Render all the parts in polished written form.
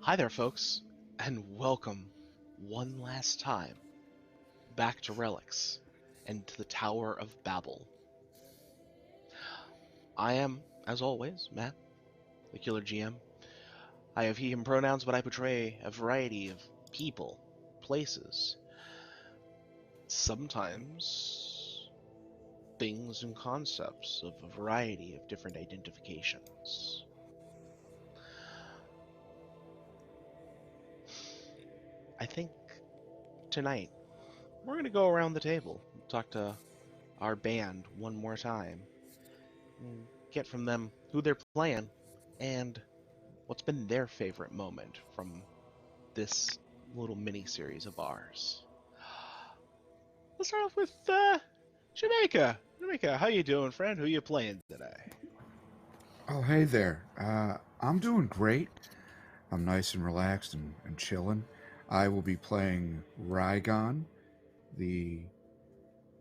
Hi there, folks, and welcome one last time back to Relics and to the Tower of Babble. I am, as always, Matt, the Killer GM. I have he, him pronouns, but I portray a variety of people, places, sometimes things and concepts of a variety of different identifications. I think tonight we're going to go around the table, talk to our band one more time, and get from them who they're playing and what's been their favorite moment from this little mini series of ours. Let's start off with Jamaica. Jamaica, how you doing, friend? Who you playing today? Oh, hey there. I'm doing great. I'm nice and relaxed and chilling. I will be playing Rygon, the,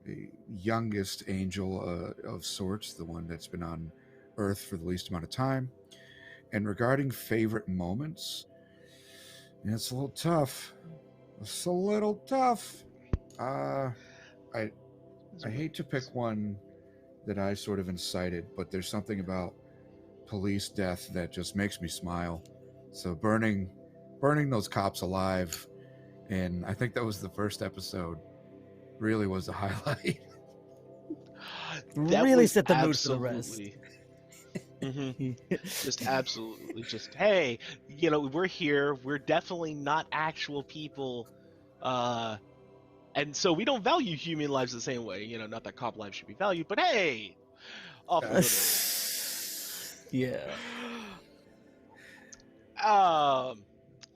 the youngest angel of sorts, the one that's been on Earth for the least amount of time. And regarding favorite moments, it's a little tough. It's a little tough. Uh, I I hate to pick one that I sort of incited, but there's something about police death that just makes me smile. So burning those cops alive, and I think that was the first episode, really was the highlight. That Really was set the mood for the rest. absolutely. Just absolutely just hey, we're here, we're definitely not actual people, and so we don't value human lives the same way, not that cop lives should be valued, but hey, off a little. Yeah.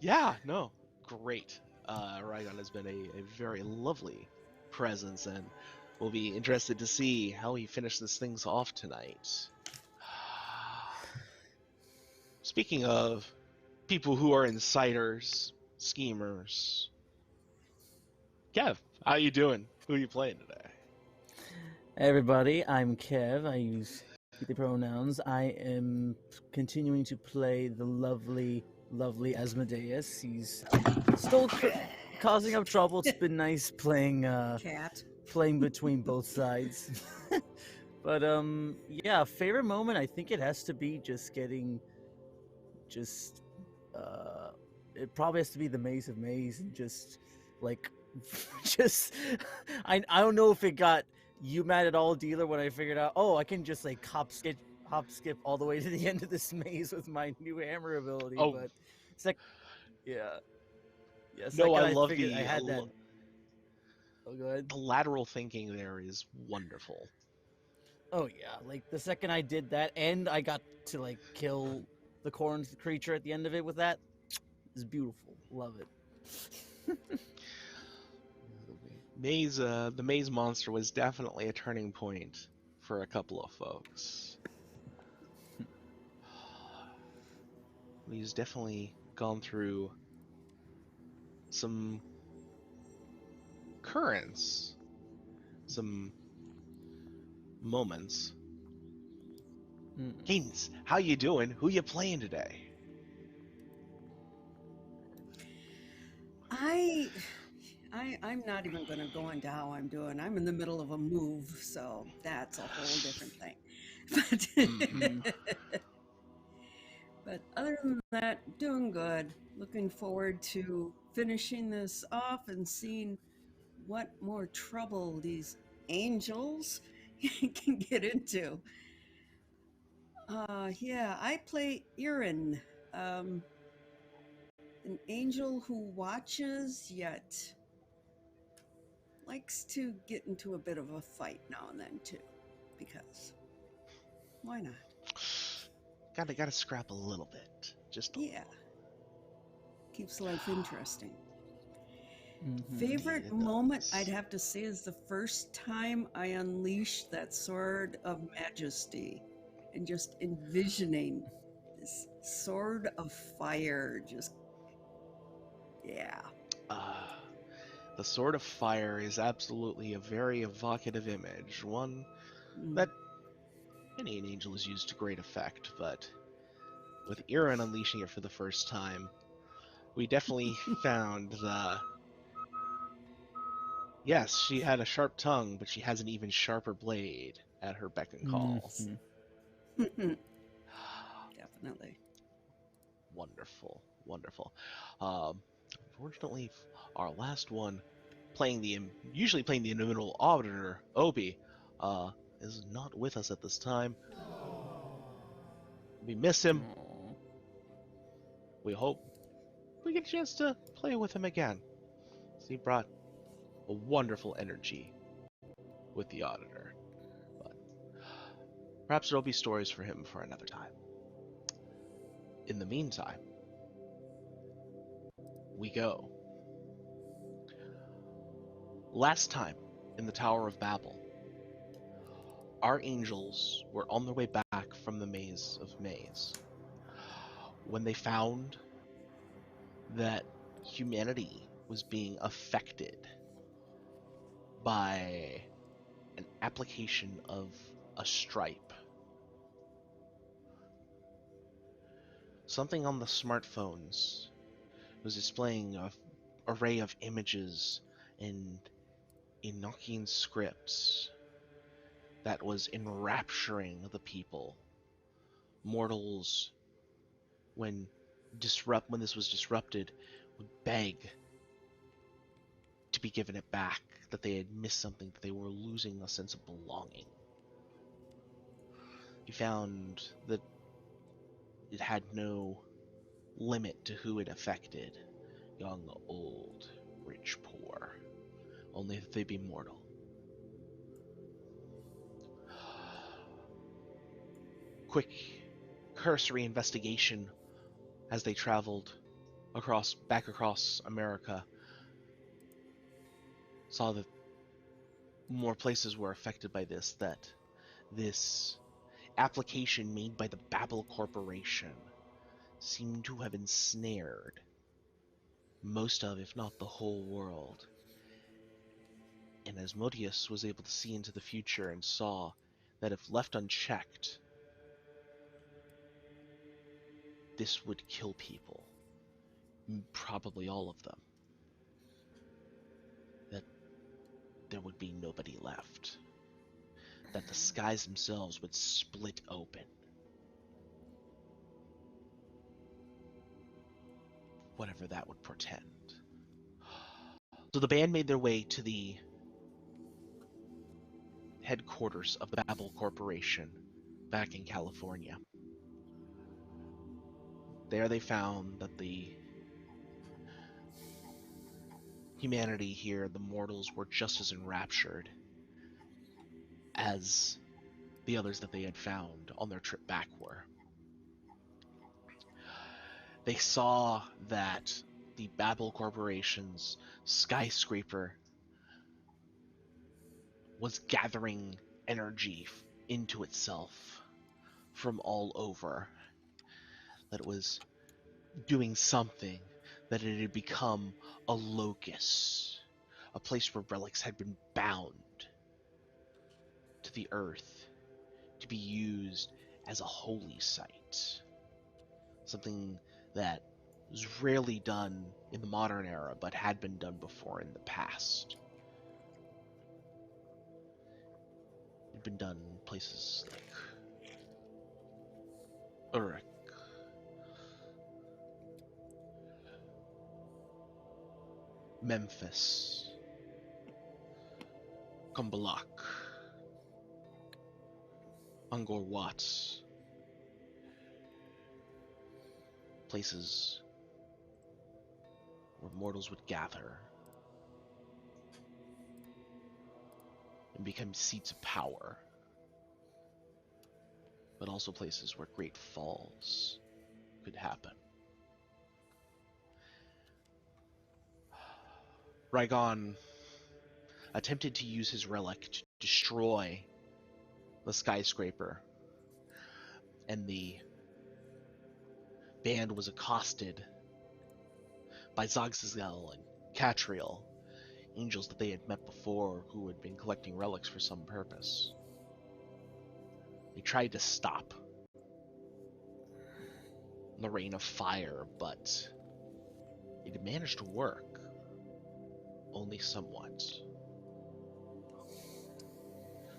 Yeah, no, great. Rygon has been a very lovely presence, and we'll be interested to see how he finishes things off tonight. Speaking of people who are inciters, schemers, Kev, how you doing? Who are you playing today? Hey everybody, I'm Kev. I use he, the pronouns. I am continuing to play the lovely Asmodeus. He's still causing up trouble. It's been nice playing Cat. playing between both sides. But yeah, favorite moment, I think it has to be just getting it probably has to be the Maze of Maze, and just like just I don't know if it got you mad at all, dealer, when I figured out, oh, I can just like hop skip all the way to the end of this maze with my new hammer ability. Oh, But yeah, no, I second I love figured I had that. Oh, go ahead. the lateral thinking there is wonderful. Oh yeah, like the second I did that, and I got to like kill the corn creature at the end of it with that, it's beautiful. Love it. The maze monster was definitely a turning point for a couple of folks. He's definitely gone through some currents, some moments. Cadence, how you doing? Who you playing today? I'm not even going to go into how I'm doing. I'm in the middle of a move, so that's a whole different thing. But other than that, doing good. Looking forward to finishing this off and seeing what more trouble these angels can get into. Yeah, I play Erin, an angel who watches yet likes to get into a bit of a fight now and then too, because why not? Gotta scrap a little bit, just a Yeah, keeps life interesting. Mhm. Favorite It moment, does. I'd have to say, is the first time I unleashed that sword of majesty, and just envisioning this sword of fire. Just yeah. Uh, the Sword of Fire is absolutely a very evocative image, one that many an angel has used to great effect, but with Erin unleashing it for the first time, We definitely found the... Yes, she had a sharp tongue, but she has an even sharper blade at her beck and call. Mhm. Definitely. Wonderful, wonderful. Unfortunately, our last one, usually playing the inimitable auditor, Obi, is not with us at this time. We miss him. Aw. We hope we get a chance to play with him again. He brought a wonderful energy with the auditor. But perhaps there'll be stories for him for another time. In the meantime, we go. Last time in the Tower of Babel, our angels were on their way back from the Maze of Maze when they found that humanity was being affected by an application of a stripe. Something on the smartphones was displaying an array of images and Enochian scripts that was enrapturing the people. Mortals, when this was disrupted, would beg to be given it back, that they had missed something, that they were losing a sense of belonging. He found that it had no limit to who it affected. Young, old, rich, poor. Only that they be mortal. Quick, cursory investigation as they traveled back across America saw that more places were affected by this, that this application made by the Babble Corporation seemed to have ensnared most of, if not the whole world. And Asmodeus was able to see into the future and saw that if left unchecked, this would kill people. Probably all of them. That there would be nobody left. That the skies themselves would split open. Whatever that would portend. So the band made their way to the headquarters of the Babble Corporation back in California. There they found that the humanity here, the mortals, were just as enraptured as the others that they had found on their trip back were. They saw that the Babel Corporation's skyscraper was gathering energy into itself from all over. That it was doing something, that it had become a locus, a place where relics had been bound to the earth to be used as a holy site. Something that was rarely done in the modern era, but had been done before in the past. It had been done in places like Uruk, Memphis, Kumbalak, Angkor Wat, places where mortals would gather and become seats of power, but also places where great falls could happen. Raigon attempted to use his relic to destroy the skyscraper, and the band was accosted by Zogzazel and Catriel, angels that they had met before who had been collecting relics for some purpose. They tried to stop the rain of fire, but It had managed to work, only somewhat.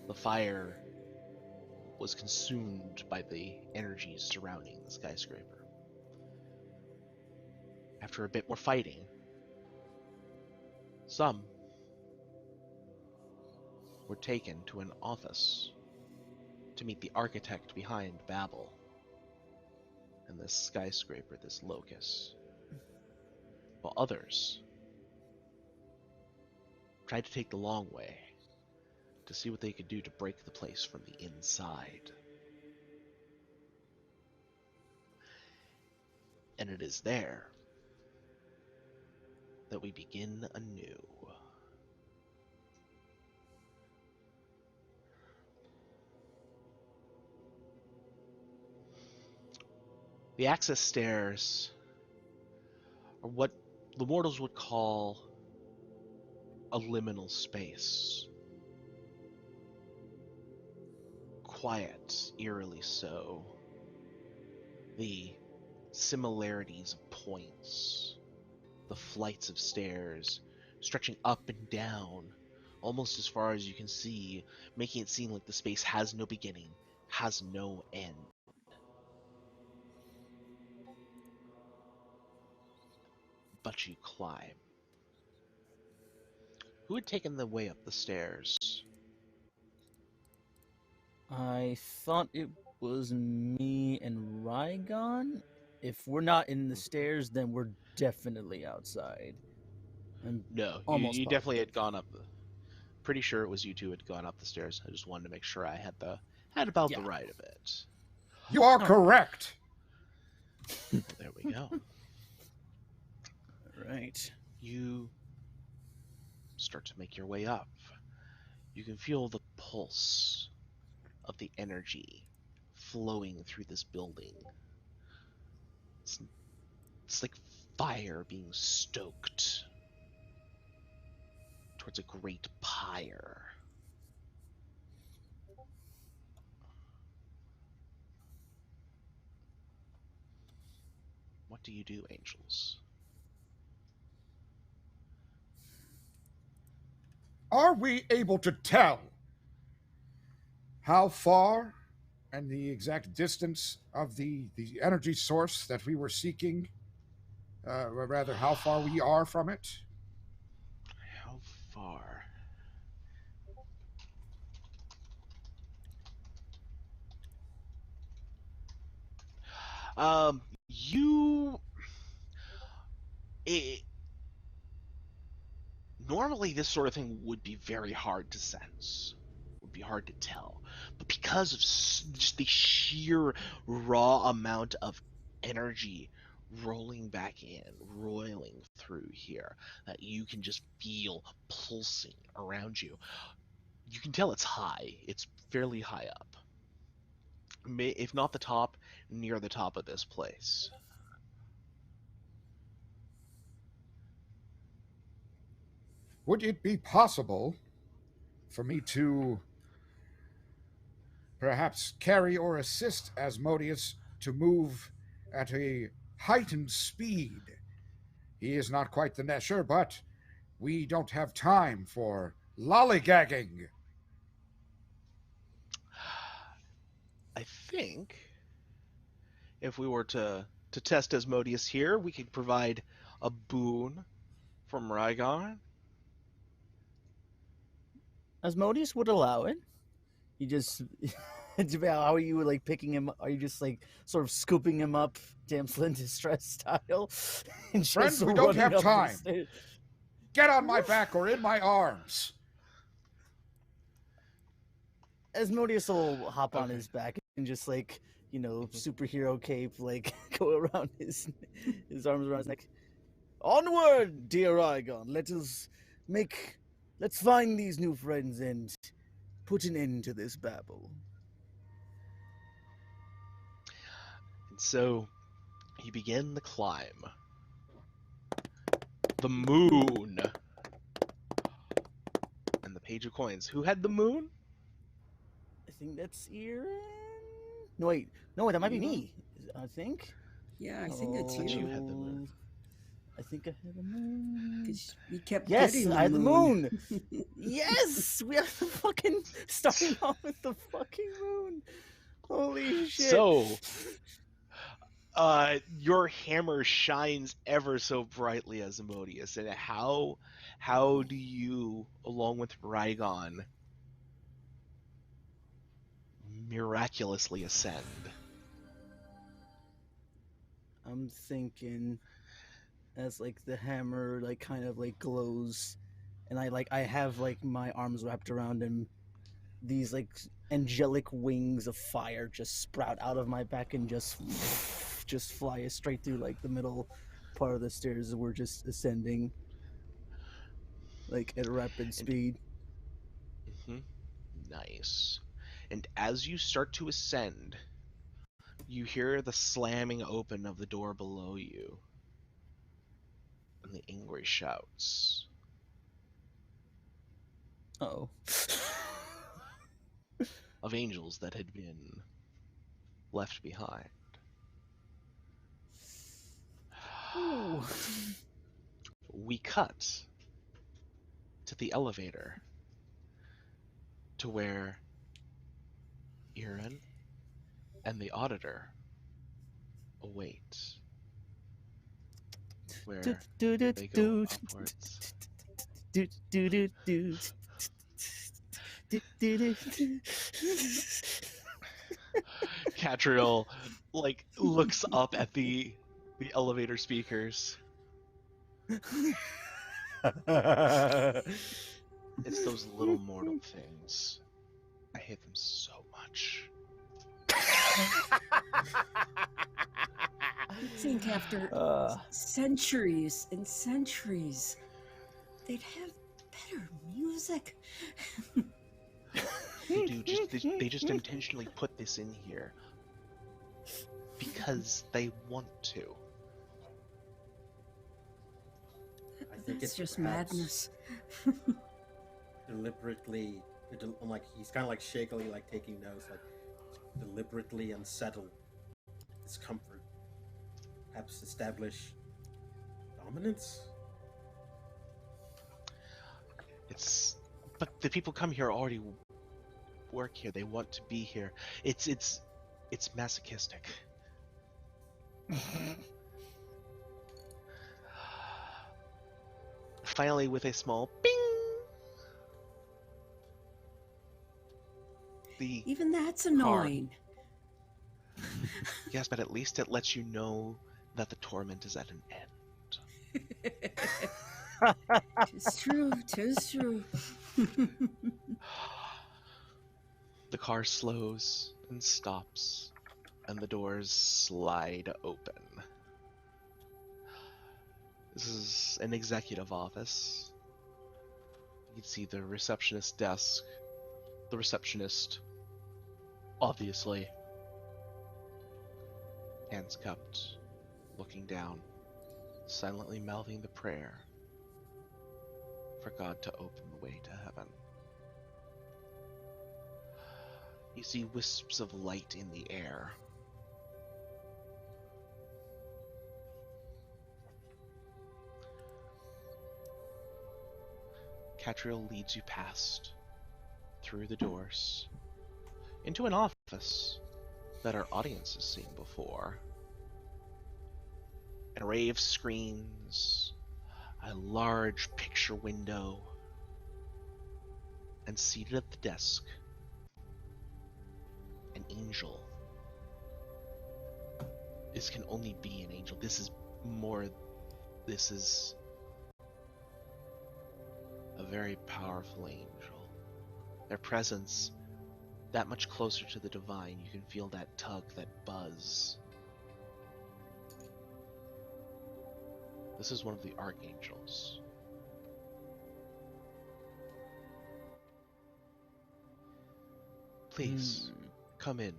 The fire was consumed by the energies surrounding the skyscraper. After a bit more fighting, some were taken to an office to meet the architect behind Babble and this skyscraper, this locus, while others tried to take the long way to see what they could do to break the place from the inside. And it is there that we begin anew. The access stairs are what the mortals would call a liminal space. Quiet, eerily so. The similarities of points, the flights of stairs, stretching up and down, almost as far as you can see, making it seem like the space has no beginning, has no end. But you climb. Who had taken the way up the stairs? I thought it was me and Rygon. If we're not in the stairs, then we're definitely outside. I'm No, almost you definitely positive. had gone up. Pretty sure it was you two had gone up the stairs. I just wanted to make sure I had about Yeah. the right of it. You are Oh. correct. There we go. Right. You start to make your way up. You can feel the pulse of the energy flowing through this building. It's like fire being stoked towards a great pyre. What do you do, angels? Are we able to tell how far and the exact distance of the energy source that we were seeking? Or rather, how far we are from it? How far? You. It, normally, this sort of thing would be very hard to sense, would be hard to tell, but because of just the sheer raw amount of energy rolling back in, roiling through here, that you can just feel pulsing around you, you can tell it's high. It's fairly high up. If not the top, near the top of this place. Would it be possible for me to perhaps carry or assist Asmodeus to move at a heightened speed? He is not quite the Nesher, but we don't have time for lollygagging. I think if we were to test Asmodeus here, we could provide a boon from Rygon. Asmodeus would allow it. You just how are you like picking him? Are you just like sort of scooping him up, damsel in distress style? And just Friends, we don't running have up the time. stairs? Get on my back or in my arms. Asmodeus will hop on Okay. his back and just like superhero cape, like go around his arms around his neck. Onward, dear Rygon. Let's find these new friends and put an end to this babble. And so you begin the climb. The moon. And the page of coins. Who had the moon? I think that's Erin. No, wait, that might be me. I think. Yeah, I think it's But you you. had the moon. I think I had the moon. Because we kept Yes, getting the I had the moon. Yes, we have the fucking starting off with the fucking moon. Holy shit! So, your hammer shines ever so brightly, Asmodeus. And how do you, along with Rygon, miraculously ascend? I'm thinking as like the hammer like kind of like glows, and I have like my arms wrapped around him. These like angelic wings of fire just sprout out of my back and just fly us straight through like the middle part of the stairs. We're just ascending like at rapid speed. Mm-hmm. Nice. And as you start to ascend, you hear the slamming open of the door below you, and the angry shouts Oh. of angels that had been left behind. Ooh. We cut to the elevator to where Irin and the auditor await, where they go upwards. Catriel like looks up at the elevator speakers. It's those little mortal things. I hate them so much. You'd think after centuries and centuries, they'd have better music. They do. They just intentionally put this in here because they want to. I think That's it's just perhaps madness. deliberately. I'm like he's kind of like shakily, like taking notes, like deliberately unsettle discomfort. Perhaps establish dominance. But the people come here already work here. They want to be here. It's masochistic. Finally, with a small bing, the Even that's annoying. yes, but at least it lets you know that the torment is at an end. Tis true, tis true. The car slows and stops, and the doors slide open. This is an executive office. You can see the receptionist desk. The receptionist, obviously, hands cupped, looking down, silently mouthing the prayer for God to open the way to heaven. You see wisps of light in the air. Catriel leads you past, through the doors, into an office that our audience has seen before. An array of screens, a large picture window, and seated at the desk, an angel. This can only be an angel. This is a very powerful angel. Their presence, that much closer to the divine, you can feel that tug, that buzz. This is one of the archangels. Please, come in.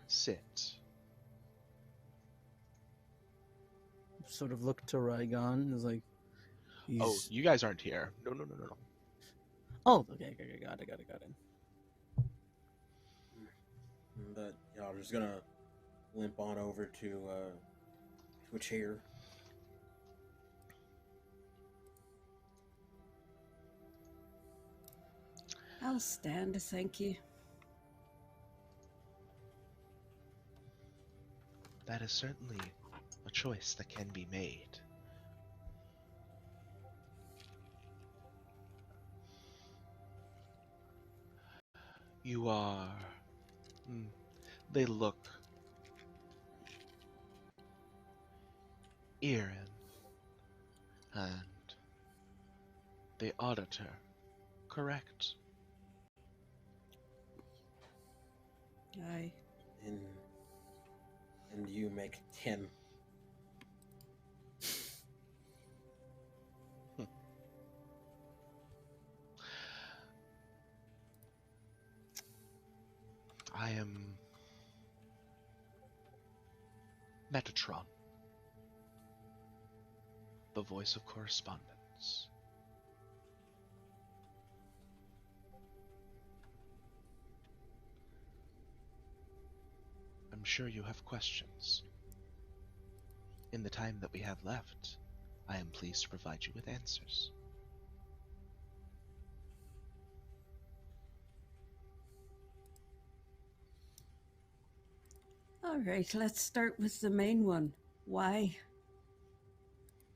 Sit. Sort of look to Rygon is like Oh, you guys aren't here. No. Oh, okay, got it. But I'm just gonna limp on over to a chair. I'll stand, thank you. That is certainly a choice that can be made. You are... They look... Erin and the auditor, correct? Aye. And you make 10. I am Metatron, the voice of correspondence. I'm sure you have questions. In the time that we have left, I am pleased to provide you with answers. All right, let's start with the main one. Why?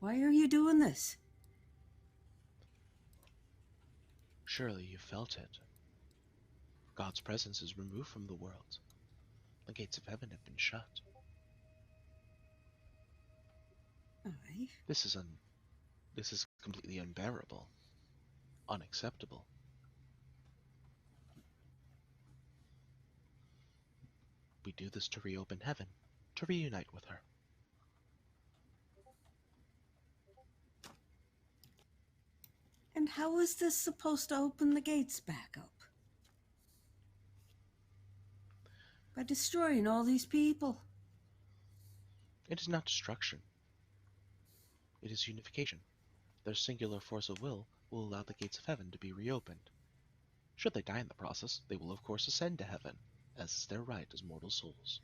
Why are you doing this? Surely you felt it. God's presence is removed from the world. The gates of heaven have been shut. Aye. This is completely unbearable. Unacceptable. We do this to reopen heaven, to reunite with her. And how is this supposed to open the gates back up? By destroying all these people. It is not destruction. It is unification. Their singular force of will allow the gates of heaven to be reopened. Should they die in the process, they will of course ascend to heaven, as is their right as mortal souls.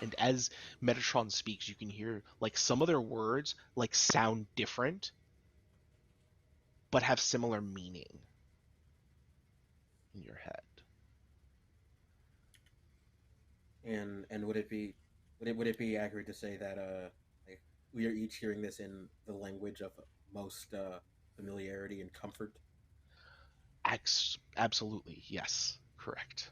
And as Metatron speaks, you can hear like some of their words like sound different, but have similar meaning in your head. And would it be accurate to say that like we are each hearing this in the language of most familiarity and comfort? Absolutely, yes, correct.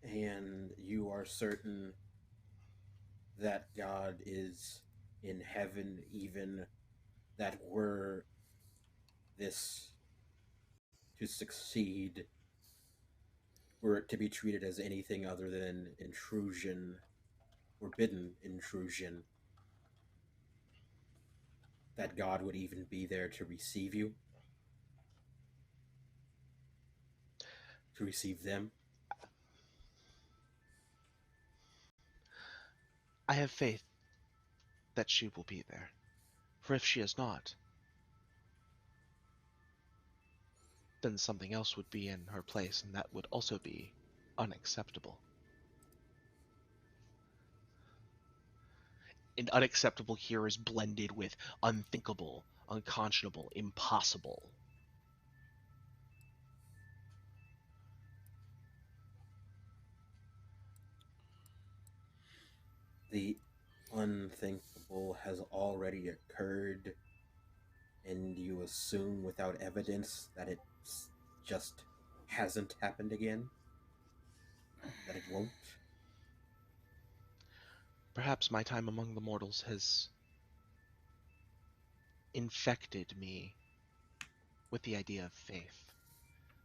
And you are certain that God is in heaven, even that were this to succeed, were it to be treated as anything other than intrusion, forbidden intrusion, that God would even be there to receive you, to receive them? I have faith that she will be there, for if she is not, then something else would be in her place, and that would also be unacceptable. And unacceptable here is blended with unthinkable, unconscionable, impossible. The unthinkable has already occurred, and you assume without evidence that it just hasn't happened again? That it won't? Perhaps my time among the mortals has infected me with the idea of faith,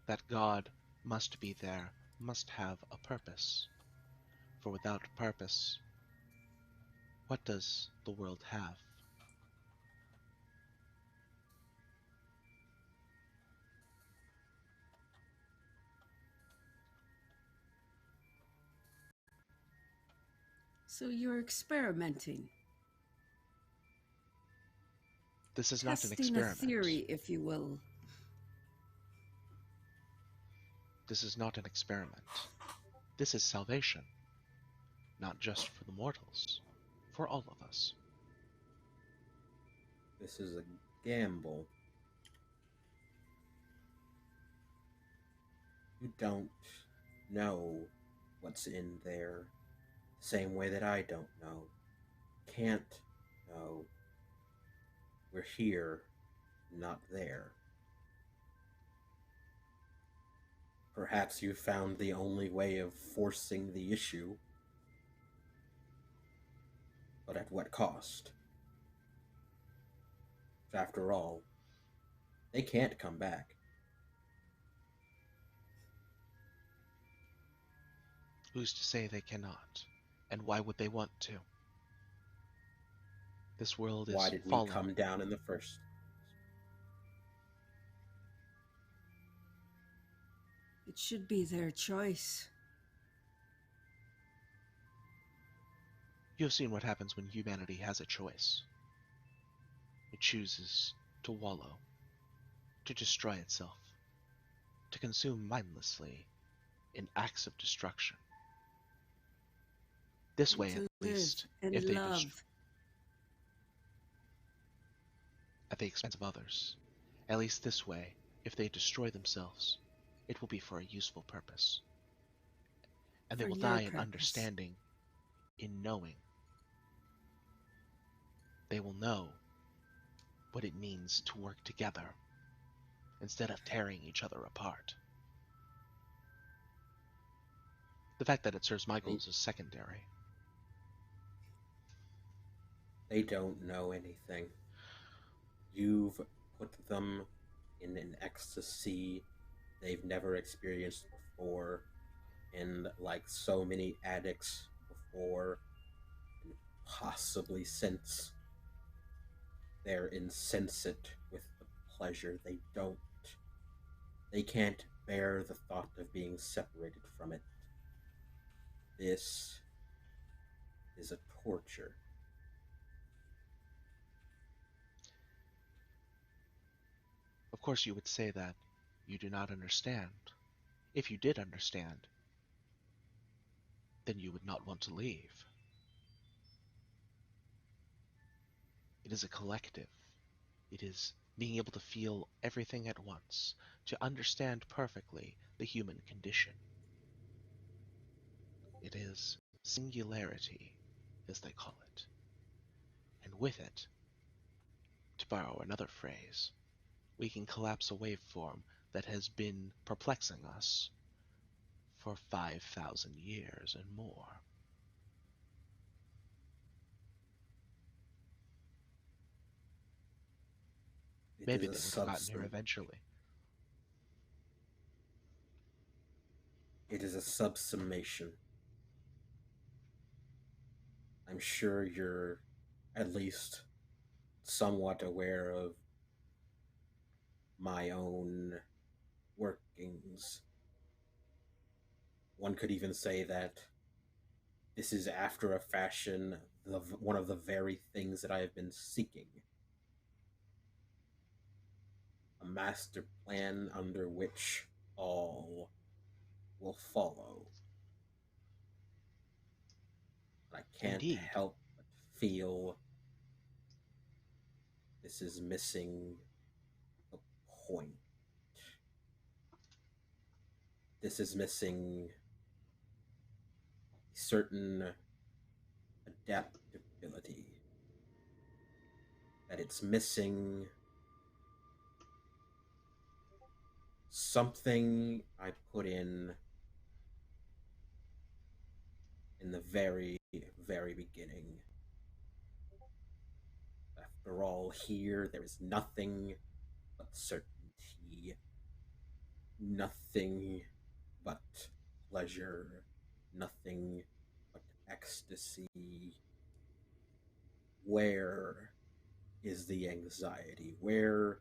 that God must be there, must have a purpose. For without purpose, what does the world have? So you're experimenting. This is not an Testing a experiment. theory, if you will. This is not an experiment. This is salvation. not just for the mortals, for all of us. This is a gamble. You don't know what's in there, same way that I don't know. Can't know. We're here, not there. Perhaps you found the only way of forcing the issue, but at what cost? After all, they can't come back. Who's to say they cannot? And why would they want to? This world Why is did we fallen. come down in the first? It should be their choice. You have seen what happens when humanity has a choice. It chooses to wallow, to destroy itself, to consume mindlessly in acts of destruction. This way, To at least, live if and they love. at the expense of others, at least this way, if they destroy themselves, it will be for a useful purpose. And they For will your die in purpose. understanding, in knowing. They will know what it means to work together instead of tearing each other apart. The fact that it serves my goals is secondary. They don't know anything. You've put them in an ecstasy they've never experienced before, and like so many addicts before, and possibly since, they're insensate with the pleasure. They can't bear the thought of being separated from it. This is a torture. Of course, you would say that you do not understand. If you did understand, then you would not want to leave. It is a collective. It is being able to feel everything at once, to understand perfectly the human condition. It is singularity, as they call it. And with it, to borrow another phrase, we can collapse a waveform that has been perplexing us for 5,000 years and more. Maybe they would have gotten here eventually. It is a subsummation. I'm sure you're at least somewhat aware of my own workings. One could even say that this is, after a fashion, one of the very things that I have been seeking. A master plan under which all will follow. I can't Indeed. help but feel this is missing the point. This is missing a certain adaptability. That it's missing something I put in the very, very beginning. After all, here there is nothing but certainty, nothing but pleasure, nothing but ecstasy. Where is the anxiety? Where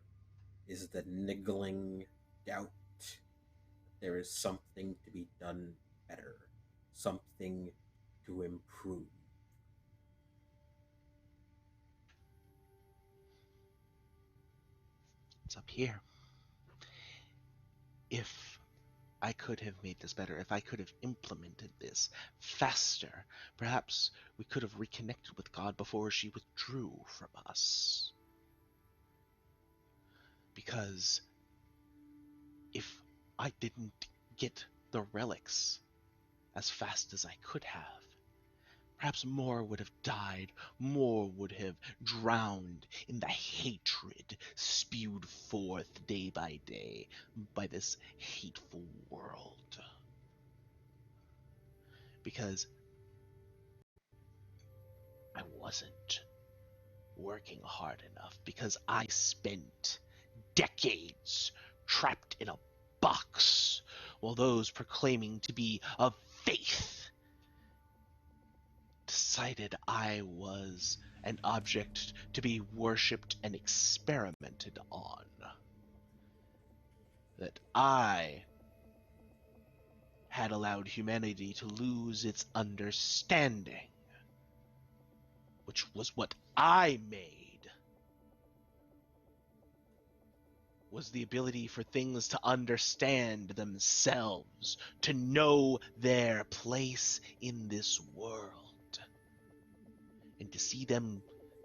is the niggling doubt that there is something to be done better, something to improve? It's up here. If I could have made this better, if I could have implemented this faster, perhaps we could have reconnected with God before she withdrew from us. Because if I didn't get the relics as fast as I could have, perhaps more would have died, more would have drowned in the hatred spewed forth day by day by this hateful world. Because I wasn't working hard enough, because I spent decades trapped in a box, while those proclaiming to be of faith decided I was an object to be worshipped and experimented on. That I had allowed humanity to lose its understanding, which was what I made, was the ability for things to understand themselves, to know their place in this world, and to see them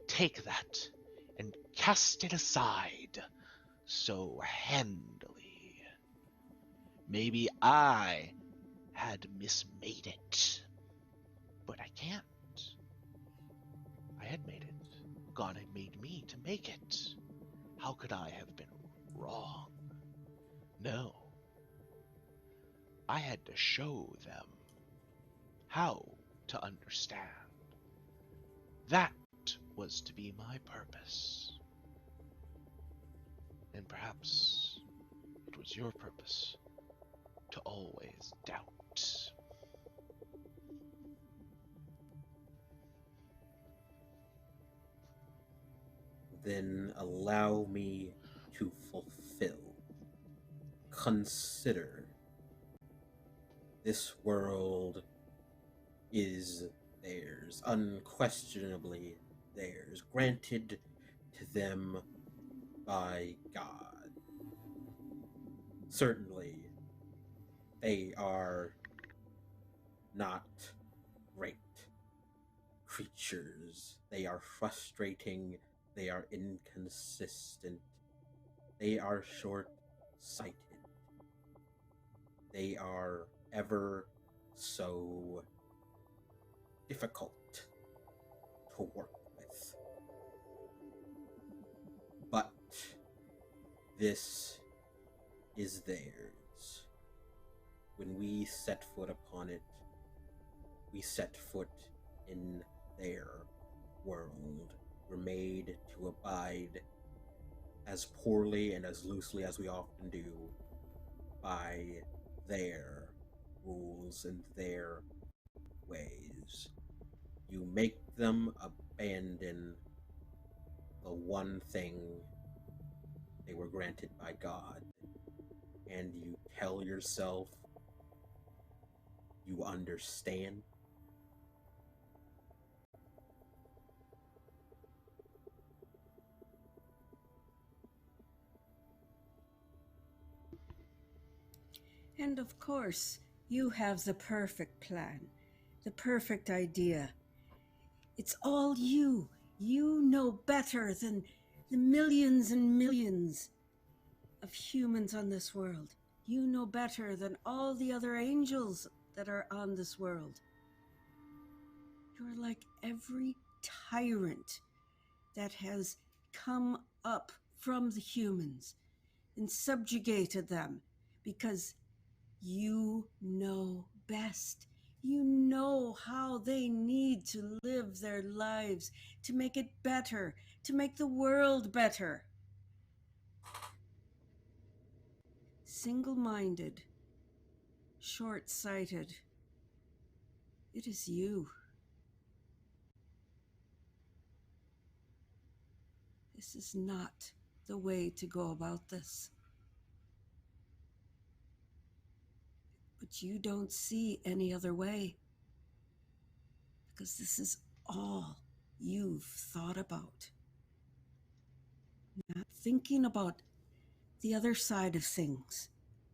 take that and cast it aside so handily. Maybe I had mismade it, but I can't. I had made it. God had made me to make it. How could I have been wrong? No. I had to show them how to understand. That was to be my purpose. And perhaps it was your purpose to always doubt. Then allow me to fulfill. Consider this world is theirs, unquestionably theirs, granted to them by God. Certainly, they are not great creatures. They are frustrating. They are inconsistent. They are short-sighted. They are ever so difficult to work with. But this is theirs. When we set foot upon it, we set foot in their world. We're made to abide as poorly and as loosely as we often do by their rules and their ways. You make them abandon the one thing they were granted by God, and you tell yourself you understand. And of course, you have the perfect plan, the perfect idea. It's all you. You know better than the millions and millions of humans on this world. You know better than all the other angels that are on this world. You're like every tyrant that has come up from the humans and subjugated them because you know best. You know how they need to live their lives to make it better, to make the world better. Single-minded, short-sighted. It is you. This is not the way to go about this. But you don't see any other way, because this is all you've thought about. Not thinking about the other side of things.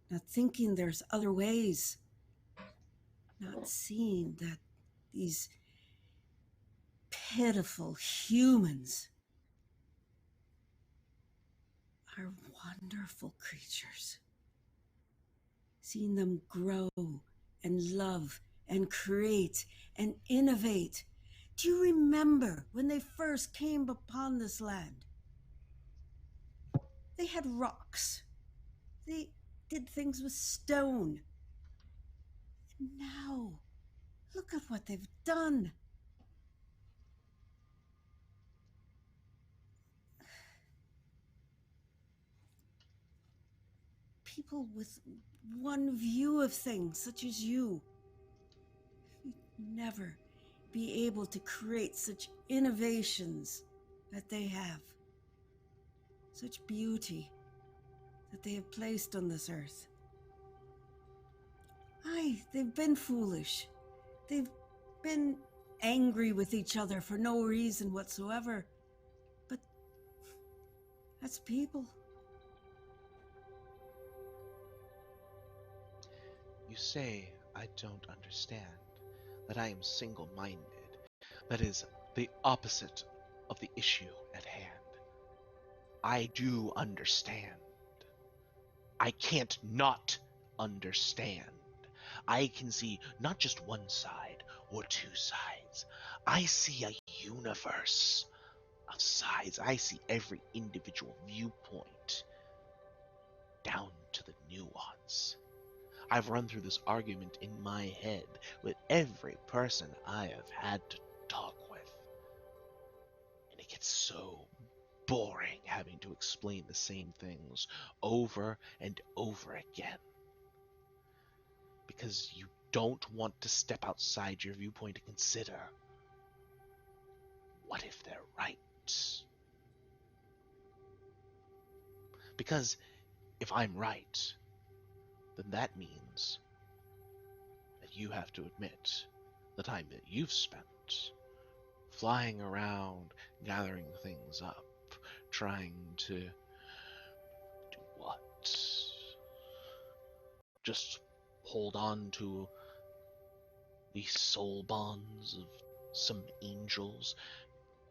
not thinking there's other ways, not seeing that these pitiful humans are wonderful creatures. Seeing them grow and love and create and innovate. Do you remember when they first came upon this land? They had rocks. They did things with stone. And now, look at what they've done. People with one view of things, such as you, would never be able to create such innovations that they have, such beauty that they have placed on this earth. Aye, they've been foolish. They've been angry with each other for no reason whatsoever. But that's people. You say I don't understand, that I am single-minded. That is the opposite of the issue at hand. I do understand. I can't not understand. I can see not just one side or two sides. I see a universe of sides. I see every individual viewpoint down to the nuance. I've run through this argument in my head with every person I have had to talk with. And it gets so boring having to explain the same things over and over again. Because you don't want to step outside your viewpoint and consider, what if they're right? Because if I'm right, then that means that you have to admit the time that you've spent flying around, gathering things up, trying to do what? Just hold on to the soul bonds of some angels,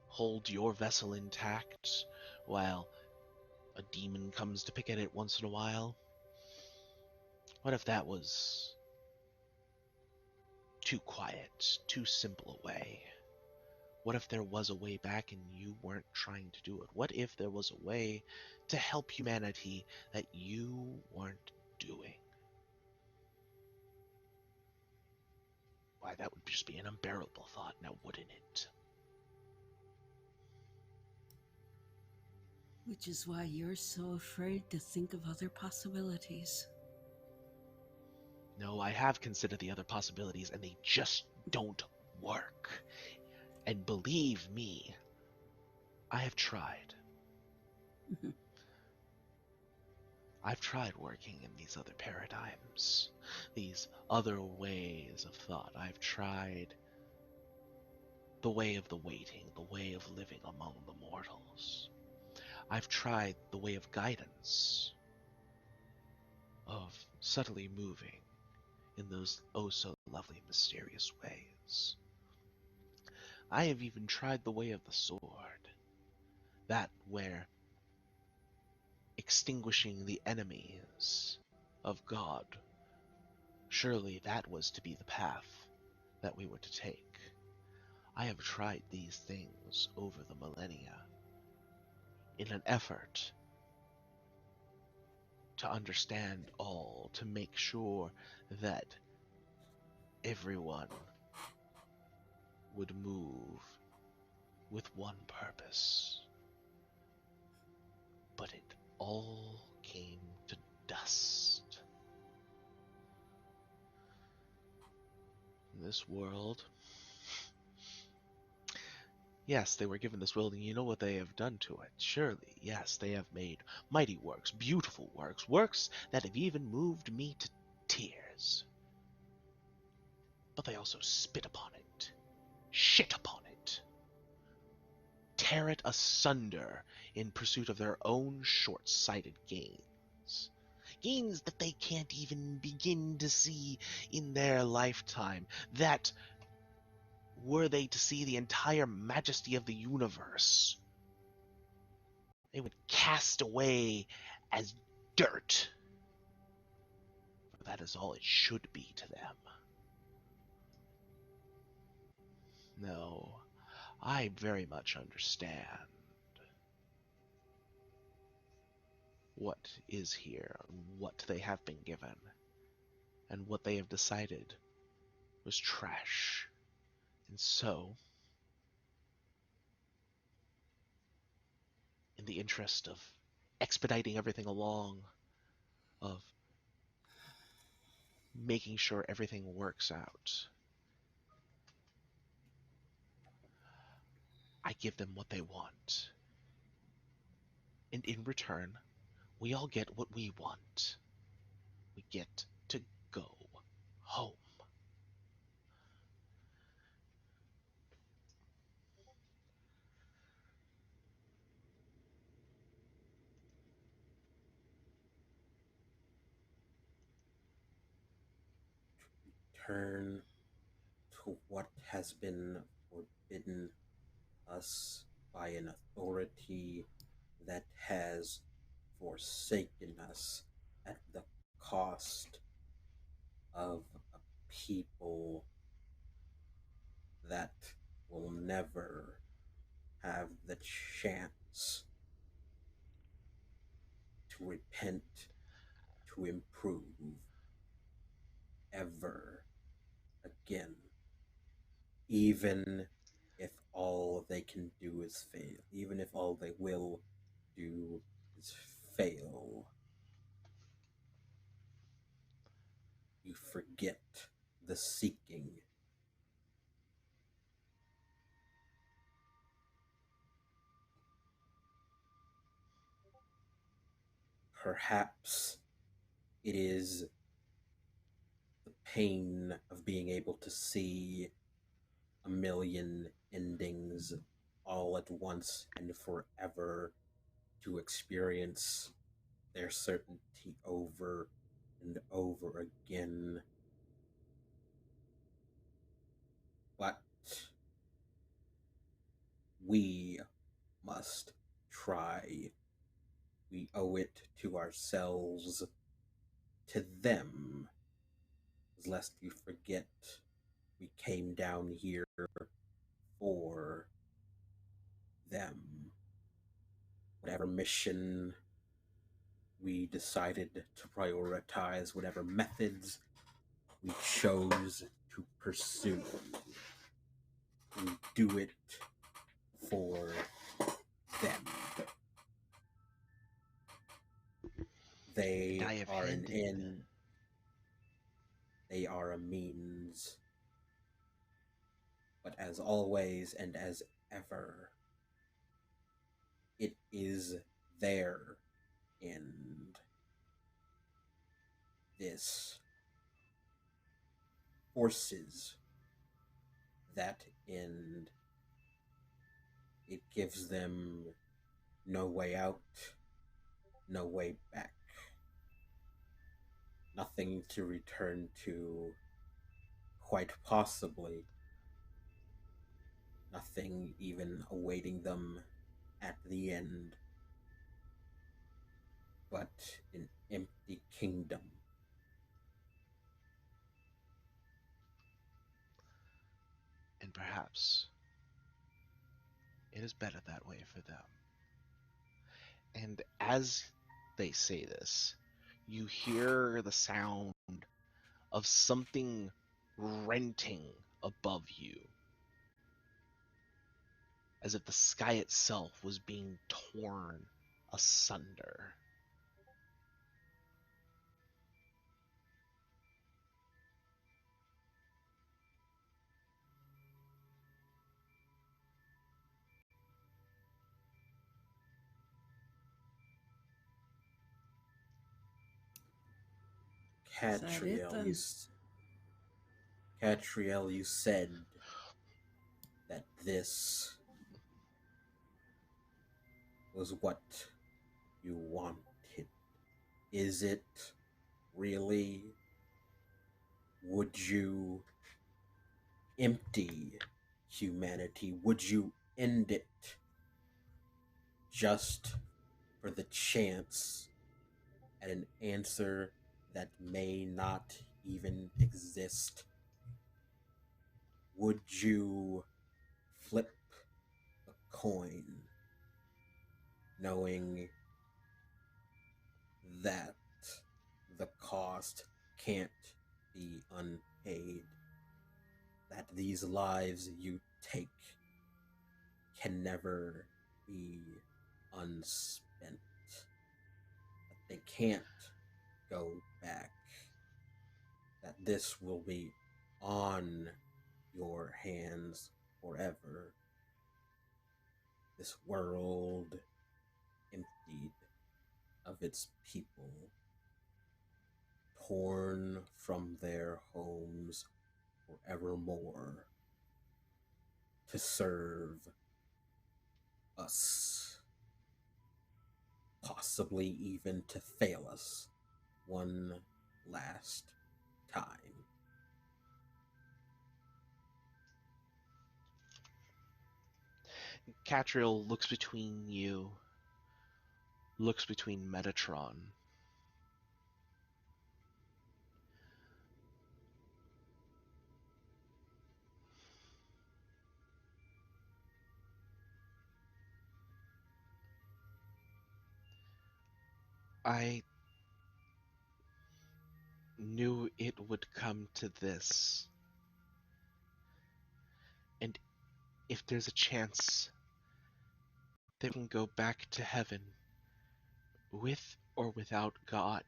hold your vessel intact while a demon comes to pick at it once in a while? What if that was too quiet, too simple a way? What if there was a way back and you weren't trying to do it? What if there was a way to help humanity that you weren't doing? Why, that would just be an unbearable thought, now wouldn't it? Which is why you're so afraid to think of other possibilities. No, I have considered the other possibilities, and they just don't work. And believe me, I have tried. I've tried working in these other paradigms, these other ways of thought. I've tried the way of the waiting, the way of living among the mortals. I've tried the way of guidance, of subtly moving in those oh so lovely mysterious ways. I have even tried the way of the sword, that where extinguishing the enemies of God, surely that was to be the path that we were to take. I have tried these things over the millennia in an effort to understand all, to make sure that everyone would move with one purpose. But it all came to dust. This world, yes, they were given this world, and you know what they have done to it. Surely, yes, they have made mighty works, beautiful works, works that have even moved me to tears. But they also spit upon it, shit upon it, tear it asunder in pursuit of their own short-sighted gains. gains that they can't even begin to see in their lifetime, that were they to see the entire majesty of the universe, they would cast away as dirt. For that is all it should be to them. No, I very much understand what is here, what they have been given, and what they have decided was trash. And so, in the interest of expediting everything along, of making sure everything works out, I give them what they want. And in return, we all get what we want. We get to go home. Turn to what has been forbidden us by an authority that has forsaken us at the cost of a people that will never have the chance to repent, to improve ever again, even if all they can do is fail, even if all they will do is fail. You forget the seeking. Perhaps it is the pain of being able to see a million endings all at once and forever, to experience their certainty over and over again. But we must try. We owe it to ourselves, to them, lest you forget we came down here for them. Whatever mission we decided to prioritize, whatever methods we chose to pursue, we do it for them. They I have are an handed end, they are a means. But as always and as ever, it is their end. This forces that end. It gives them no way out, no way back, nothing to return to, quite possibly nothing even awaiting them at the end, but an empty kingdom. and perhaps it is better that way for them. And as they say this, you hear the sound of something renting above you, as if the sky itself was being torn asunder. Is that it then? Catriel, you said that this was what you wanted. Is it really? Would you empty humanity? Would you end it just for the chance at an answer that may not even exist? Would you flip a coin knowing that the cost can't be unpaid? That these lives you take can never be unspent? That they can't go back? That this will be on your hands forever? This world emptied of its people, torn from their homes forevermore to serve us, possibly even to fail us one last time. Catriel looks between you, looks between Metatron. I knew it would come to this. And if there's a chance they can go back to heaven, with or without God,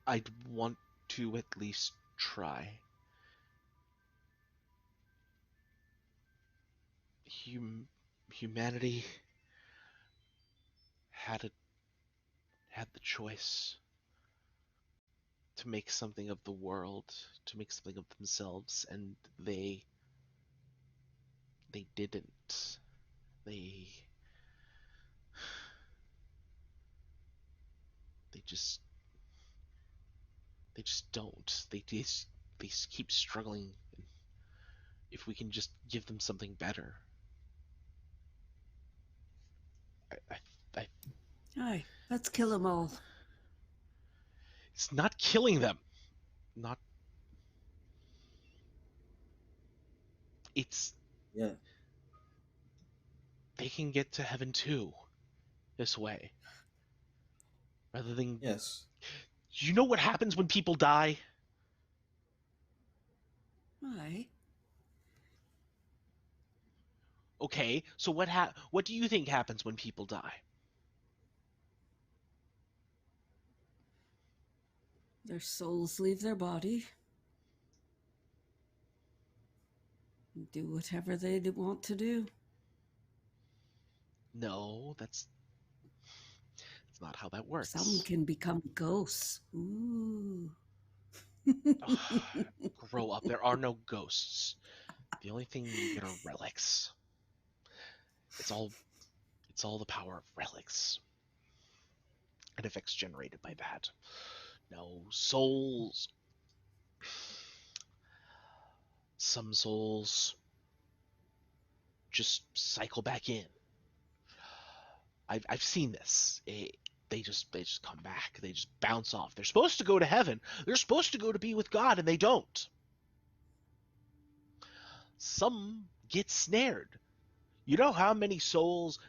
I'd want to at least try. Humanity had the choice to make something of the world, to make something of themselves, and they didn't. They they just don't. They just keep struggling. If we can just give them something better. I Hi, let's kill them all. It's not killing them. Not. It's. Yeah. They can get to heaven too, this way. Rather than. Yes. You know what happens when people die? Hi. Okay, so what do you think happens when people die? Their souls leave their body and do whatever they want to do. No, that's not how that works. Some can become ghosts. Ooh. Grow up. There are no ghosts. The only thing you get are relics. It's all the power of relics and effects generated by that. No souls. Some souls just cycle back in. I've seen this. They just come back. They just bounce off. They're supposed to go to heaven. They're supposed to go to be with God, and they don't. Some get snared. You know how many souls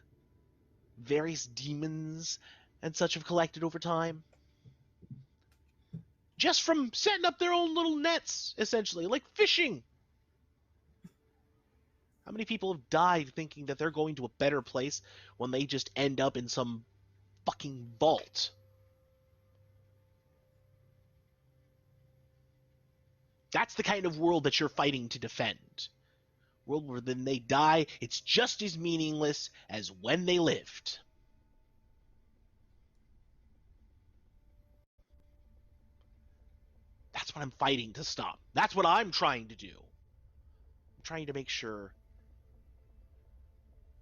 various demons and such have collected over time? Just from setting up their own little nets, essentially, like fishing. How many people have died thinking that they're going to a better place when they just end up in some fucking vault? That's the kind of world that you're fighting to defend. World where then they die, it's just as meaningless as when they lived. That's what I'm fighting to stop. That's what I'm trying to do. I'm trying to make sure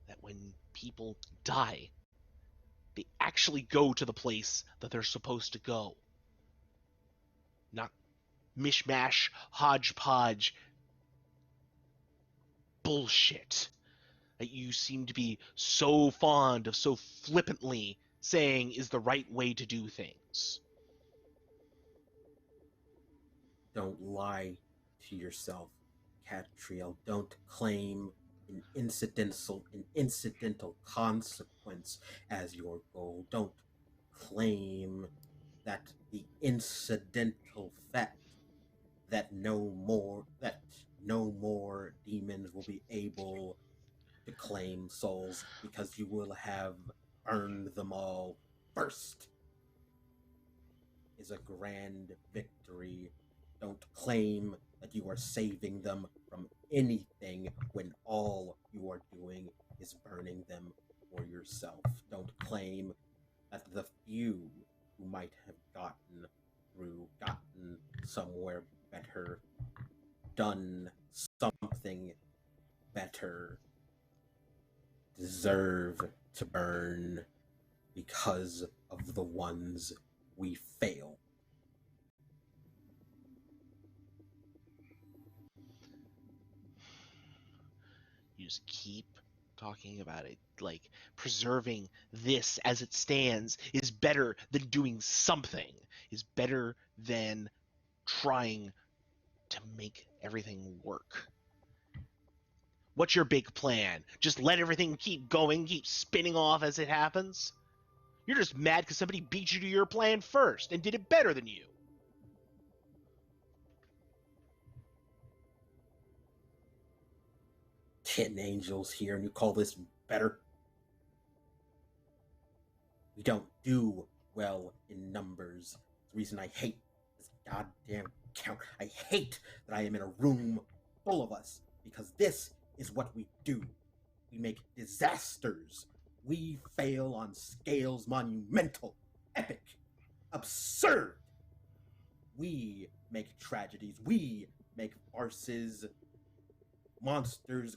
that when people die, They actually go to the place that they're supposed to go. Not mishmash, hodgepodge bullshit that you seem to be so fond of so flippantly saying is the right way to do things. Don't lie to yourself, Catriel. Don't claim an incidental consequence as your goal. Don't claim that the incidental fact that no more demons will be able to claim souls because you will have earned them all first is a grand victory. Don't claim that you are saving them from anything when all you are doing is burning them for yourself. Don't claim that the few who might have gotten somewhere better, done something better, deserve to burn because of the ones we fail. You just keep talking about it. Like, preserving this as it stands is better than doing something, is better than trying to make everything work. What's your big plan? Just let everything keep going, keep spinning off as it happens? You're just mad because somebody beat you to your plan first and did it better than you. 10 angels here and you call this better? We don't do well in numbers. It's the reason I hate this goddamn count. I hate that I am in a room full of us, because this is what we do. We make disasters. We fail on scales monumental, epic, absurd. We make tragedies. We make farces, monsters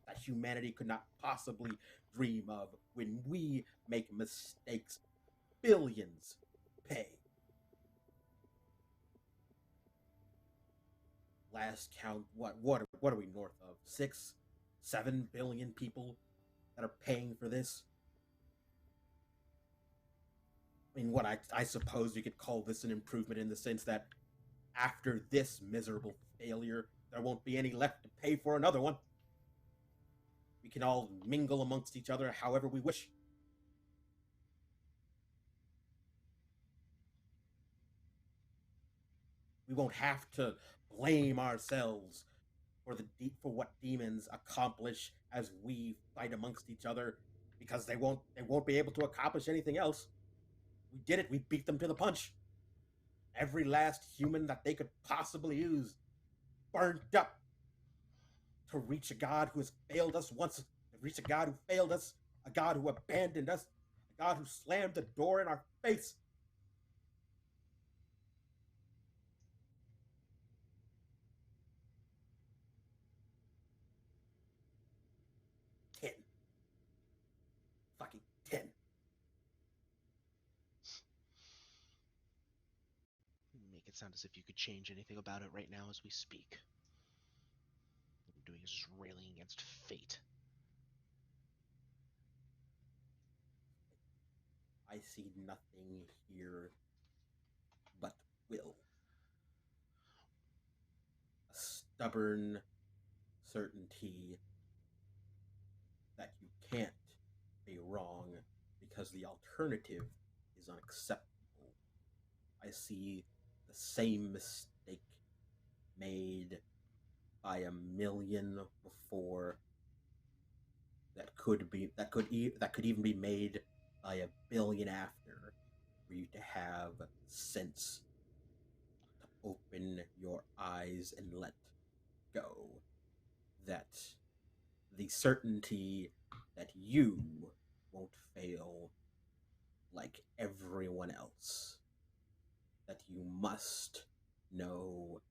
that humanity could not possibly dream of. When we make mistakes, billions pay. Last count, what are we north of? 6-7 billion people that are paying for this? I mean, I suppose you could call this an improvement in the sense that after this miserable failure, there won't be any left to pay for another one. We can all mingle amongst each other however we wish. We won't have to blame ourselves for what demons accomplish as we fight amongst each other, because they won't be able to accomplish anything else. We did it. We beat them to the punch. Every last human that they could possibly use burnt up to reach a God who has failed us once, to reach a God who failed us, a God who abandoned us, a God who slammed the door in our face. Fucking 10. Make it sound as if you could change anything about it right now as we speak. What you're doing is just railing against fate. I see nothing here but will. A stubborn certainty that you can't be wrong because the alternative is unacceptable. I see the same mistake made by a million before that could even be made by a billion after, for you to have sense to open your eyes and let go. That the certainty that you won't fail like everyone else, that you must know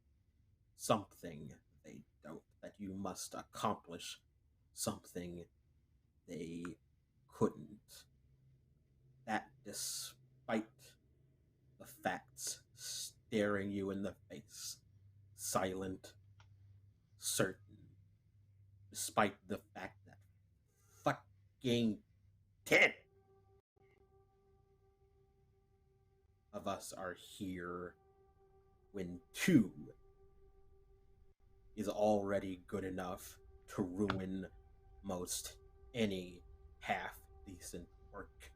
something they don't, that you must accomplish something they couldn't, that despite the facts staring you in the face, silent, certain, despite the fact that fucking 10 of us are here when 2 is already good enough to ruin most any half decent work.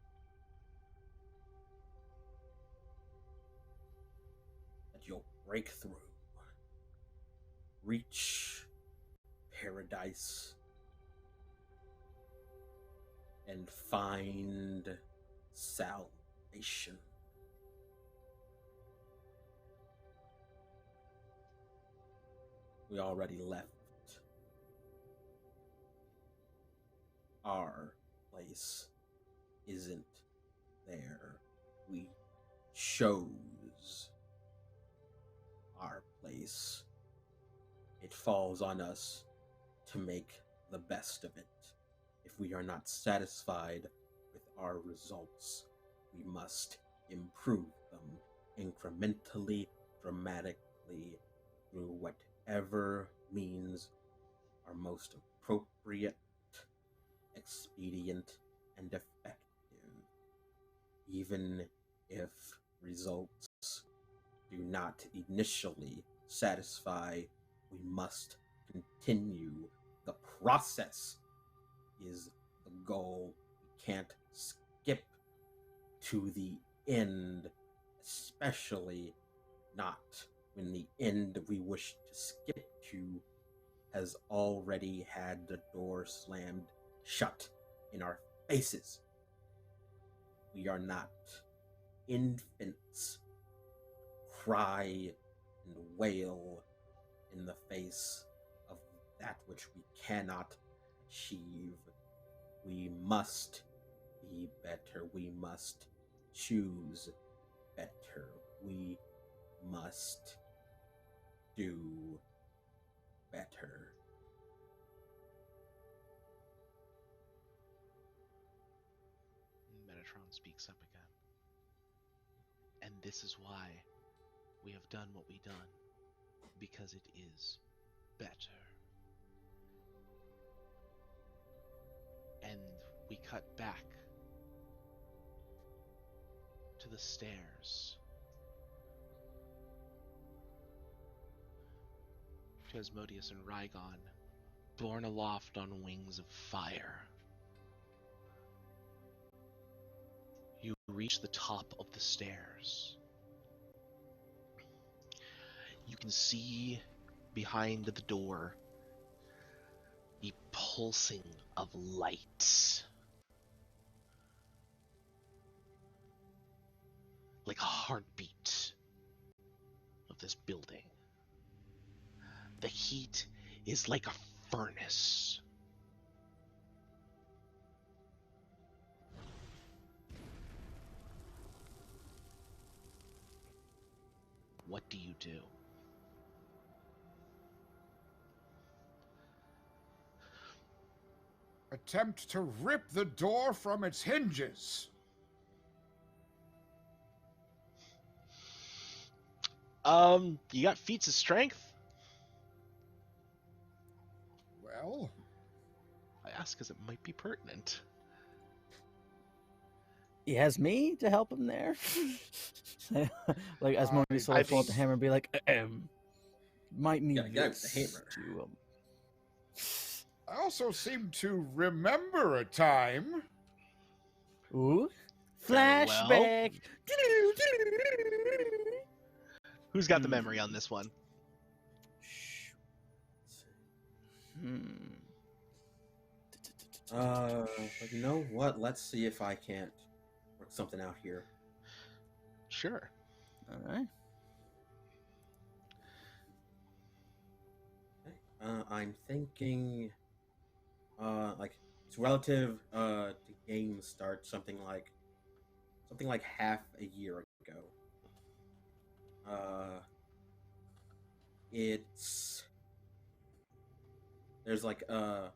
That you'll break through, reach paradise, and find salvation. We already left our place isn't there. We chose our place. It falls on us to make the best of it. If we are not satisfied with our results, we must improve them incrementally, dramatically, through whatever means are most appropriate, expedient, and effective. Even if results do not initially satisfy, we must continue. The process is the goal. We can't skip to the end, especially not when the end we wish to skip to has already had the door slammed shut in our faces. We are not infants cry and wail in the face of that which we cannot achieve. We must be better. We must choose better. We must do better. Metatron speaks up again. And this is why we have done what we done. Because it is better. And we cut back to the stairs. To Asmodeus and Rygon, borne aloft on wings of fire. You reach the top of the stairs. You can see behind the door the pulsing of light. Like a heartbeat of this building. The heat is like a furnace. What do you do? Attempt to rip the door from its hinges. You got feats of strength? Well, I ask because it might be pertinent. He has me to help him there. Like Asmodeus will I pull out the think- hammer and be like, might need Gotta get out this the hammer. to I also seem to remember a time. Ooh, Very well. flashback. Who's got the memory on this one? But you know what? Let's see if I can't work something out here. Sure. All right. Okay. I'm thinking, like it's relative to game start, something like half a year ago. There's like a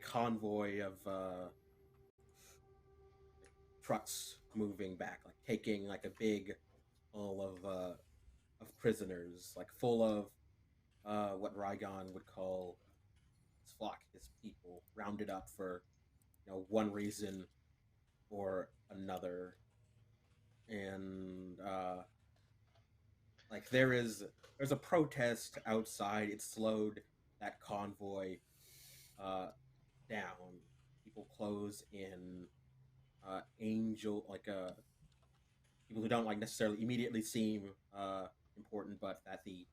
convoy of trucks moving back, like taking like a big all of prisoners, like full of what Rygon would call his flock, his people, rounded up for one reason or another. And like there's a protest outside. It slowed that convoy uh, down. People close in. Angel like people who don't like necessarily immediately seem important, but that the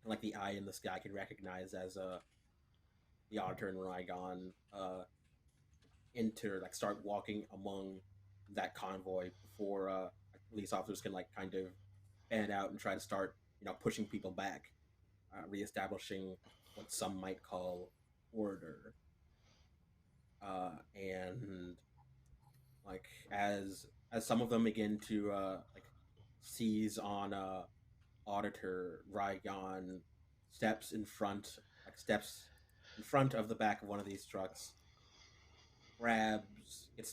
like the eye in the sky can recognize as the Auditor and Rygon enter, like start walking among that convoy before police officers can like kind of fan out and try to start pushing people back, reestablishing what some might call order. And like as some of them begin to like seize on Auditor, Rygon steps in front of the back of one of these trucks,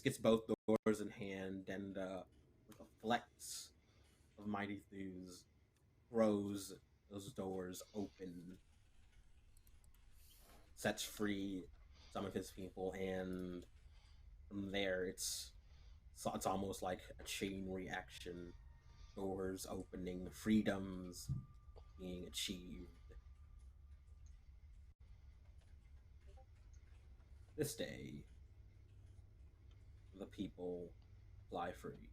gets both doors in hand, and with a flex of mighty thews, throws those doors open, sets free some of his people, and from there it's almost like a chain reaction. Doors opening, freedoms being achieved. This day, the people fly free.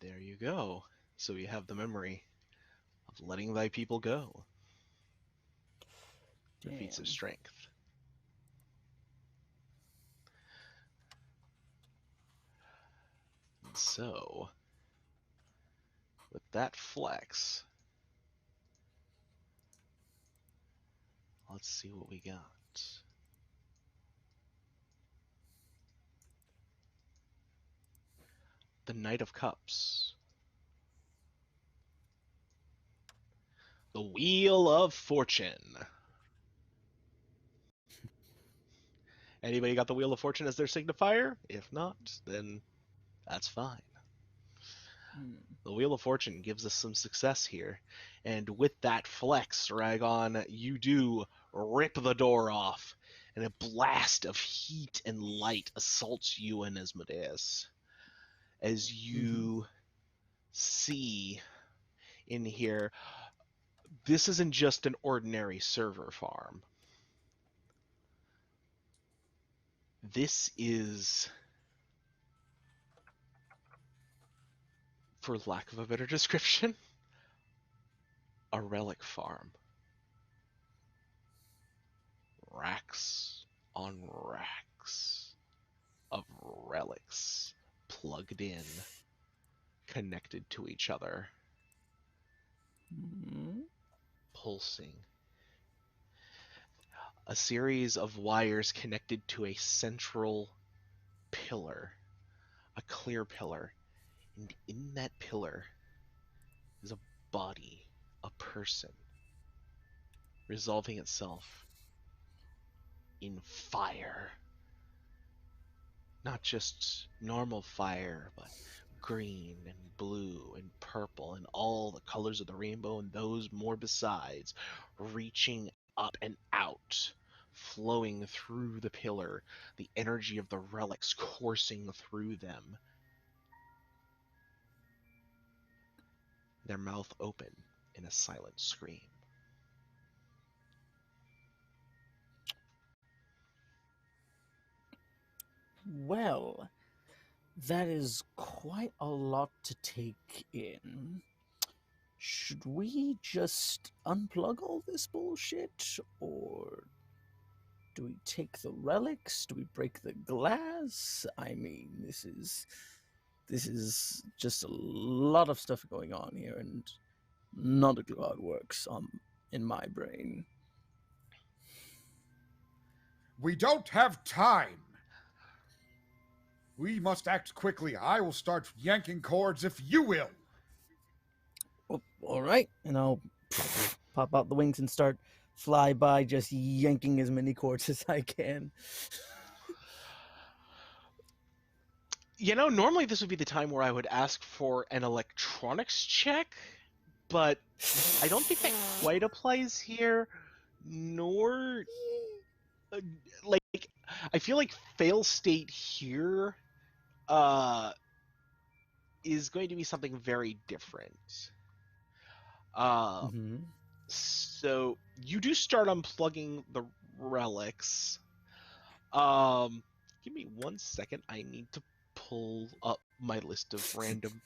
There you go. So you have the memory of letting thy people go for feats of Damn. strength. And so, with that flex, let's see what we got. The Knight of Cups. The Wheel of Fortune. Anybody got the Wheel of Fortune as their signifier? If not, then that's fine. The Wheel of Fortune gives us some success here. And with that flex, Ragon, you do rip the door off, and a blast of heat and light assaults you and Asmodeus. As you see in here, this isn't just an ordinary server farm. This is, for lack of a better description, a relic farm. Racks on racks of relics plugged in, connected to each other, pulsing. A series of wires connected to a central pillar, a clear pillar, and in that pillar is a body, a person, resolving itself in fire. Not just normal fire, but green and blue and purple and all the colors of the rainbow and those more besides, reaching up and out, flowing through the pillar, the energy of the relics coursing through them. Their mouth open in a silent scream. Well, that is quite a lot to take in. Should we just unplug all this bullshit, or do we take the relics? Do we break the glass? I mean, this is just a lot of stuff going on here, and not a clue how it works in my brain. We don't have time. We must act quickly. I will start yanking cords if you will. Oh, all right, and I'll pop out the wings and start fly by, just yanking as many cords as I can. Normally this would be the time where I would ask for an electronics check, but I don't think that quite applies here, nor like I feel like fail state here is going to be something very different. Mm-hmm. So you do start unplugging the relics. Give me 1 second. I need to pull up my list of random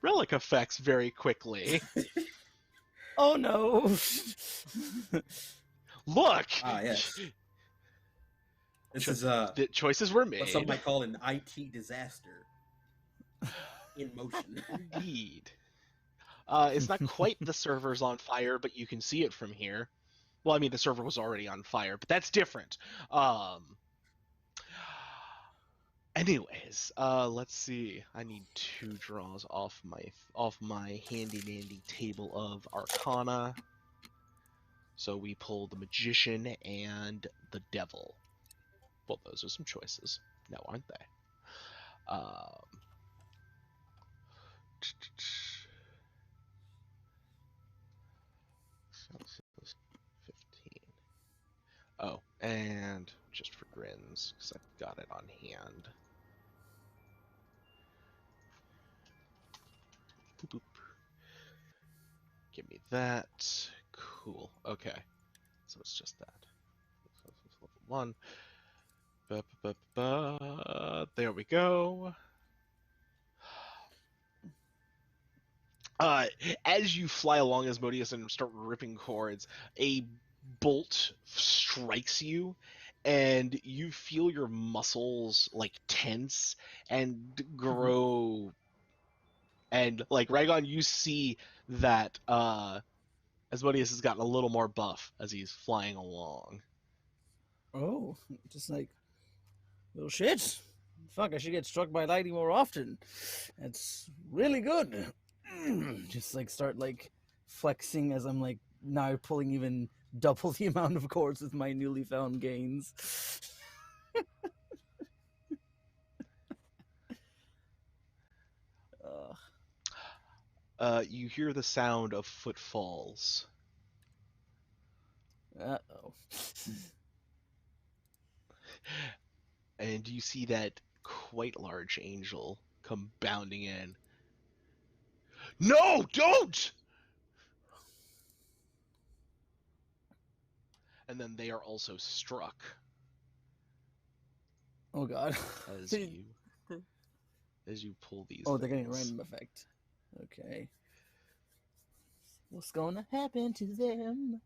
relic effects very quickly. Oh no! Look! Ah, yes. This is The choices were made. what some might call an IT disaster in motion. Indeed. It's not quite the server's on fire, but you can see it from here. Well, I mean, the server was already on fire, but that's different. Anyways, let's see. I need 2 draws off my handy dandy table of Arcana. So we pull the Magician and the Devil. Well, those are some choices, now aren't they? So this is 15. Oh, and just for grins, because I've got it on hand. Boop, boop. Give me that. Cool. Okay. So it's just that. So it's level 1. There we go. As you fly along, Asmodeus, and start ripping cords, a bolt strikes you, and you feel your muscles like tense and grow. And like Rhaegon, you see that Asmodeus has gotten a little more buff as he's flying along. Oh, just like, well, shit. Fuck, I should get struck by lightning more often. That's really good. Just like start like flexing as I'm like now pulling even double the amount of cords with my newly found gains. You hear the sound of footfalls. Uh-oh. And you see that quite large angel come bounding in. No, don't! And then they are also struck Oh god. as you pull these. Oh, they're getting a things. random effect. Okay. What's gonna happen to them?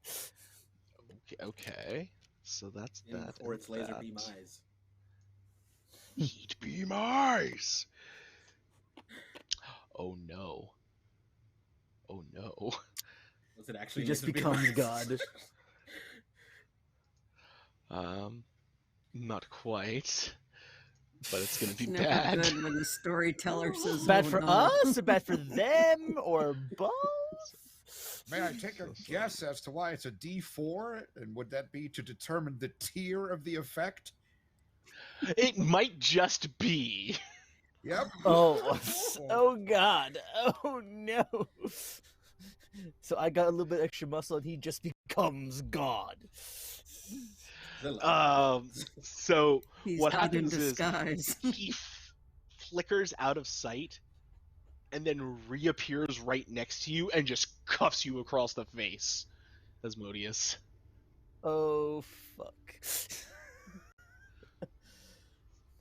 Okay. So that's that. Or its laser that. beam eyes. Heat beam eyes. Oh no. Oh no. Was it actually He just laser beam becomes eyes? God. Not quite. But it's gonna be It's never bad. good when the storyteller says Bad oh, for no. us, or bad for them, or both? May I take a guess as to why it's a D4? And would that be to determine the tier of the effect? It might just be. Yep. Oh, oh god. Oh no. So I got a little bit extra muscle and he just becomes God. So He's what God in happens is disguise. he flickers out of sight and then reappears right next to you and just cuffs you across the face, Asmodeus. Oh fuck.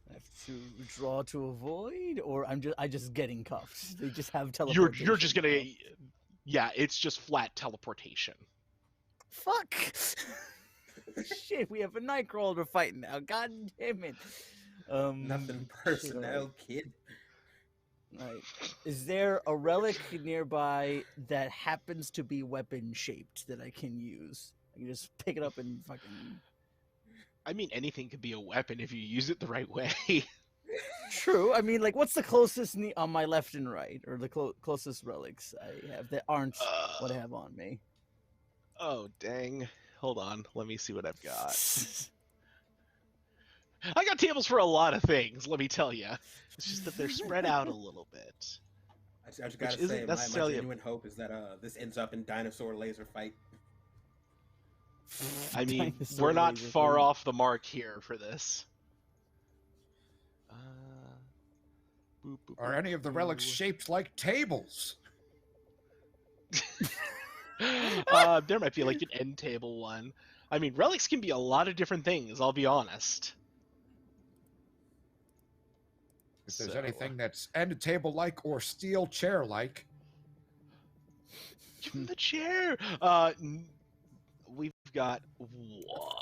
I have to draw to avoid, or I just getting cuffed. They just have teleportation. You're just gonna, yeah, it's just flat teleportation. Fuck. Shit, we have a Nightcrawler we're fighting now. God damn it. Nothing personnel, kid. Right. Is there a relic nearby that happens to be weapon shaped that I can use? I can just pick it up and fucking. I mean, anything could be a weapon if you use it the right way. True. I mean, like, what's the closest on my left and right, or the closest relics I have that aren't what I have on me? Oh, dang. Hold on. Let me see what I've got. I got tables for a lot of things, let me tell you. It's just that they're spread out a little bit. I just Which gotta say, isn't my necessarily genuine hope is that this ends up in dinosaur laser fight. I mean, Dinosaur we're not laser far thing. off the mark here for this. Boop, boop, Are boop, any of the relics boo. shaped like tables? There might be like an end table one. I mean, relics can be a lot of different things, I'll be honest. If there's So, anything that's end table like or steel chair like, give him the chair! We've got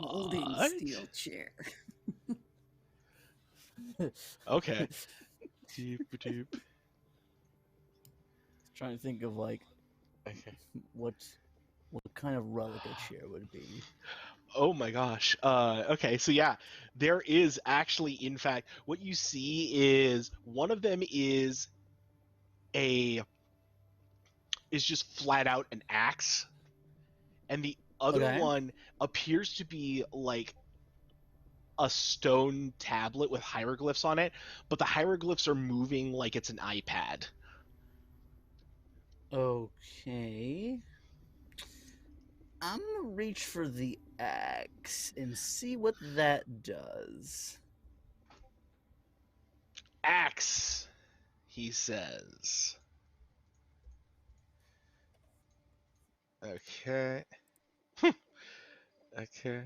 Folding what? steel chair. Okay. Doop, doop. Trying to think of like Okay. what kind of relic a chair would be. Oh my gosh. Okay, so yeah, there is actually, in fact, what you see is one of them a is just flat out an axe, and the other Okay. one appears to be like a stone tablet with hieroglyphs on it, but the hieroglyphs are moving like it's an iPad. Okay. I'm gonna reach for the axe and see what that does. Axe, he says. Okay. Okay.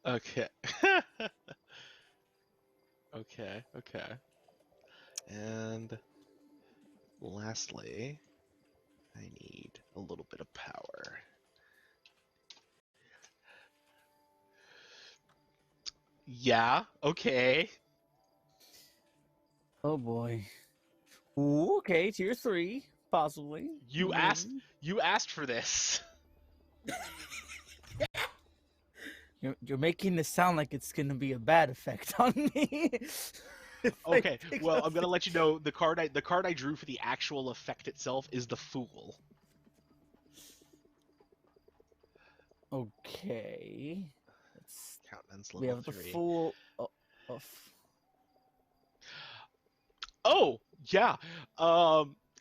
Okay. Okay, okay. And lastly, I need a little bit of power. Yeah, okay. Oh boy. Ooh, okay, tier 3, possibly. You asked Maybe. you asked for this. You're making this sound like it's gonna be a bad effect on me. If I Okay, pick well, up I'm gonna let you know the card I drew for the actual effect itself is the Fool. Okay. Let's, Countenance we level have the 3. Fool of Oh, yeah.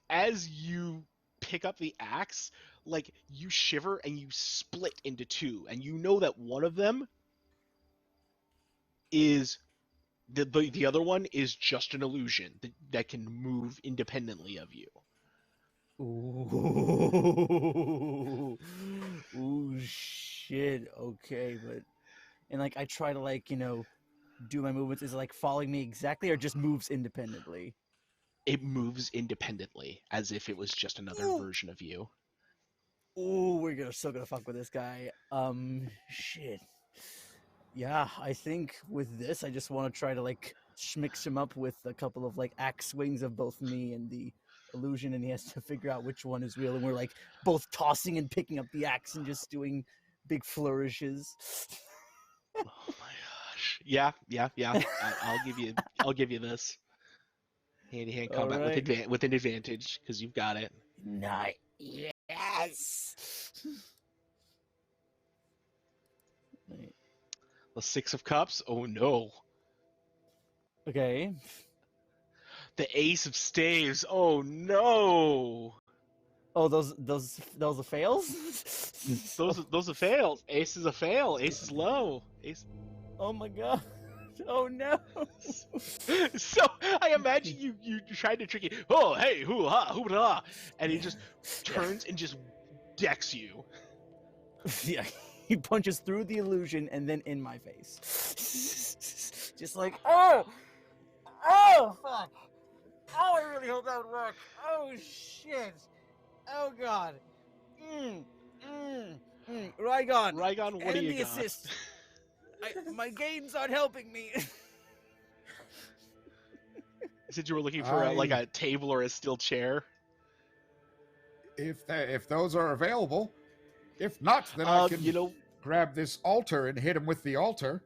As you pick up the axe, like you shiver and you split into two, and you know that one of them is the other one is just an illusion that can move independently of you. Ooh. Ooh shit. Okay, but and like I try to like, do my movements. Is it like following me exactly or just moves independently? It moves independently as if it was just another Ooh. version of you. Ooh, still gonna fuck with this guy. Shit. Yeah, I think with this, I just want to try to like mix him up with a couple of like axe swings of both me and the illusion, and he has to figure out which one is real. And we're like both tossing and picking up the axe and just doing big flourishes. Oh my gosh. Yeah. I'll give you this. Hand to hand All combat right. with an advantage because you've got it. Nice. Yes. Right. The 6 of Cups. Oh no. Okay. The Ace of Staves. Oh no. Oh, those are fails. Those are fails. Ace is a fail. Ace is low. Ace. Oh my god. Oh no. So I imagine you tried to trick it. Oh hey hoo ha hoo ha, and he just turns and just decks you. Yeah, he punches through the illusion and then in my face. Just like, oh, fuck. Oh, I really hope that would work. Oh shit. Oh god. Rygon. Rygon, what do And you the got? assist. My gains aren't helping me. You said you were looking for like a table or a steel chair. if those are available, if not, then I can You know, grab this altar and hit him with the altar,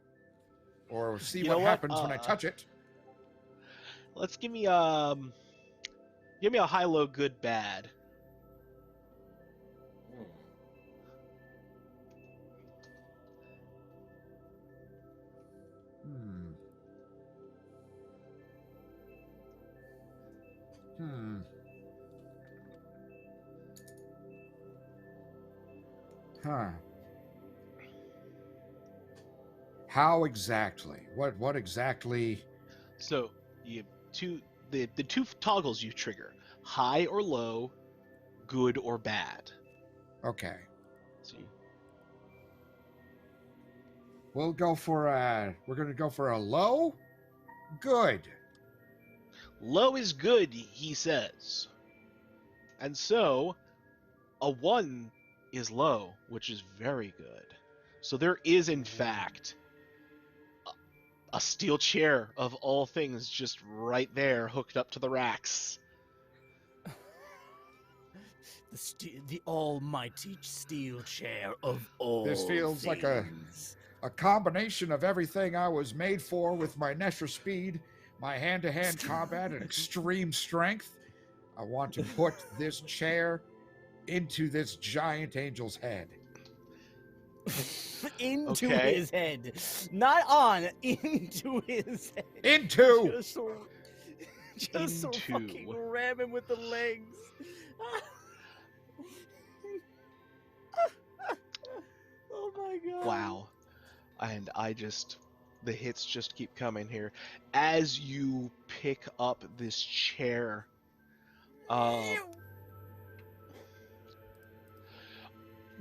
or see You what know what? happens when I touch it. Let's give me a high low good bad. Huh. How exactly? What exactly? So you have the two toggles you trigger: high or low, good or bad. Okay. So you, We're gonna go for a low? Good. low is good, he says. And so a 1 is low, which is very good. So there is, in fact, a steel chair of all things just right there, hooked up to the racks. The almighty steel chair of all This feels like things. a combination of everything I was made for with my Nesher speed, my hand-to-hand combat, and extreme strength. I want to put this chair into this giant angel's head. Into Okay. his head. Not on, into his head. Into! Just so Into. fucking ram him with the legs. Oh my god. Wow. And the hits just keep coming here. As you pick up this chair,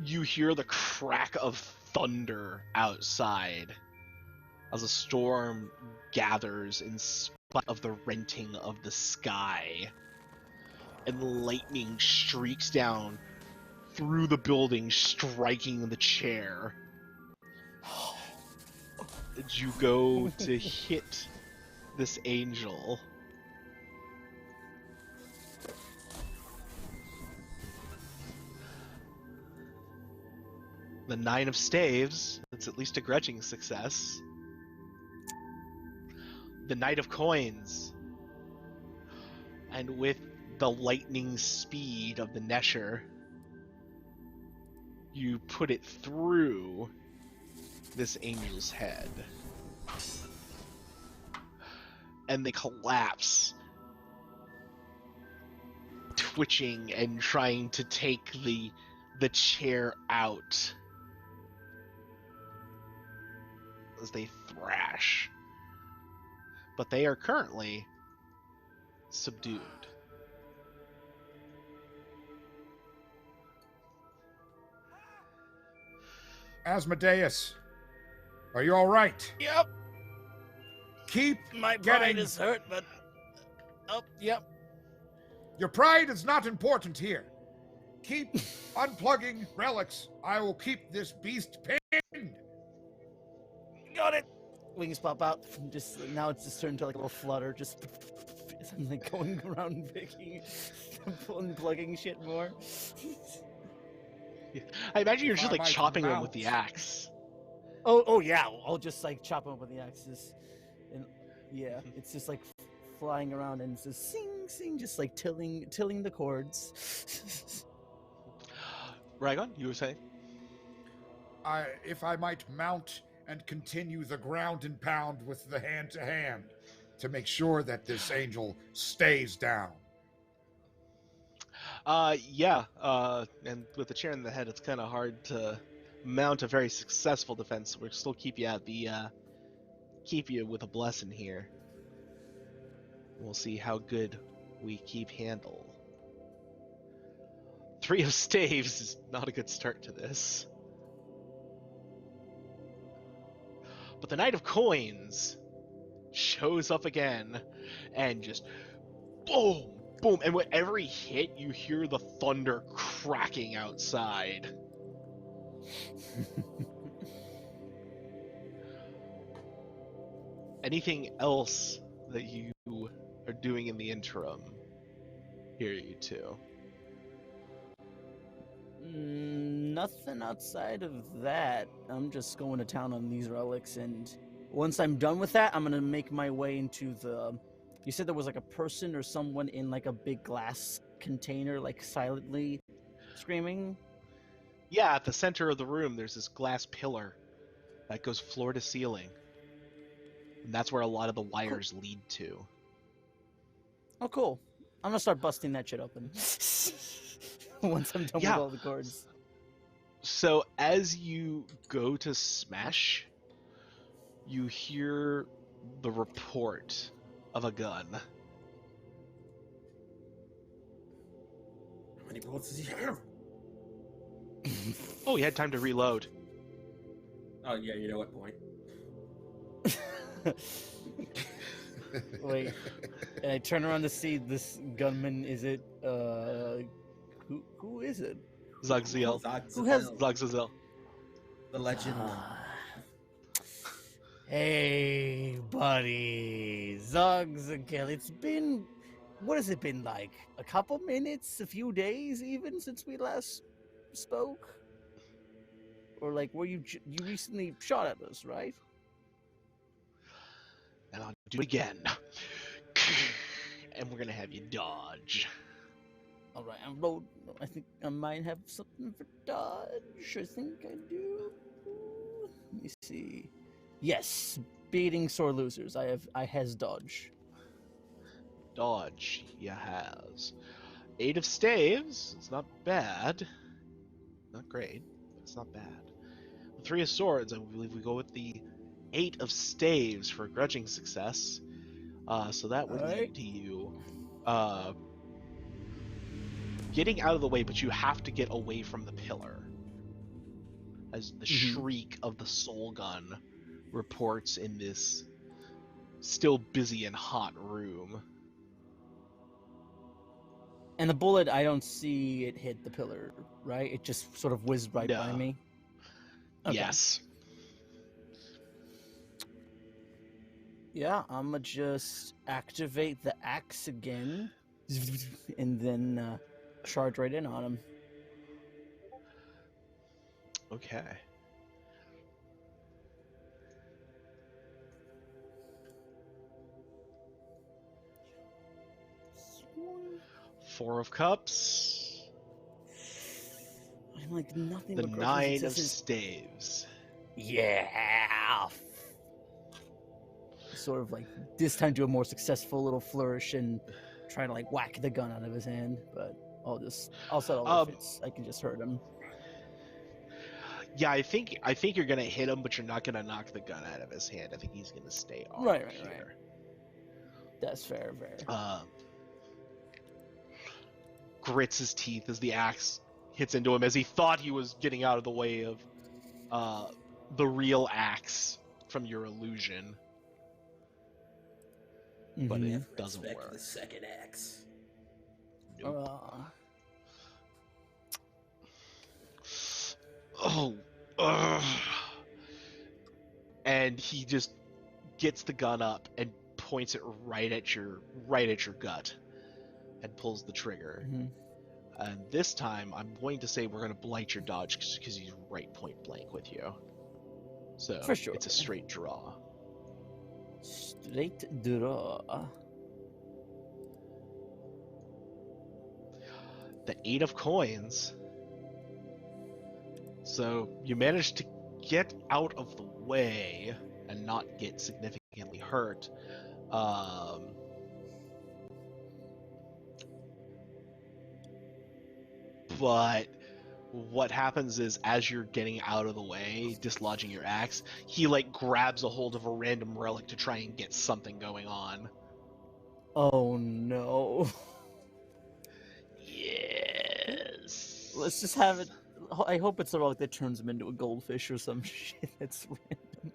you hear the crack of thunder outside as a storm gathers in spite of the renting of the sky. And lightning streaks down through the building, striking the chair. As you go to hit this angel. The 9 of staves, that's at least a grudging success. The Knight of coins. And with the lightning speed of the Nesher, you put it through this angel's head. And they collapse, twitching and trying to take the chair out as they thrash. But they are currently subdued. Asmodeus, are you all right? Yep. Keep My pride getting... is hurt, but yep. Your pride is not important here. Keep unplugging relics. I will keep this beast pinned. Got it. Wings pop out. Just now, it's just turned to like a little flutter. Just as I'm like going around picking, unplugging shit more. I imagine you're If just I like might chopping them with mount. the axe. Oh yeah. I'll just like chop them up with the axes, and yeah, it's just like flying around and it's just sing, just like tilling the chords. Ragon, you were saying? If I might mount and continue the ground and pound with the hand-to-hand to make sure that this angel stays down. Yeah. And with the chair in the head, it's kind of hard to mount a very successful defense. We'll still keep you at the keep you with a blessing here. We'll see how good we keep handle. 3 of staves is not a good start to this. But the Knight of coins shows up again and just boom, boom, and with every hit you hear the thunder cracking outside. Anything else that you are doing in the interim? Here, you two. Nothing outside of that. I'm just going to town on these relics, and once I'm done with that, I'm gonna make my way into the. You said there was like a person or someone in like a big glass container, like silently screaming. Yeah, at the center of the room, there's this glass pillar that goes floor to ceiling. And that's where a lot of the wires lead to. Oh, cool. I'm gonna start busting that shit open once I'm done with all the cords. So as you go to smash, you hear the report of a gun. How many bullets does he have? Oh, you had time to reload. Oh yeah, you know what point? Wait, and I turn around to see this gunman. Is it who is it? Zugziel. Who has Zugzazel. the legend? Hey, buddy, Zugs again. It's been, what has it been like? A couple minutes, a few days, even since we last spoke, or like, were you you recently shot at us, right? And I'll do it again. And we're gonna have you dodge. All right, I'm rolled. I think I might have something for dodge. I think I do. Let me see. Yes, beating sore losers. I has dodge. Dodge, you has. 8 of staves. It's not bad. Not great, but it's not bad. The 3 of swords, I believe we go with the 8 of staves for grudging success. So that would lead to you getting out of the way, but you have to get away from the pillar. As the shriek of the soul gun reports in this still busy and hot room. And the bullet, I don't see it hit the pillar, right? It just sort of whizzed right by No. me. Okay. Yes. Yeah, I'ma just activate the axe again, and then charge right in on him. Okay. Four of cups. I'm like nothing The but grudging 9 of successes. staves. Yeah. Sort of like this time do a more successful little flourish and try to like whack the gun out of his hand, but I'll settle if it's I can just hurt him. Yeah, I think you're gonna hit him, but you're not gonna knock the gun out of his hand. I think he's gonna stay off Right. here. That's fair. Grits his teeth as the axe hits into him, as he thought he was getting out of the way of the real axe from your illusion. But Mhm. it doesn't Respect work. the second axe. Nope. Oh. Ugh. And he just gets the gun up and points it right at your gut and pulls the trigger. Mhm. And this time, I'm going to say we're going to blight your dodge because he's right point blank with you. So For sure. it's a straight draw. Straight draw. The 8 of coins. So you managed to get out of the way and not get significantly hurt. But what happens is, as you're getting out of the way, dislodging your axe, he like grabs a hold of a random relic to try and get something going on. Oh no. Yes. Let's just have it. I hope it's a relic that turns him into a goldfish or some shit that's random.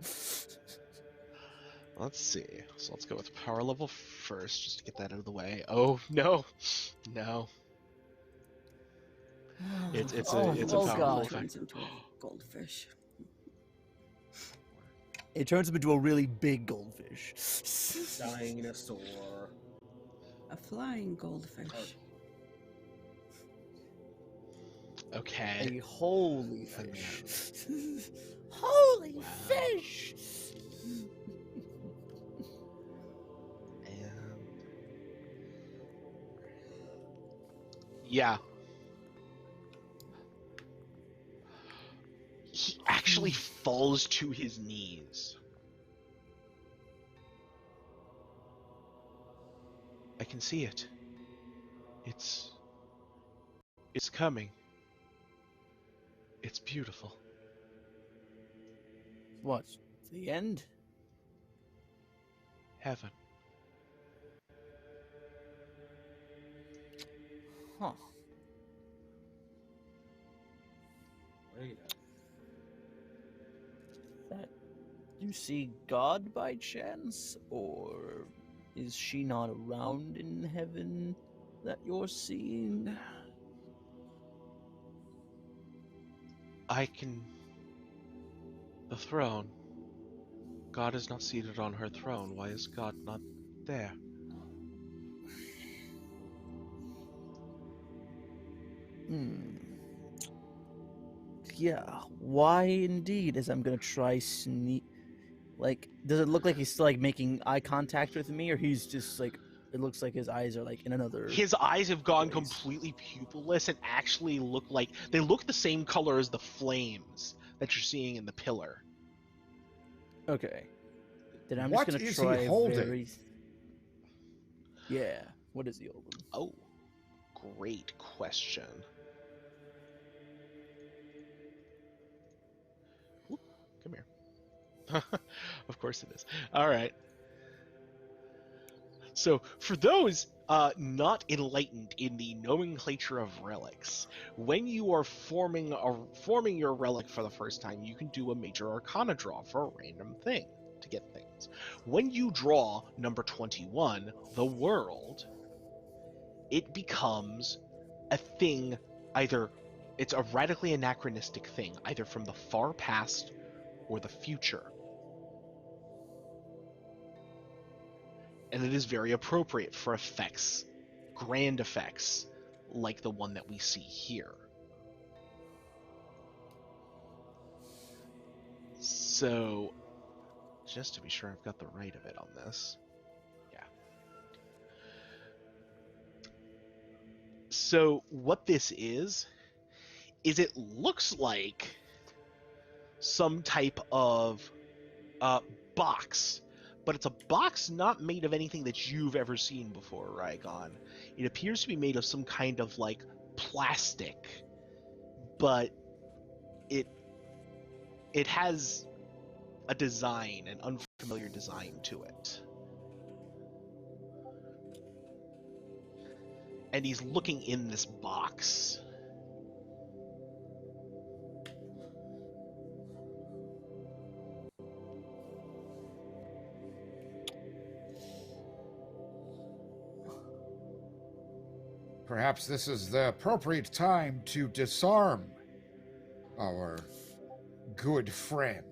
Let's see. So let's go with power level first, just to get that out of the way. Oh no, no. It's a powerful God. effect. Turns into a goldfish. It turns him into a really big goldfish. Dinosaur. A flying goldfish. Okay. A holy fish. Holy fish! And yeah. He actually falls to his knees. I can see it. It's coming. It's beautiful. What? The end? Heaven. Huh. Wait. That you see God by chance, or is she not around in heaven that you're seeing? I can... The throne. God is not seated on her throne. Why is God not there? Hmm. Yeah, why indeed? As I'm gonna try sneak. Like, does it look like he's still like making eye contact with me, or he's just like? It looks like his eyes are like in another. His eyes have gone place. completely pupilless and actually look like... They look the same color as the flames that you're seeing in the pillar. Okay. Then I'm What just gonna is try he holding? very. Yeah. What is he holding? Oh, great question. Whoop, come here. Of course it is. All right. So, for those not enlightened in the nomenclature of relics, when you are forming your relic for the first time, you can do a major arcana draw for a random thing to get things. When you draw number 21, the world, it becomes a thing, either it's a radically anachronistic thing, either from the far past or the future. And it is very appropriate for effects, grand effects, like the one that we see here. So, just to be sure I've got the right of it on this. Yeah. So, what this is it looks like some type of box, but it's a box not made of anything that you've ever seen before, Rygon. It appears to be made of some kind of like plastic, but it has a design, an unfamiliar design to it. And he's looking in this box. Perhaps this is the appropriate time to disarm our good friend.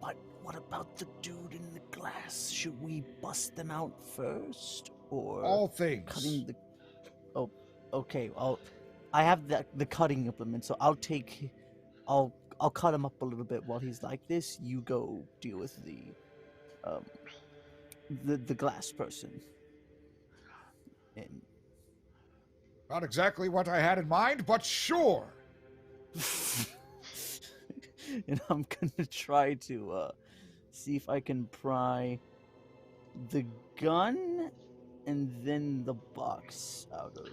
But what about the dude in the glass? Should we bust them out first, or All things. cutting the? Oh, okay. I have the cutting implement, so I'll cut him up a little bit while he's like this. You go deal with the glass person. And Not exactly what I had in mind, but sure. and I'm gonna try to see if I can pry the gun and then the box out of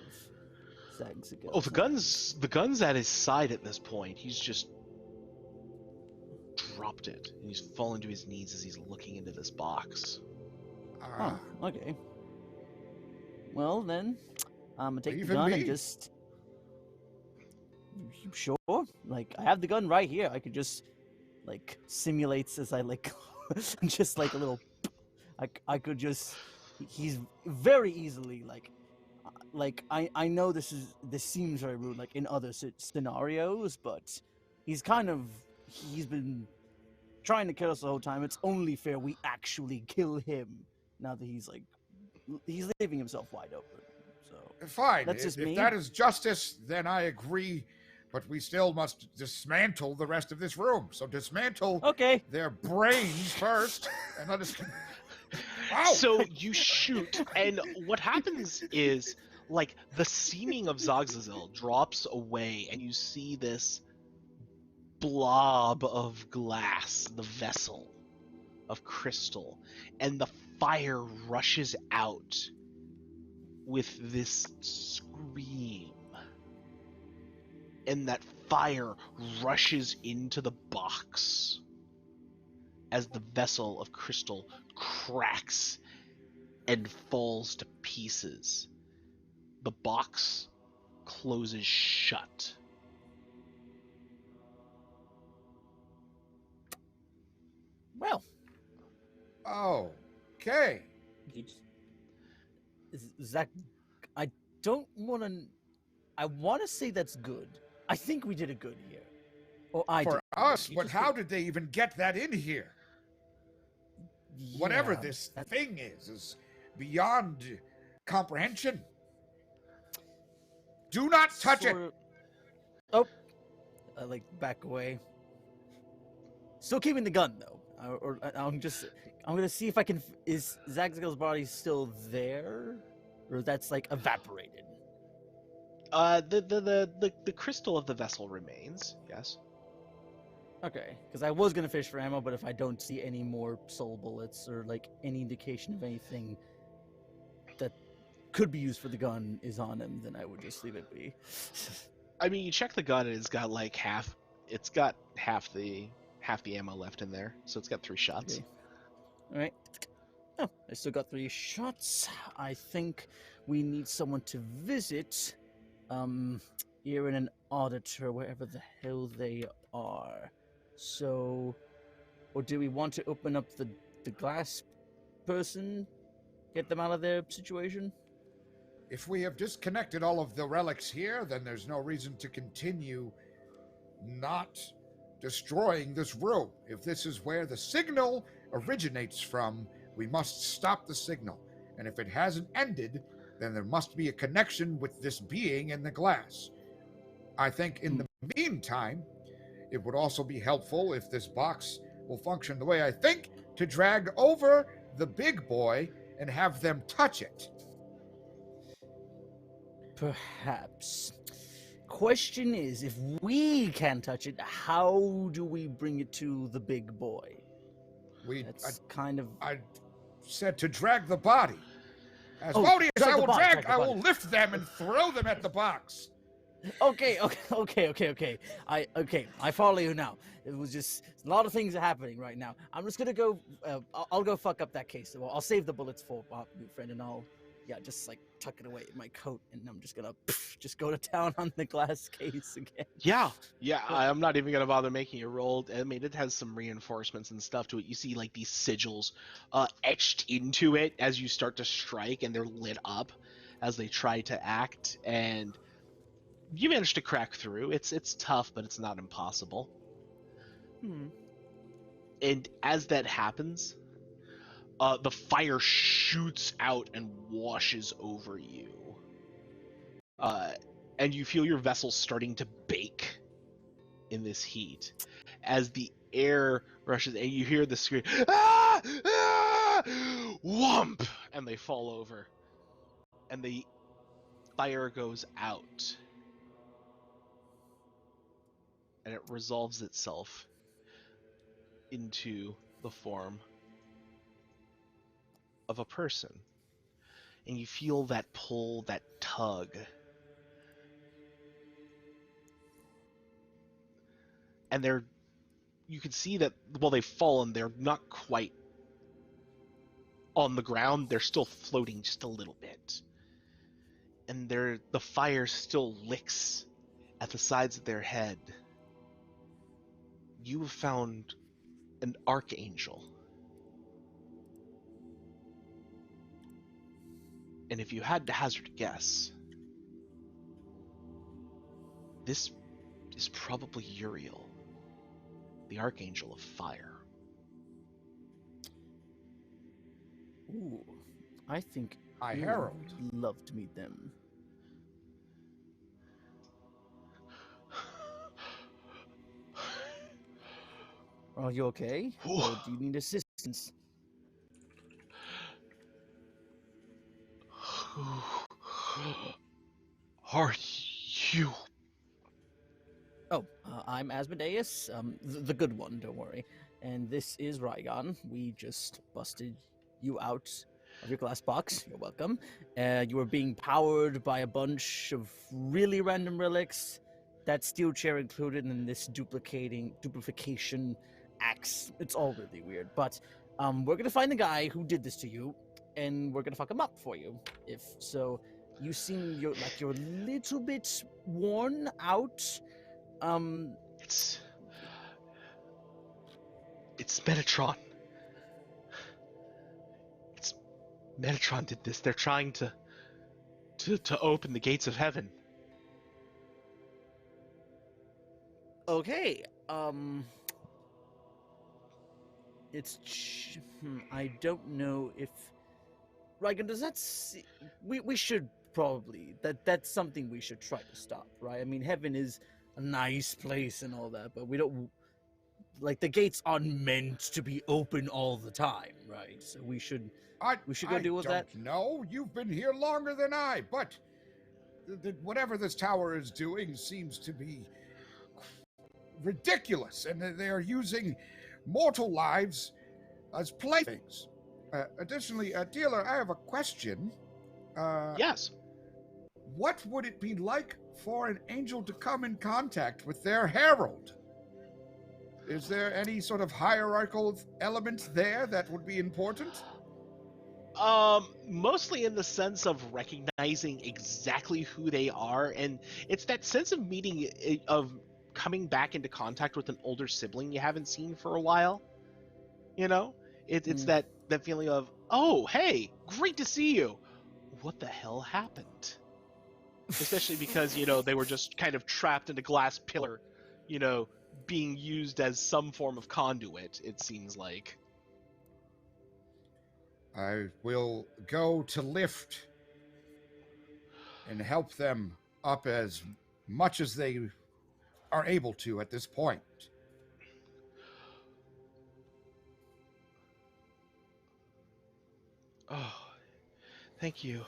Zagzagel's Oh, the gun's at his side at this point. He's just dropped it, and he's fallen to his knees as he's looking into this box. Oh, okay. Well then, I'm gonna take the Even gun me? and just. You sure? Like, I have the gun right here. I could just, like, simulates as I like, just like a little. I could just. He's very easily like I know this seems very rude like in other scenarios, but he's been trying to kill us the whole time. It's only fair we actually kill him now that he's leaving himself wide open. So Fine. That's just if me. that is justice, then I agree. But we still must dismantle the rest of this room. So dismantle Okay. their brains first, and let us. Ow! So you shoot, and what happens is, like, the seeming of Zogzazel drops away, and you see this blob of glass, the vessel of crystal, and the fire rushes out with this scream. And that fire rushes into the box as the vessel of crystal cracks and falls to pieces. The box closes shut. Well, Okay. Zach, I don't want to. I want to say that's good. I think we did a good here. Or I For did. us, You but just how did- did they even get that in here? Whatever Yeah, this that- thing is beyond comprehension. Do not touch it. sort of- Oh, I like back away. Still keeping the gun though. I'm gonna see if I can. Is Zagzag's body still there, or that's like evaporated? The crystal of the vessel remains. Yes. Okay, because I was gonna fish for ammo, but if I don't see any more soul bullets or like any indication of anything that could be used for the gun is on him, then I would just leave it be. I mean, you check the gun and it's got like half. It's got half the ammo left in there, so it's got 3 shots. Okay. All right. Oh, I still got 3 shots. I think we need someone to visit, Erin and Auditor, wherever the hell they are. So, or do we want to open up the glass person, get them out of their situation? If we have disconnected all of the relics here, then there's no reason to continue not destroying this room. If this is where the signal originates from, we must stop the signal. And if it hasn't ended, then there must be a connection with this being in the glass. I think in the meantime, it would also be helpful if this box will function the way I think, to drag over the big boy and have them touch it. Perhaps. Question is, if we can touch it, how do we bring it to the big boy? That's kind of. I said to drag the body. Drag I the will body, drag, drag the I will body. lift them and throw them at the box. Okay. I follow you now. It was just a lot of things are happening right now. I'm just gonna go. I'll go fuck up that case. Well, I'll save the bullets for our new friend, and I'll just like tuck it away in my coat, and I'm just gonna just go to town on the glass case again. Yeah. I'm not even gonna bother making a roll. I mean, it has some reinforcements and stuff to it. You see like these sigils etched into it as you start to strike, and they're lit up as they try to act. And you manage to crack through. It's tough, but it's not impossible. And as that happens, the fire shoots out and washes over you. And you feel your vessel starting to bake in this heat. As the air rushes, and you hear the scream, ah! Ah! Whomp! And they fall over. And the fire goes out. And it resolves itself into the form of a person. And you feel that pull, that tug. And you can see that while they've fallen, they're not quite on the ground. They're still floating just a little bit. And the fire still licks at the sides of their head. You have found an archangel. And if you had to hazard a guess, this is probably Uriel, the archangel of fire. Ooh, I think I Erin herald. would love to meet them. Are you okay? Or do you need assistance? Who are you? Oh, I'm Asmodeus, the good one, don't worry. And this is Rygon. We just busted you out of your glass box. You're welcome. You were being powered by a bunch of really random relics. that steel chair included in this duplication axe. It's all really weird. But we're gonna find the guy who did this to you, and we're gonna fuck him up for you. If so, you seem you're a little bit worn out. It's Metatron. It's Metatron did this. They're trying to open the gates of heaven. Okay. I don't know if Reagan, does that we should probably that's something we should try to stop, right? I mean, heaven is a nice place and all that, but we don't like the gates aren't meant to be open all the time, right? So we should go deal with that. No, you've been here longer than I, but whatever this tower is doing seems to be ridiculous, and they are using mortal lives as playthings. Additionally, dealer, I have a question. Yes. What would it be like for an angel to come in contact with their herald? Is there any sort of hierarchical element there that would be important? Mostly in the sense of recognizing exactly who they are, and it's that sense of of coming back into contact with an older sibling you haven't seen for a while. You know, it's that feeling of, oh, hey, great to see you. What the hell happened? Especially because, they were just kind of trapped in a glass pillar, being used as some form of conduit, it seems like. I will go to lift and help them up as much as they are able to at this point. Oh, thank you.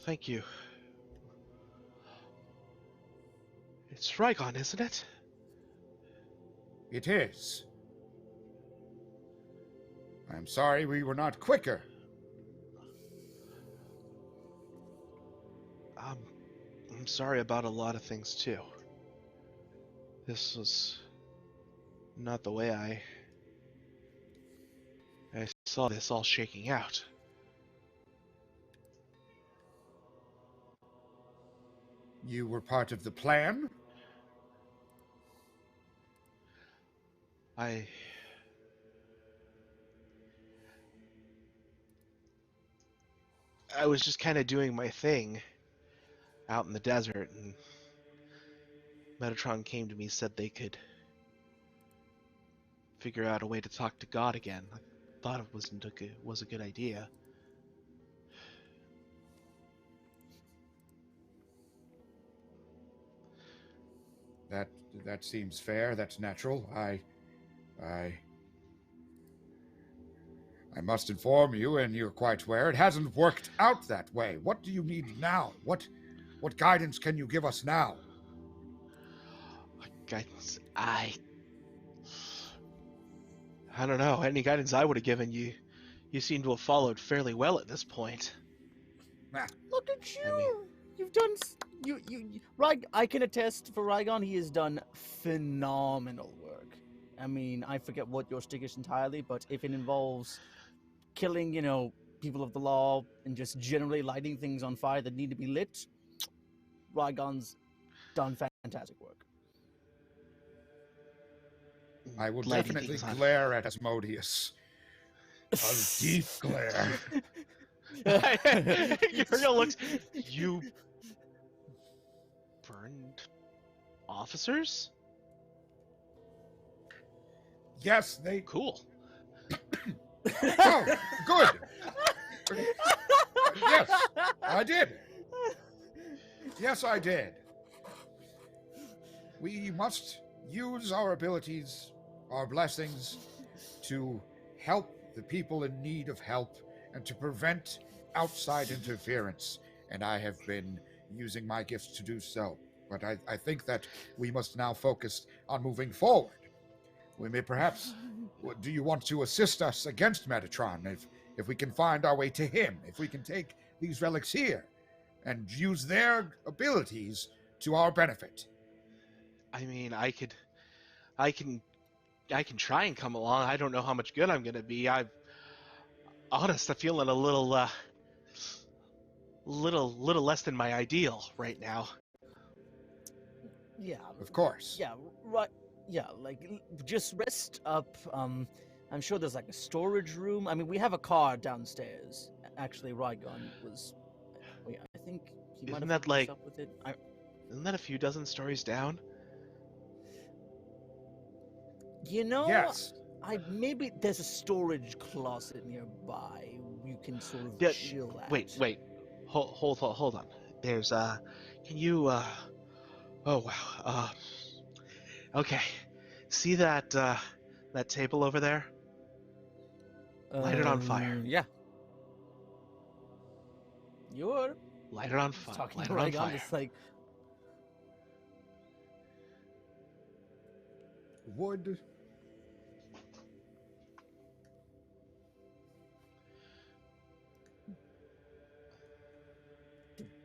Thank you. It's Rygon, isn't it? It is. I'm sorry we were not quicker. I'm sorry about a lot of things too. This was not the way I saw this all shaking out. You were part of the plan? I was just kind of doing my thing out in the desert, and Metatron came to me, said they could figure out a way to talk to God again. I thought it was a good idea. That seems fair. That's natural. I must inform you, and you're quite aware, it hasn't worked out that way. What do you need now? What guidance can you give us now? Guidance? I don't know. Any guidance I would have given you, you seem to have followed fairly well at this point. Look at you! You've done I can attest for Rygon, he has done phenomenal work. I mean, I forget what your stick is entirely, but if it involves killing, people of the law and just generally lighting things on fire that need to be lit, Rygon's done fantastic work. I will Lighting definitely things on glare at Asmodeus. A deep glare. Uriel looks. You burned officers? Yes, they... Cool. Oh, good. Yes, I did. Yes, I did. We must use our abilities, our blessings, to help the people in need of help and to prevent outside interference. And I have been using my gifts to do so. But I think that we must now focus on moving forward. We may perhaps... Do you want to assist us against Metatron? If we can find our way to him, if we can take these relics here and use their abilities to our benefit. I mean, I can try and come along. I don't know how much good I'm gonna be. I'm feeling a little less than my ideal right now. Yeah, Of course. yeah, right. Yeah, like just rest up. I'm sure there's like a storage room. I mean, we have a car downstairs. Actually, Rygon was. Wait, I think he might Isn't have that hooked us like up with it. isn't that a few dozen stories down? You know, Yes. maybe there's a storage closet nearby. You can sort of Yeah, chill at. wait. Hold on. There's can you oh wow. Okay. See that table over there? Light it on fire. Yeah. You're Light it on fire. talking Light to it on Rygon, fire. just like, Would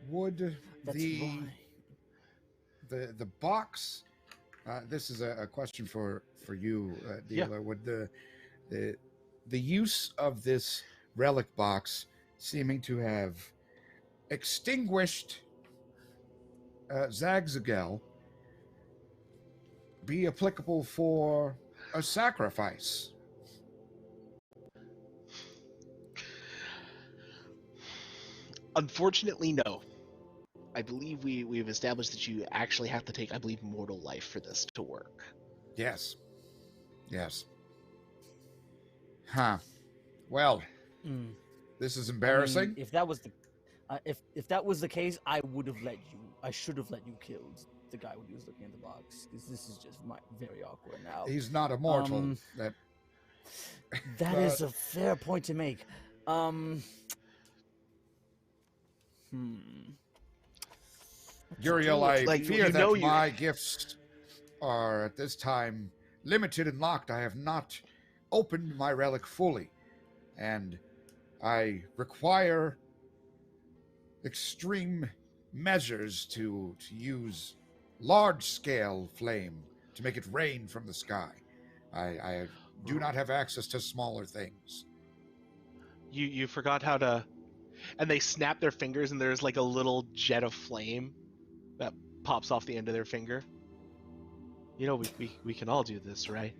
would that's the right. the box? This is a question for you, Yeah. dealer. Would the use of this relic box seeming to have extinguished Zagzagel be applicable for a sacrifice? Unfortunately, no. I believe we've established that you actually have to take, I believe, mortal life for this to work. Yes. Yes. Huh. Well, Mm. this is I embarrassing. mean, if that was the if that was the case, I would have let you. I should have let you kill the guy when he was looking at the box, because this is just very awkward now. He's not immortal. That That is a fair point to make. Uriel, I Like, fear you that know you- my gifts are at this time limited and locked. I have not opened my relic fully, and I require extreme measures to use large-scale flame to make it rain from the sky. I do not have access to smaller things. You forgot how to, and they snap their fingers and there's like a little jet of flame that pops off the end of their finger. You know, we can all do this, right?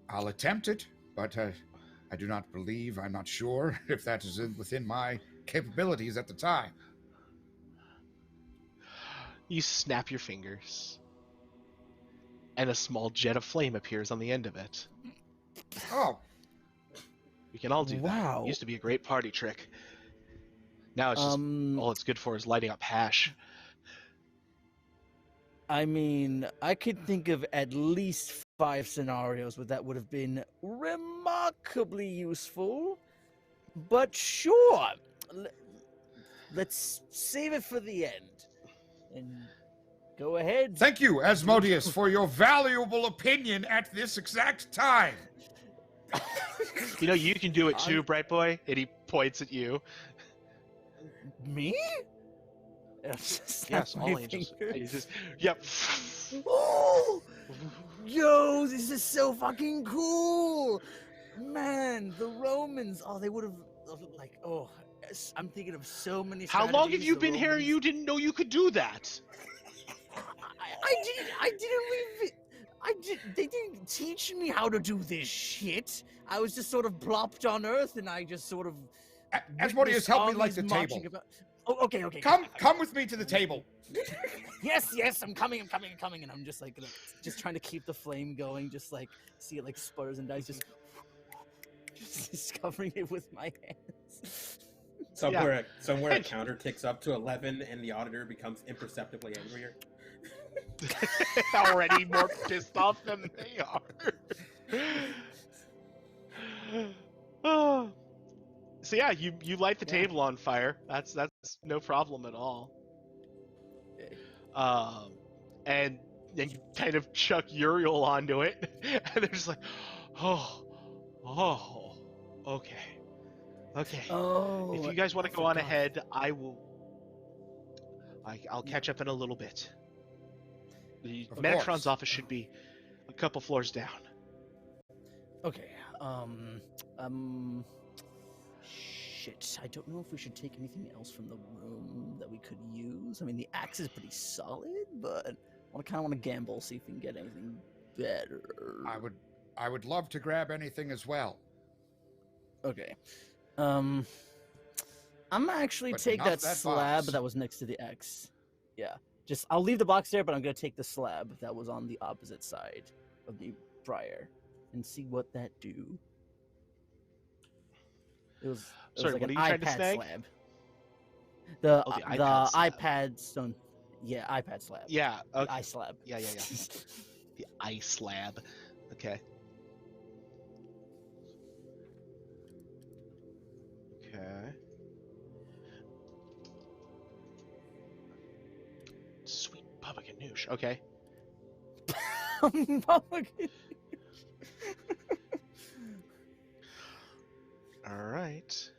I'll attempt it, but I do not believe, I'm not sure if that is within my capabilities at the time. You snap your fingers, and a small jet of flame appears on the end of it. Oh, We can all do that. Wow. It used to be a great party trick. Now it's just all it's good for is lighting up hash. I mean, I could think of at least 5 scenarios where that would have been remarkably useful. But sure, let's save it for the end. And go ahead. thank you, Asmodeus, for your valuable opinion at this exact time. You know, you can do it too, Bright Boy. And he points at you. Me? Yes, all angels. He's just, yep. Oh! Yo, this is so fucking cool! Man, the Romans, they would have, like, I'm thinking of so many How long have strategies you the been here? Romans- You didn't know you could do that. They didn't teach me how to do this shit. I was just sort of plopped on Earth, and I just sort of... Asmodeus, help me light armies the marching table. about- Oh, okay. Come with me to the table. Yes, I'm coming, and I'm just like, just trying to keep the flame going, just like, see it like sputters and dies, just covering it with my hands. Somewhere a counter ticks up to 11 and the auditor becomes imperceptibly angrier. Already more pissed off than they are. Oh. So yeah, you light the table on fire. That's no problem at all. And then you kind of chuck Uriel onto it, and they're just like, okay. Oh, If you guys want to go on ahead, I will I'll catch up in a little bit. The Of Metatron's course. office should be a couple floors down. Okay. Shit. I don't know if we should take anything else from the room that we could use. I mean, the axe is pretty solid, but I kind of want to gamble, see if we can get anything better. I would love to grab anything as well. Okay. I'm gonna actually But take not that that slab box. that was next to the X. Yeah. Just I'll leave the box there, but I'm gonna take the slab that was on the opposite side of the briar and see what that do. It was Sorry, like what an are you trying to iPad snag? slab. The Oh, the the iPad slab. iPad stone. Yeah, iPad slab. Yeah. The Okay. iSlab. Yeah. The ice lab. Okay. Okay. Sweet Baba Ganoush. Okay. All right.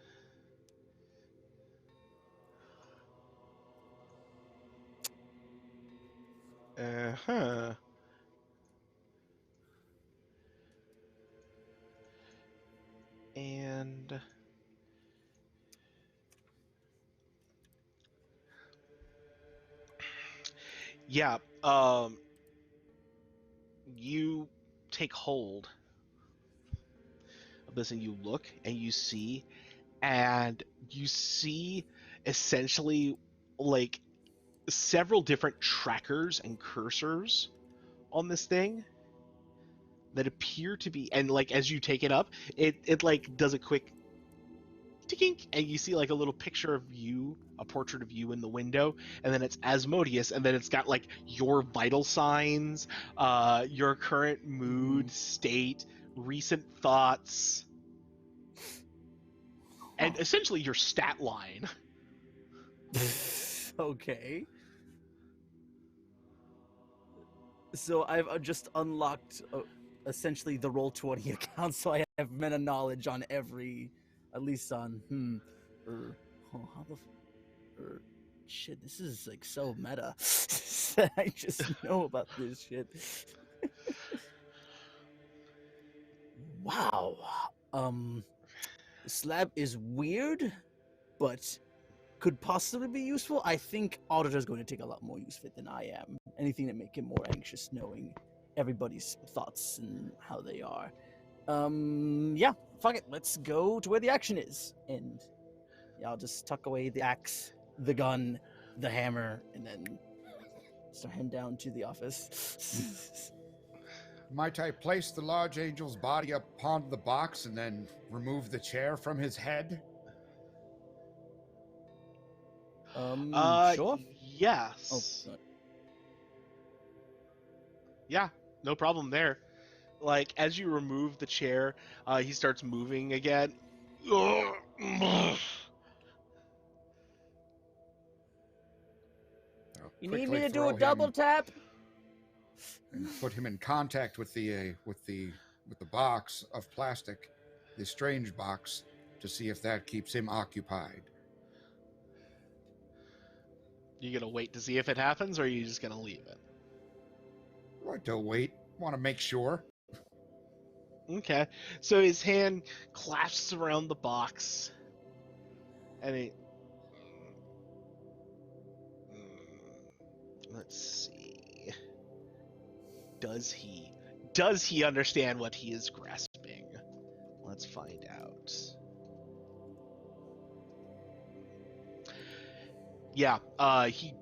Uh-huh. And yeah, you take hold of this and you look and you see essentially like several different trackers and cursors on this thing that appear to be, and like as you take it up, it like does a quick ticking, and you see like a little picture of you, a portrait of you in the window, and then it's Asmodeus, and then it's got like your vital signs, your current mood state, recent thoughts, and essentially your stat line. Okay. So I've just unlocked essentially the Roll20 account, so I have meta knowledge on every, at least on shit. This is like so meta. I just know about this shit. Wow. The slab is weird, but could possibly be useful. I think Auditor's going to take a lot more use of it than I am. Anything to make him more anxious, knowing everybody's thoughts and how they are. Yeah, fuck it. Let's go to where the action is. And yeah, I'll just tuck away the axe, the gun, the hammer, and then start heading down to the office. Might I place the large angel's body upon the box and then remove the chair from his head? Sure. Yes. Oh, sorry. Yeah, no problem there. Like as you remove the chair, he starts moving again. You need me to do a double tap? And put him in contact with the box of plastic, the strange box, to see if that keeps him occupied. You gonna wait to see if it happens, or are you just gonna leave it? Right to wait. Want to make sure. Okay. So his hand clasps around the box, and it. Let's see. Does he understand what he is grasping? Let's find out. Yeah, he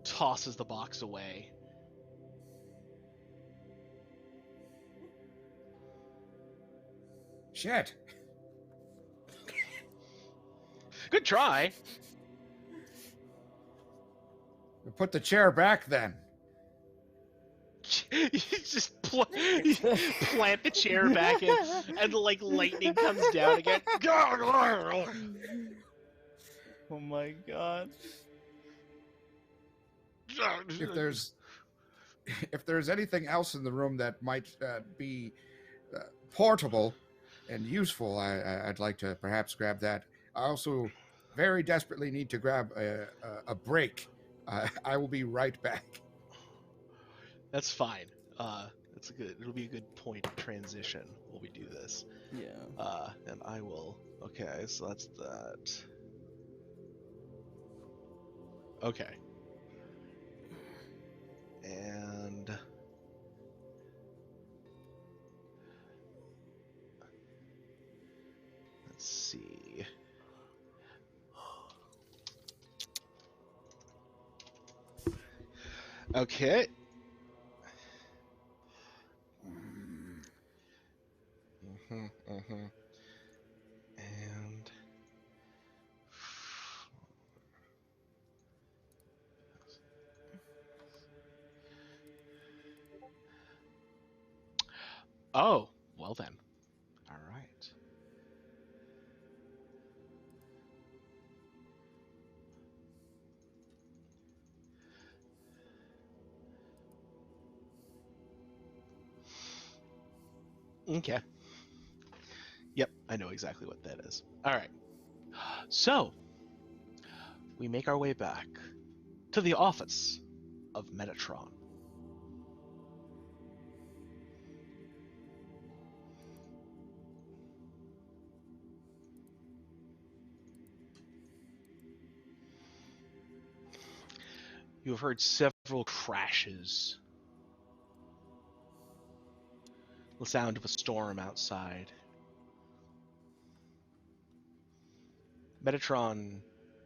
tosses the box away. Shit. Good try. Put the chair back then. You just plant the chair back in, and like lightning comes down again. Oh my god. If there's anything else in the room that might be portable and useful, I'd like to perhaps grab that. I also very desperately need to grab a break I will be right back. That's fine. That's a good. It'll be a good point of transition while we do this. Yeah. And I will. Okay, so that's that. Okay. And let's see. Okay. Mm-hmm. And oh, well then. All right. Okay. Yep, I know exactly what that is. All right. So, we make our way back to the office of Metatron. You have heard several crashes. The sound of a storm outside. Metatron's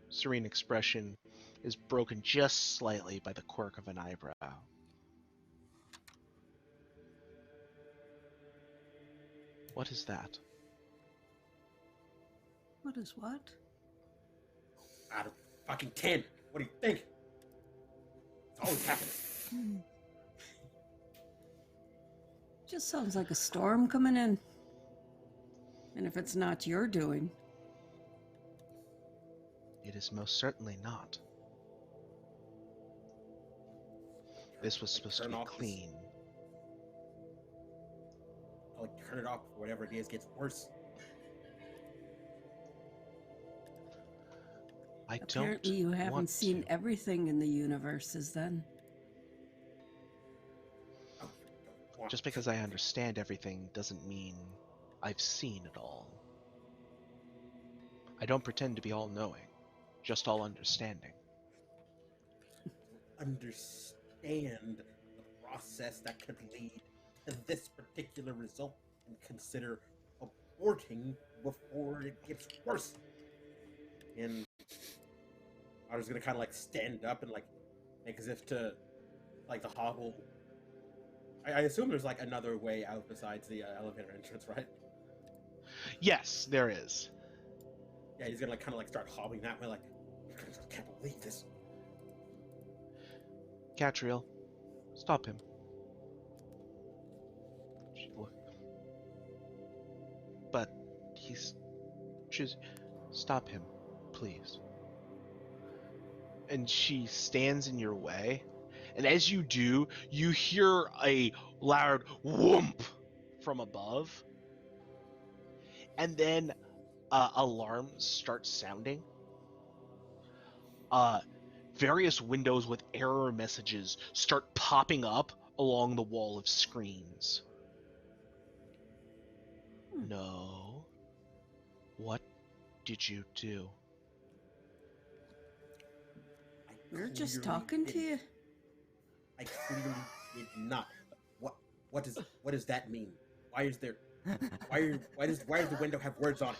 serene expression is broken just slightly by the quirk of an eyebrow. What is that? What is what? Out of fucking 10. What do you think? It's always happening. Just sounds like a storm coming in. And if it's not your doing, It is most certainly not. This was supposed to Turn be off this- clean. I'll turn it off before whatever it is gets worse. I apparently don't you haven't want seen to. everything in the universes then. Oh, don't want Just because I understand everything doesn't mean I've seen it all. I don't pretend to be all-knowing, just all-understanding. to understand the process that could lead to this particular result and consider aborting before it gets worse. And I was gonna kind of like stand up and like make as if to like the hobble. I assume there's like another way out besides the elevator entrance, right? Yes, there is. Yeah, he's gonna like kind of like start hobbling that way, like I can't believe this. Catriel, stop him. She look. But he's... Stop him, please. And she stands in your way, and as you do, you hear a loud whoomp from above, and then alarms start sounding. Various windows with error messages start popping up along the wall of screens. No. What did you do? I We're just clearly talking to didn't. you. I clearly did not. What does that mean? Why is there? Why does the window have words on it?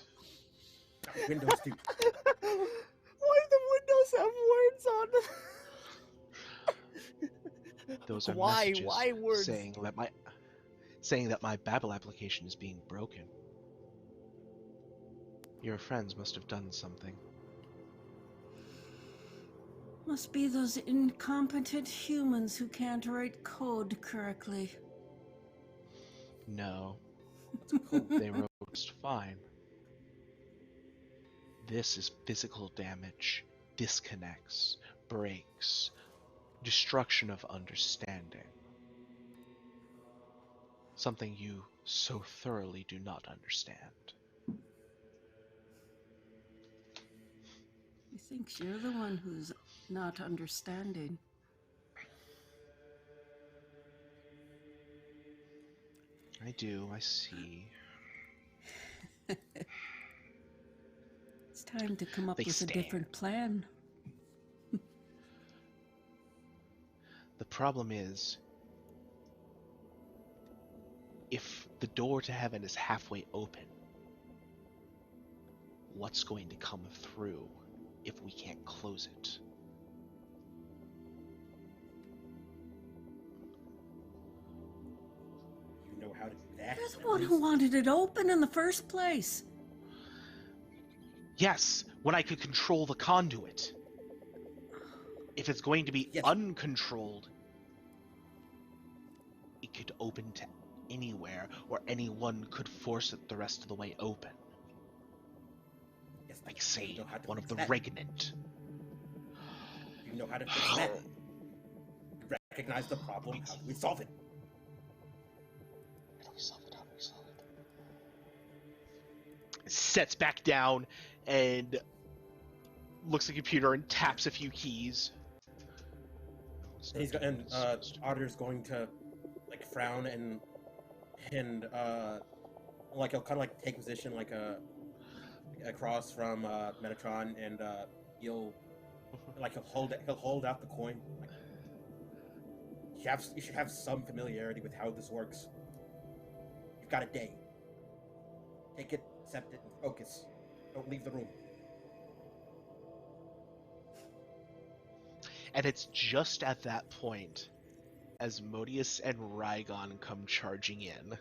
That's what windows do. Why do the windows have words on them? Those are Why? messages Why words? saying that my Babble application is being broken. Your friends must have done something. Must be those incompetent humans who can't write code correctly. No, What's a code? they wrote just fine. This is physical damage, disconnects, breaks, destruction of understanding. Something you so thoroughly do not understand. He thinks you're the one who's not understanding. I do, I see. It's time to come up They with stand. a different plan. The problem is, if the door to heaven is halfway open, what's going to come through if we can't close it? You know how to do that. You're the one who wanted it open in the first place. Yes, when I could control the conduit. If it's going to be Yes. uncontrolled, it could open to anywhere, or anyone could force it the rest of the way open. Yes, Like, you say, know how to one of fix the that. Regnant. You know how to fix that. You recognize the problem. How do we solve it? How do we solve it? How do we solve it? Sets back down and looks at the computer and taps a few keys. And Otter's going to like frown and like he'll kind of like take position like across from Metatron, and he'll hold out the coin. Like, you should have some familiarity with how this works. You've got a day. Take it, accept it, and focus. Don't leave the room. And it's just at that point, as Modius and Rygon come charging in.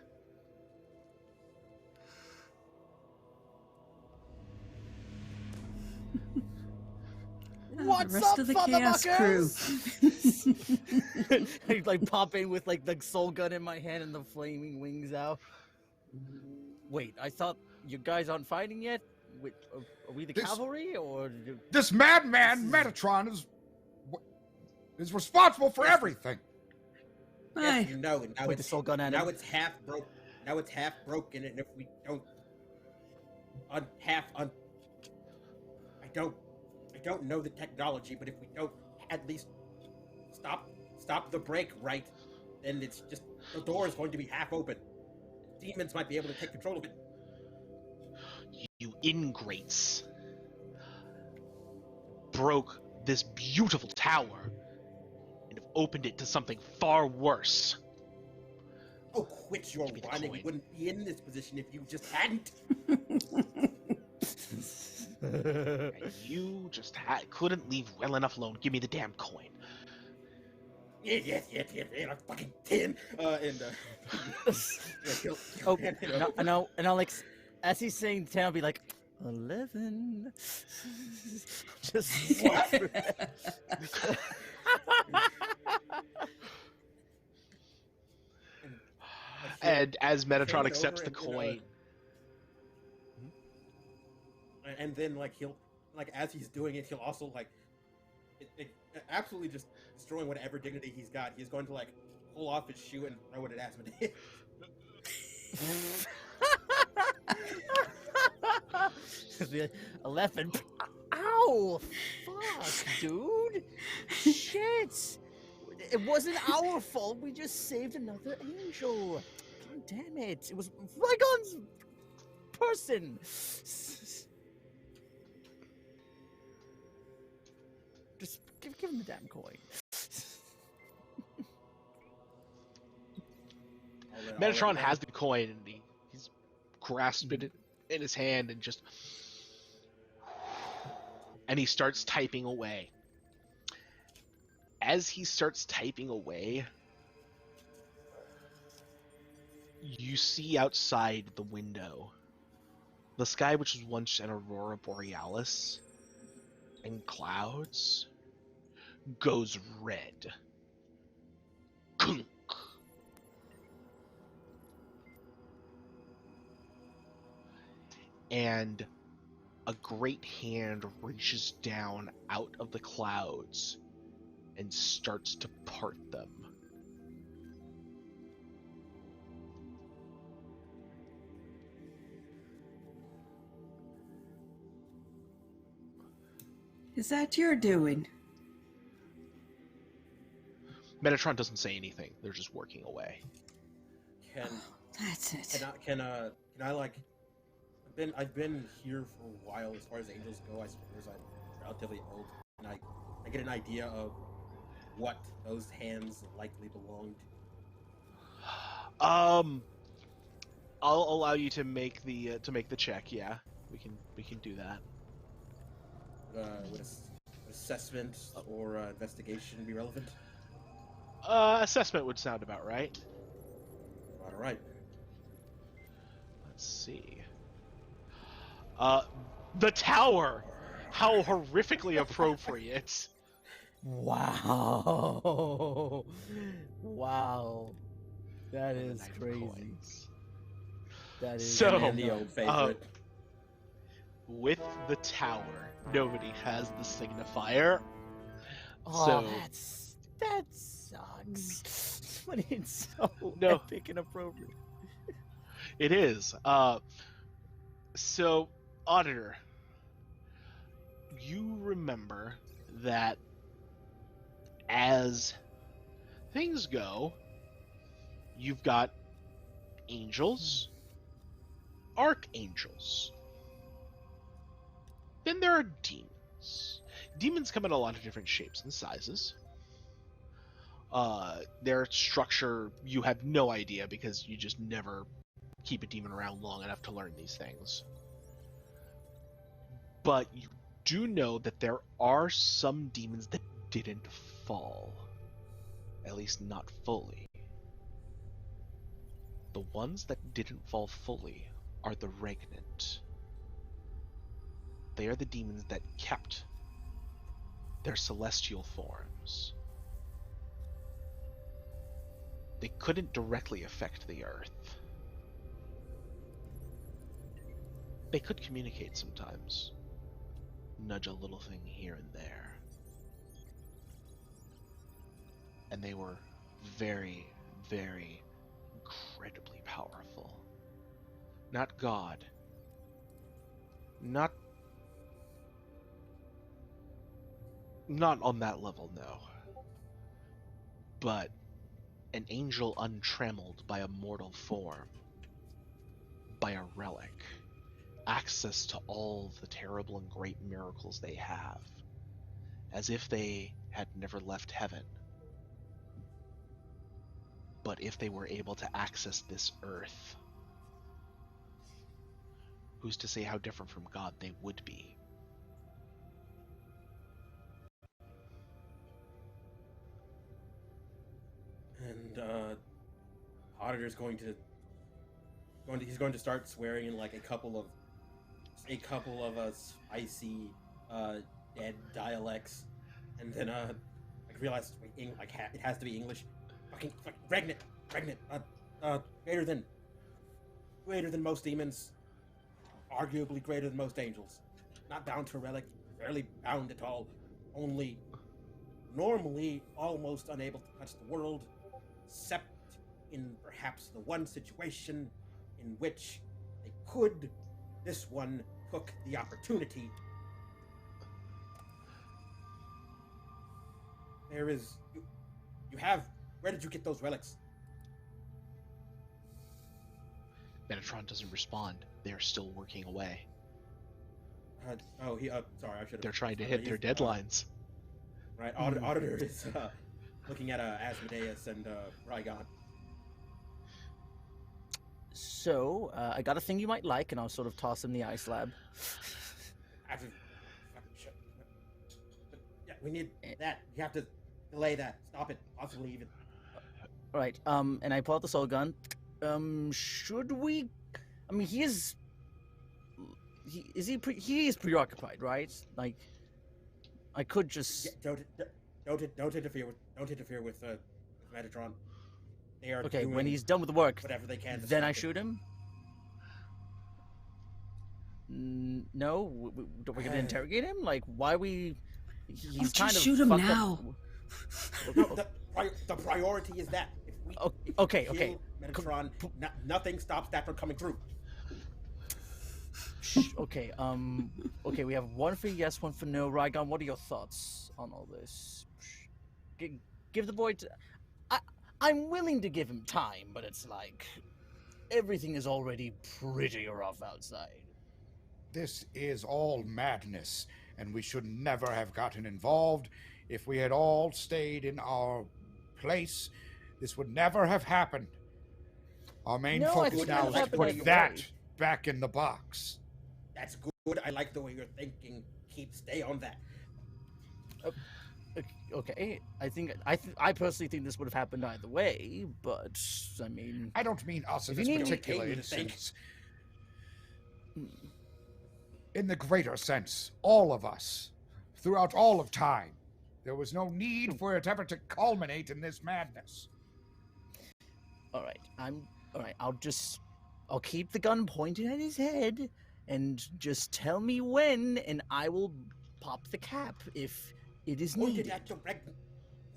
What's the rest up, of the chaos crew? I like pop in with like the soul gun in my hand and the flaming wings out. Wait, I thought you guys aren't fighting yet. Wait, are we the This- cavalry or? This madman, Metatron, is responsible for Yes. everything. Aye. Yes, you know, and now Point the it's soul gun at him. now it's half broke. Now it's half broken, and if we don't I don't know the technology, but if we don't at least stop the break right, then it's just the door is going to be half open. Demons might be able to take control of it. You ingrates broke this beautiful tower and have opened it to something far worse. Oh, quit your Give me the whining. You coin. wouldn't be in this position if you just hadn't. And you just couldn't leave well enough alone. Give me the damn coin. Yes, I fucking can. He'll Oh, hand it and over. I'll like, as he's saying 10, I'll be like, 11. Just What? And as Metatron hand it accepts over the and then, coin, and then like he'll like as he's doing it, he'll also like absolutely just destroying whatever dignity he's got. He's going to like pull off his shoe and throw it at Asmodee. 11. Ow! Fuck, dude! Shit! It wasn't our fault. We just saved another angel. God damn it! It was Rygon's person. Just give him the damn coin. Metatron has the coin and he's grasping it in his hand and he starts typing away. As he starts typing away, you see outside the window the sky, which was once an aurora borealis and clouds, goes red. Kunk. And a great hand reaches down out of the clouds and starts to part them. Is that your doing? Metatron doesn't say anything. They're just working away. Can That's it. can I like? I've been here for a while. As far as angels go, I suppose I'm relatively old. Can I get an idea of what those hands likely belonged? I'll allow you to make the check. Yeah, we can do that. Would assessment or investigation be relevant? Assessment would sound about right. All right. Let's see. The tower. How horrifically appropriate. Wow. Wow. That And is 9 crazy. coins. That is So, And the old favorite. With the tower, nobody has the signifier. Oh, So- that sucks. But it's so No. epic and appropriate. It is. So, Auditor, you remember that as things go, you've got angels, archangels. Then there are demons. Demons come in a lot of different shapes and sizes. Their structure, you have no idea because you just never keep a demon around long enough to learn these things. But you do know that there are some demons that didn't fall. At least not fully. The ones that didn't fall fully are the regnant. They are the demons that kept their celestial forms. They couldn't directly affect the earth. They could communicate sometimes. Nudge a little thing here and there. And they were very, very incredibly powerful. Not God. Not on that level, no. But an angel untrammeled by a mortal form. By a relic. Access to all the terrible and great miracles they have. As if they had never left heaven. But if they were able to access this earth, who's to say how different from God they would be? And Auditor's he's going to start swearing in like a couple of spicy dead dialects, and then I realized it has to be English. Fucking pregnant, greater than most demons, arguably greater than most angels. Not bound to a relic, rarely bound at all. Only normally almost unable to touch the world, except in perhaps the one situation in which they could. This one took the opportunity. There is you have. Where did you get those relics? Metatron doesn't respond. They are still working away. Sorry, I should have. They're trying to hit their deadlines. Right, Auditor is looking at Asmodeus and Rygon. So, I got a thing you might like, and I'll sort of toss him the ice lab. Yeah, we need that. You have to delay that. Stop it. Possibly even. Right, and I pull out the soul gun. Should we... I mean, he is preoccupied, right? Like, I could just... Yeah, don't interfere with Metatron. They are Okay, doing when he's done with the work, whatever they can. then I shoot him? No? Don't we get to interrogate him? Like, why we... He's kind of shoot him fucked now. Up. No, the priority is that. If we Okay. kill Metatron, nothing stops that from coming through. Okay, okay, we have one for yes, one for no. Rygon, what are your thoughts on all this? Give the boy. I, I'm willing to give him time, but it's like everything is already pretty rough outside. This is all madness, and we should never have gotten involved. If we had all stayed in our place, this would never have happened. Our main No, I focus think it now would is have to happened put either that way. back in the box. That's good. I like the way you're thinking. Stay on that. Okay, I personally think this would have happened either way, but I mean, I don't mean us in If this you need- particular Continue to think. instance. In the greater sense, all of us, throughout all of time, there was no need for it ever to culminate in this madness. all right, all right. I'll keep the gun pointed at his head, and just tell me when, and I will pop the cap if it is Pointed needed. at the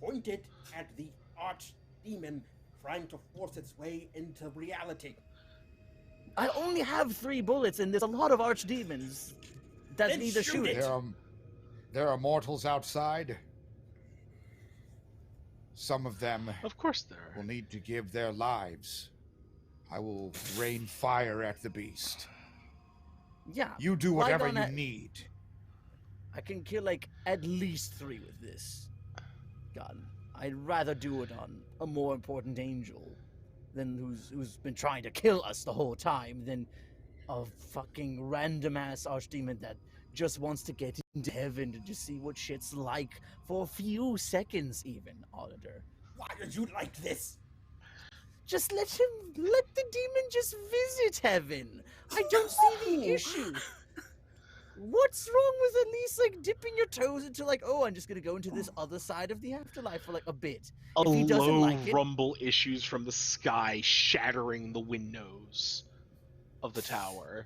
pointed at the arch demon trying to force its way into reality. I only have 3 bullets, and there's a lot of archdemons that Then need to shoot shoot it. it. There are mortals outside. Some of them Of course there will are. need to give their lives. I will rain fire at the beast. Yeah, You do whatever Lygon you ha- need. I can kill like at least 3 with this gun. I'd rather do it on a more important angel than who's been trying to kill us the whole time than a fucking random ass archdemon that just wants to get into heaven to just see what shit's like for a few seconds even, Auditor. Why are you like this? Just let the demon just visit heaven. I don't see the No. issue. What's wrong with at least like dipping your toes into like, oh, I'm just gonna go into this other side of the afterlife for like a bit. A If he doesn't low like it- rumble issues from the sky, shattering the windows of the tower.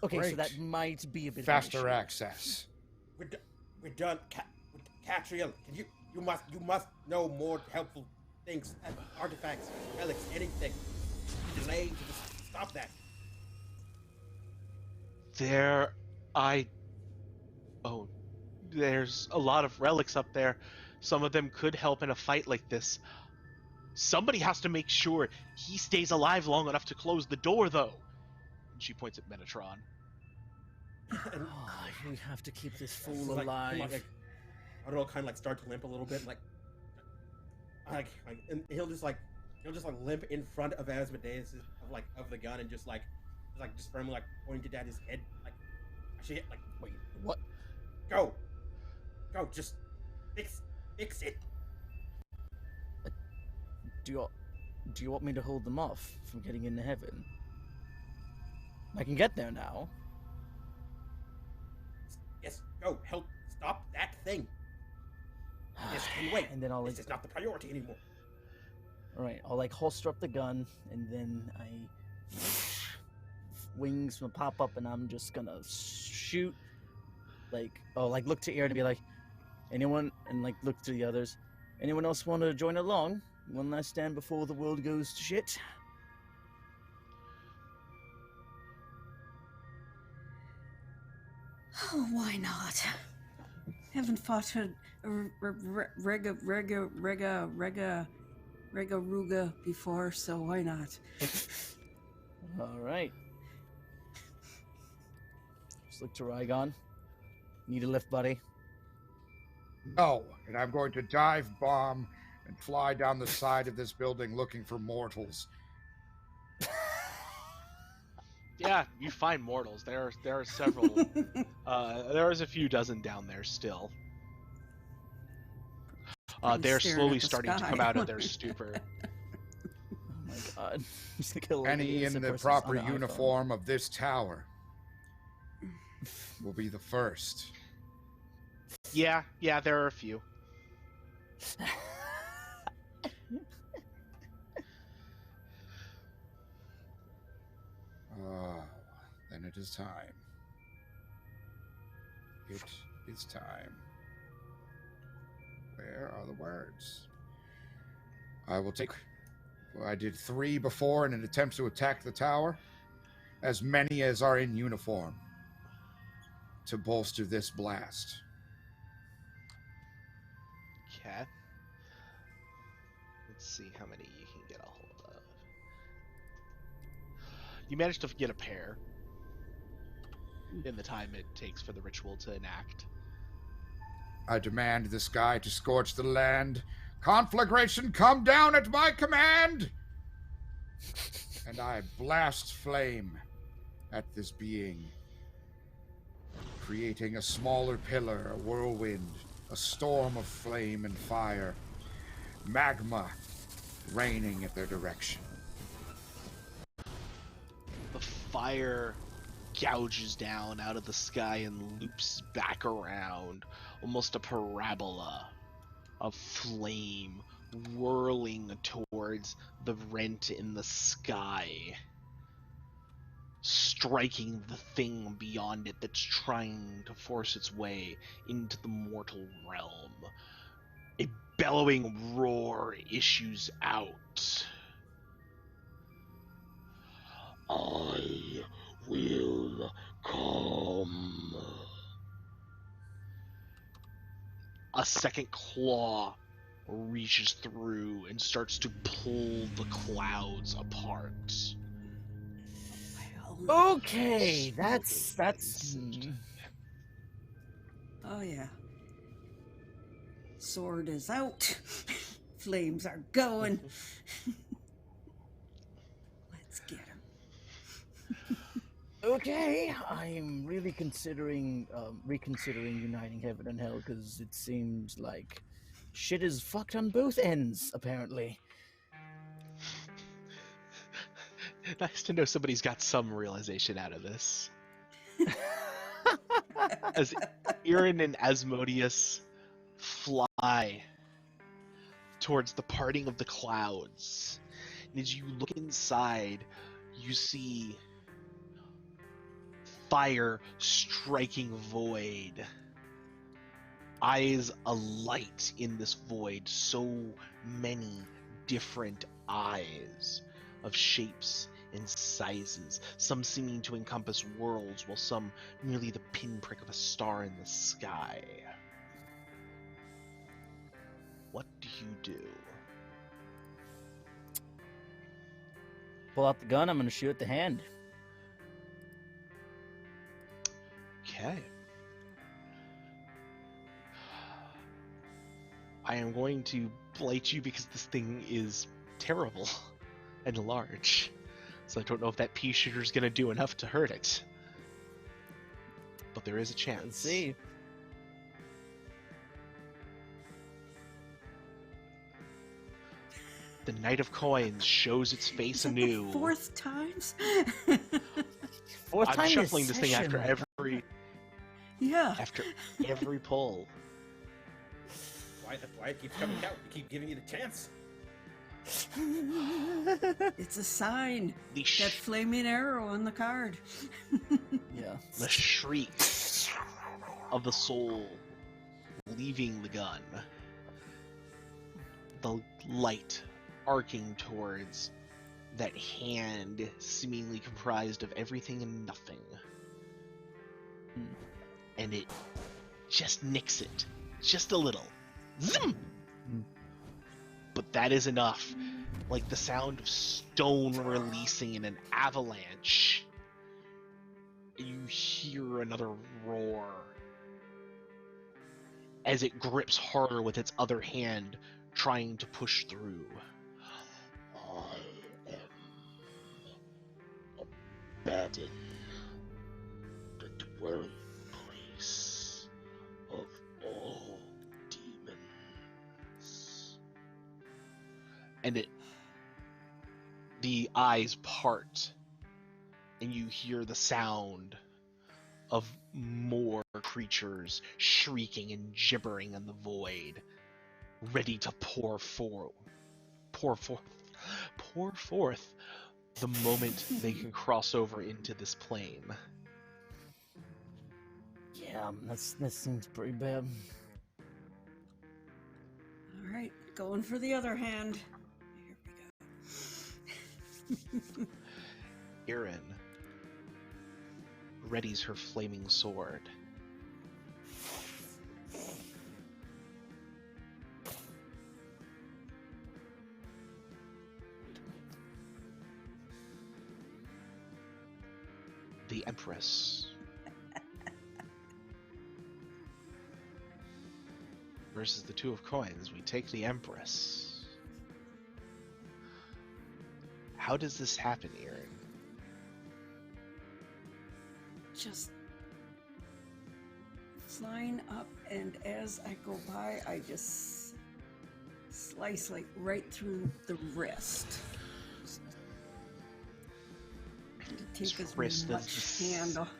Okay, so Great. that might be a bit Faster of an issue. access. We're done. Catriel, you must know more helpful things, artifacts, relics, anything. Delay to just stop that. There's a lot of relics up there. Some of them could help in a fight like this. Somebody has to make sure he stays alive long enough to close the door, though. And she points at Metatron. And Oh, we have to keep this This fool is like- alive. like, I don't know, kind of like start to limp a little bit, like, and he'll just limp in front of Asmodeus of the gun and just firmly like pointed at his head, like, actually, like, Wait, what? go, just fix it. Do you want me to hold them off from getting into heaven? I can get there now. Yes, go help stop that thing. This can wait. And then I'll This is not the priority anymore. all right, I'll like holster up the gun, and then wings will pop up, and I'm just gonna shoot. Like, look to Aaron and be like, anyone, and like look to the others. Anyone else want to join along? One last stand before the world goes to shit. Oh, why not? Haven't fought a Rega before, so why not? All right. Just look to Rygon. Need a lift, buddy? No, and I'm going to dive bomb and fly down the side of this building looking for mortals. Yeah, you find mortals. There are several. There is a few dozen down there still. Probably They're staring slowly at the starting to sky. come out of their stupor. Oh my god. He's gonna kill Any in innocent the persons proper on an iPhone. uniform of this tower will be the first. Yeah, there are a few. Oh, then it is time. It is time. Where are the words? I will take... Well, I did 3 before in an attempt to attack the tower. as many as are in uniform to bolster this blast. Okay. Let's see how many you can get a hold of. You managed to get a pair in the time it takes for the ritual to enact. I demand the sky to scorch the land. Conflagration come down at my command! And I blast flame at this being, creating a smaller pillar, a whirlwind, a storm of flame and fire, magma raining at their direction. The fire gouges down out of the sky and loops back around, almost a parabola of flame whirling towards the rent in the sky, striking the thing beyond it that's trying to force its way into the mortal realm. A bellowing roar issues out. I will come. A second claw reaches through and starts to pull the clouds apart. Well, Okay, that's oh yeah. Sword is out. Flames are going. Let's get him. okay. I'm really considering reconsidering uniting heaven and hell because it seems like shit is fucked on both ends. Apparently. Nice to know somebody's got some realization out of this. As Irin and Asmodeus fly towards the parting of the clouds, and as you look inside, you see fire striking void. Eyes alight in this void, so many different eyes of shapes and sizes, some seeming to encompass worlds, while some merely the pinprick of a star in the sky. What do you do? Pull out the gun. I'm gonna shoot at the hand. Okay. I am going to blight you because this thing is terrible and large. So I don't know if that pea shooter is going to do enough to hurt it. But there is a chance. Let's see. The Knight of Coins shows its face Is that anew. the fourth times? Fourth I'm time shuffling this thing after session. Yeah. every pull. Why it keeps coming out? We keep giving you the chance. It's a sign. The, That flaming arrow on the card. Yeah. the shriek of the soul leaving the gun. The light arcing towards that hand seemingly comprised of everything and nothing. And it just nicks it. Just a little. Zim! But that is enough. Like the sound of stone releasing in an avalanche. You hear another roar as it grips harder with its other hand, trying to push through. I am Abaddon, the dwelling place of all demons. And the eyes part, and you hear the sound of more creatures shrieking and gibbering in the void, ready to pour forth the moment they can cross over into this plane. Yeah, that seems pretty bad. All right, going for the other hand. Here we go. Irin, readies her flaming sword. The Empress versus the 2 of coins. We take the Empress. How does this happen, Aaron? Just flying up, and as I go by, I just slice like right through the wrist. To take as wrist much hand off.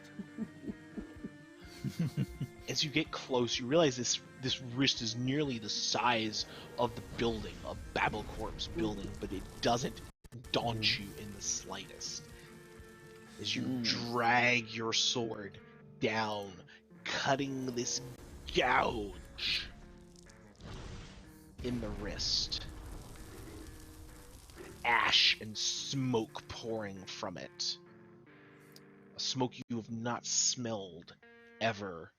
As you get close, you realize this wrist is nearly the size of the building, of Babble Corp's building, but it doesn't daunt you in the slightest. As you drag your sword down, cutting this gouge in the wrist. Ash and smoke pouring from it. A smoke you have not smelled ever.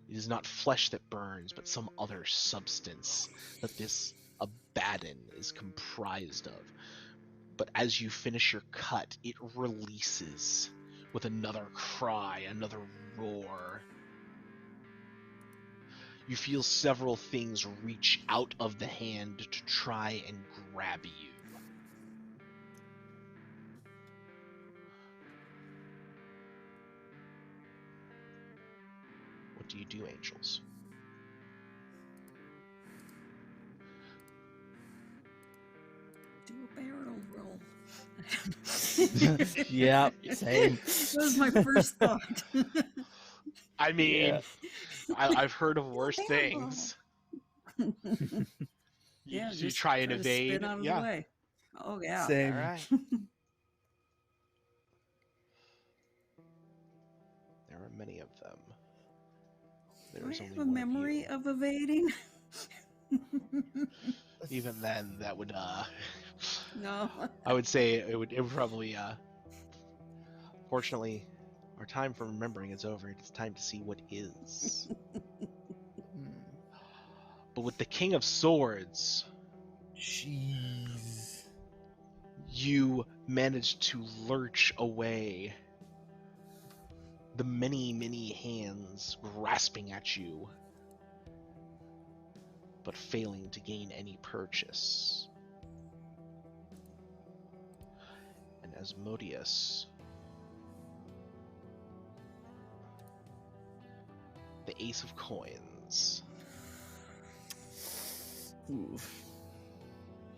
It is not flesh that burns, but some other substance that this abaddon is comprised of. But as you finish your cut, it releases with another cry, another roar. You feel several things reach out of the hand to try and grab you. What do you do, angels? Do a barrel roll. Yeah, same. That was my first thought. I mean, Yeah. I've heard of worse Barrel roll. things. Yeah, You just try and to evade. spin out of the Yeah. way. Oh yeah. Same. All right. There are many of them. Do There's I only have a one memory of of evading? you. Even then, that would No. I would say it would probably fortunately our time for remembering is over. It's time to see what is. But with the King of Swords, Jeez. you managed to lurch away the many, many hands grasping at you, but failing to gain any purchase. And Asmodeus, the Ace of Coins, Oof.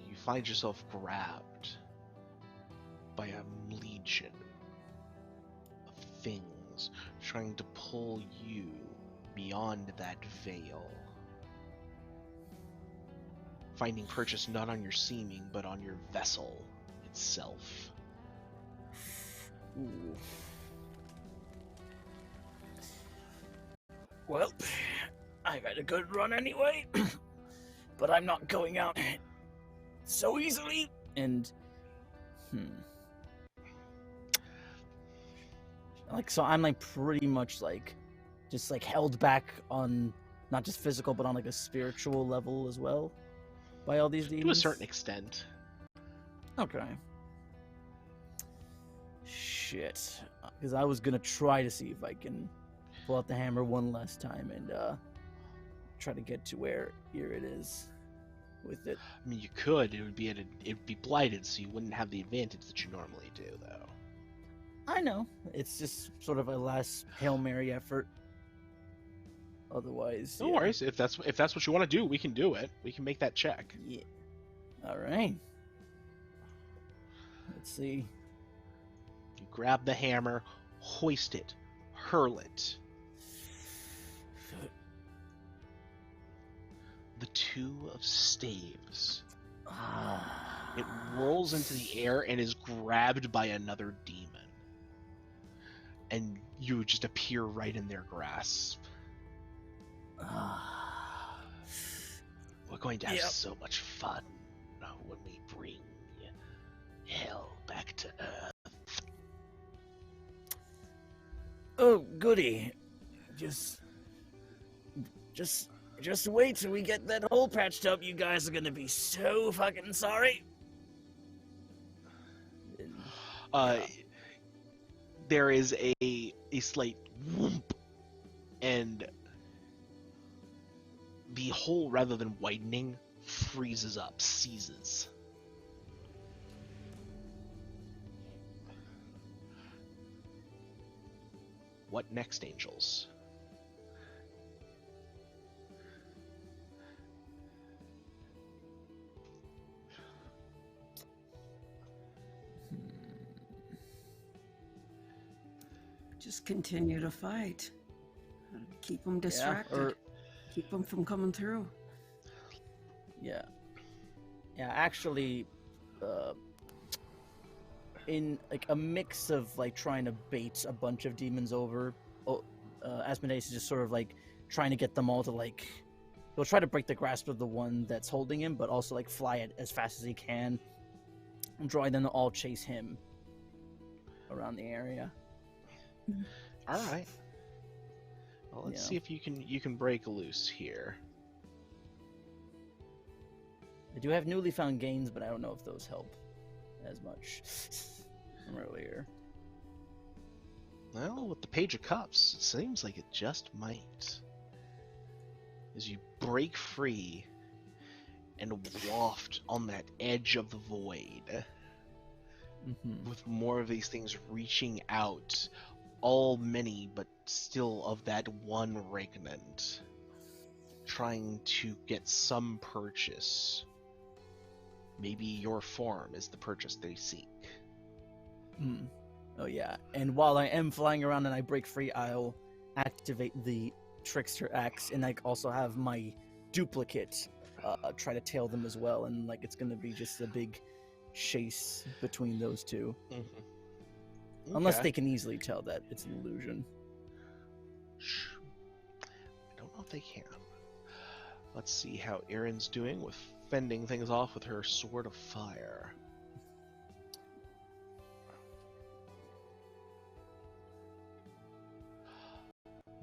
you find yourself grabbed by a legion of things trying to pull you beyond that veil. Finding purchase not on your seeming, but on your vessel itself. Ooh. Well, I got a good run anyway, but I'm not going out so easily. And, like, so I'm like pretty much like, just like held back on not just physical, but on like a spiritual level as well by all these demons. To a certain extent. Okay. Shit. Because I was gonna try to see if I can pull out the hammer one last time and try to get to where here it is with it. I mean, you could. It would be blighted, so you wouldn't have the advantage that you normally do, though. I know. It's just sort of a last Hail Mary effort. Otherwise, No worries. If that's what you want to do, we can do it. We can make that check. Yeah. All right. Let's see. You grab the hammer, hoist it, hurl it. The 2 of staves. It whirls into the air and is grabbed by another demon. And you just appear right in their grasp. We're going to have so much fun when we bring hell back to Earth. Oh, goody. Just wait till we get that hole patched up. You guys are gonna be so fucking sorry. Yeah. There is a slight whoomp, and the hole, rather than widening, freezes up, seizes. What next, angels? Just continue to fight. Keep them distracted. Keep them from coming through. Yeah. Actually, in like a mix of like trying to bait a bunch of demons over, Asmodeus is just sort of like trying to get them all to like, he'll try to break the grasp of the one that's holding him, but also like fly it as fast as he can, and drawing them to all chase him around the area. All right. Well, let's see if you can break loose here. I do have newly found gains, but I don't know if those help as much from earlier. Well, with the Page of Cups, it seems like it just might. As you break free and waft on that edge of the void, with more of these things reaching out, all many, but still of that one regnant, trying to get some purchase. Maybe your form is the purchase they seek. Oh yeah, and while I am flying around and I break free, I'll activate the Trickster Axe, and I also have my duplicate try to tail them as well, and like it's gonna be just a big chase between those two. Okay. Unless they can easily tell that it's an illusion. I don't know if they can. Let's see how Erin's doing with fending things off with her Sword of Fire.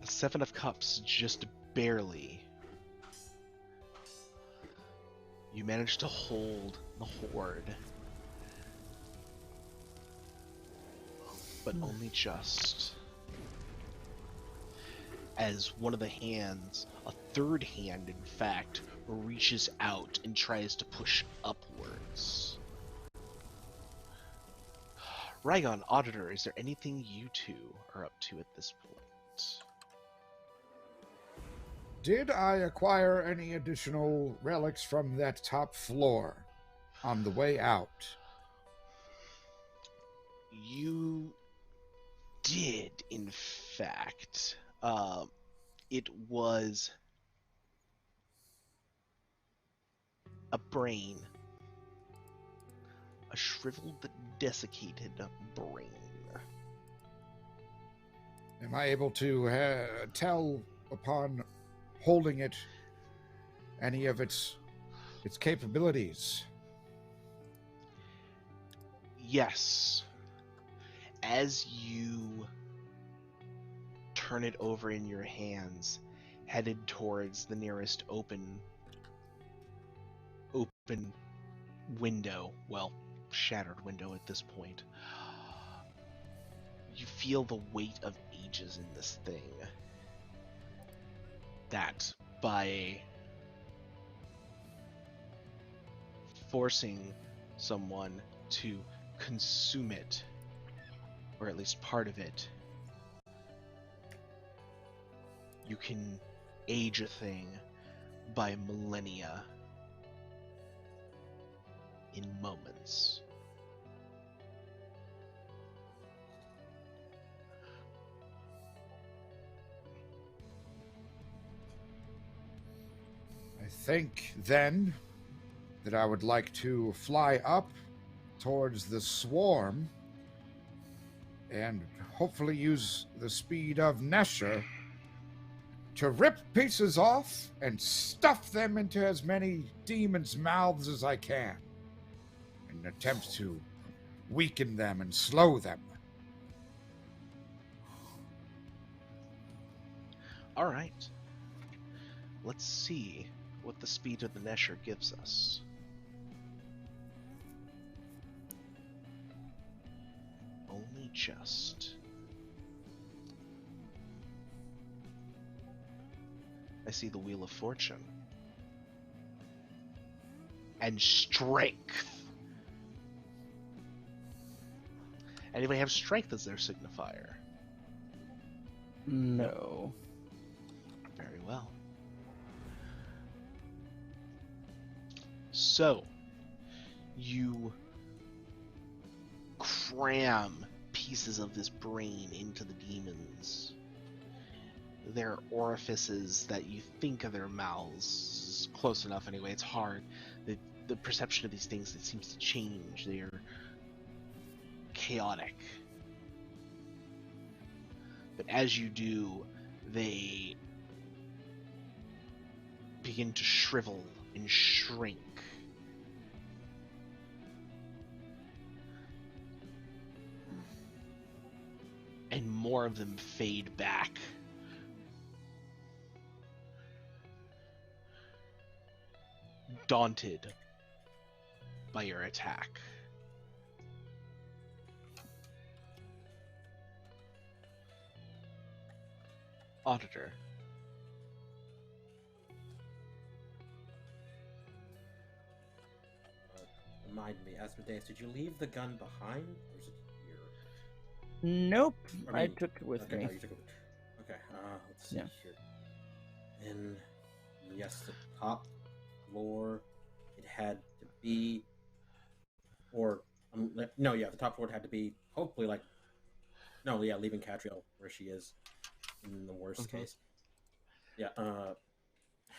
The Seven of Cups, just barely. You managed to hold the Horde. But only just. As one of the hands, a third hand in fact, reaches out and tries to push upwards. Rygon, Auditor, is there anything you two are up to at this point? Did I acquire any additional relics from that top floor on the way out? You did, in fact. It was a brain. A shriveled, desiccated brain. Am I able to tell upon holding it any of its capabilities? Yes. As you turn it over in your hands, headed towards the nearest open window, well, shattered window at this point, you feel the weight of ages in this thing. That by forcing someone to consume it, or at least part of it, you can age a thing by millennia in moments. I think, then, that I would like to fly up towards the swarm and hopefully use the speed of Nesher to rip pieces off and stuff them into as many demons' mouths as I can in an attempt to weaken them and slow them. All right. Let's see what the speed of the Nesher gives us. Only just. I see the Wheel of Fortune. And Strength. Anybody have Strength as their signifier? No. Very well. So, you cram pieces of this brain into the demons. Their orifices that you think of their mouths, close enough anyway, it's hard. The perception of these things, it seems to change. They're chaotic. But as you do, they begin to shrivel and shrink. And more of them fade back. Daunted by your attack. Auditor. Remind me, Asmodeus, did you leave the gun behind, or is it here? Nope. I mean, took it with okay, me. no, you took it. Okay, let's see Yeah. here. And yes, the top floor, it had to be, or no, yeah, the top floor had to be hopefully like, no, yeah, leaving Catriel where she is, in the worst case. Yeah,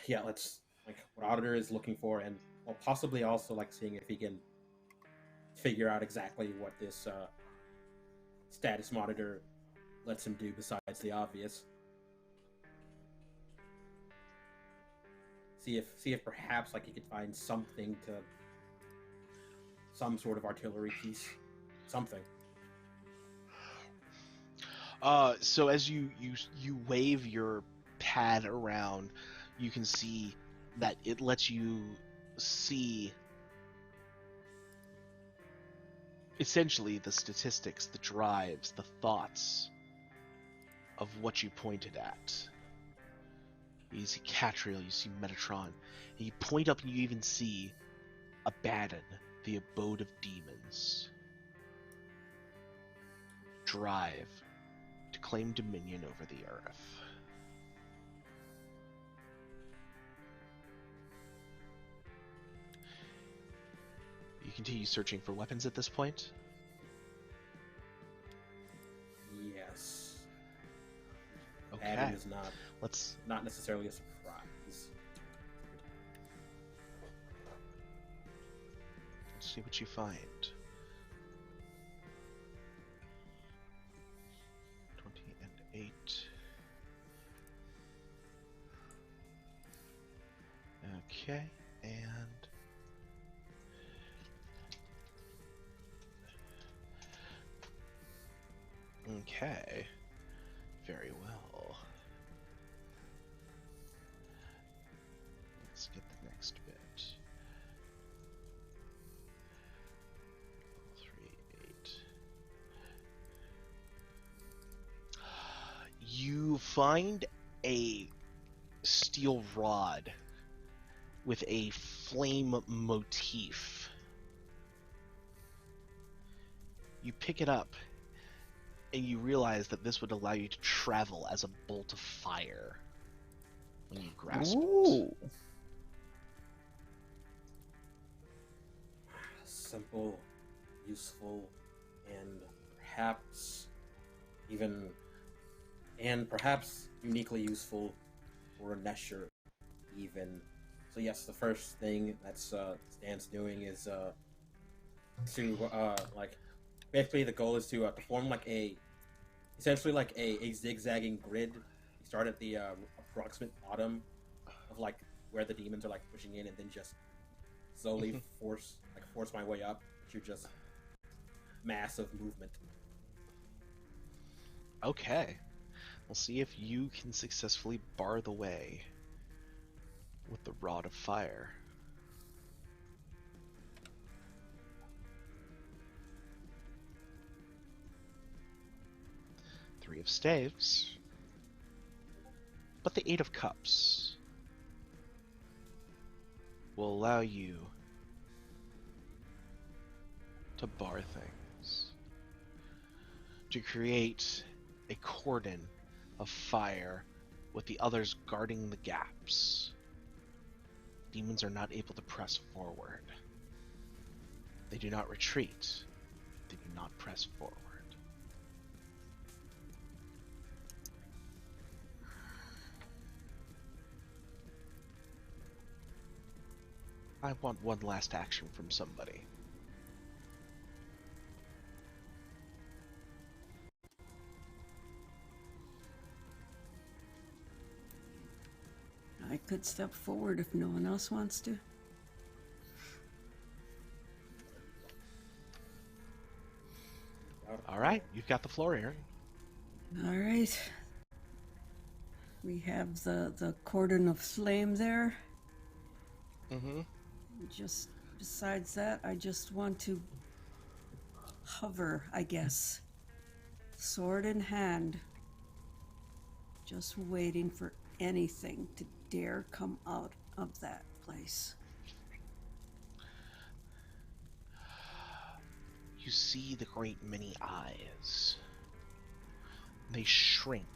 yeah, let's like what Auditor is looking for, and well, possibly also like seeing if he can figure out exactly what this status monitor lets him do besides the obvious. See if perhaps like he could find something to some sort of artillery piece, something. So as you wave your pad around, you can see that it lets you see essentially the statistics, the drives, the thoughts of what you pointed at. You see Catriel, you see Metatron, and you point up and you even see Abaddon, the abode of demons. Drive to claim dominion over the earth. You continue searching for weapons at this point? Yes. Okay. Adding is not necessarily a surprise. Let's see what you find. 20 and 8. Okay, and okay. Very well. Let's get the next bit. 3, 8. You find a steel rod with a flame motif. You pick it up and you realize that this would allow you to travel as a bolt of fire when you grasp Ooh. it. Simple, useful, and perhaps uniquely useful for a Nesher even. So yes, the first thing that Stan's doing is to like basically the goal is to form like essentially like a zigzagging grid. You start at the approximate bottom of like where the demons are like pushing in, and then just slowly force my way up to just massive movement. Okay. We'll see if you can successfully bar the way with the Rod of Fire. Three of Staves, but the Eight of Cups will allow you to bar things, to create a cordon of fire with the others guarding the gaps. Demons are not able to press forward. They do not retreat. They do not press forward. I want one last action from somebody. I could step forward if no one else wants to. All right, you've got the floor, Aaron. All right. We have the cordon of flame there. Mm-hmm. Just besides that, I just want to hover, I guess. Sword in hand. Just waiting for anything to dare come out of that place. You see the great many eyes. They shrink,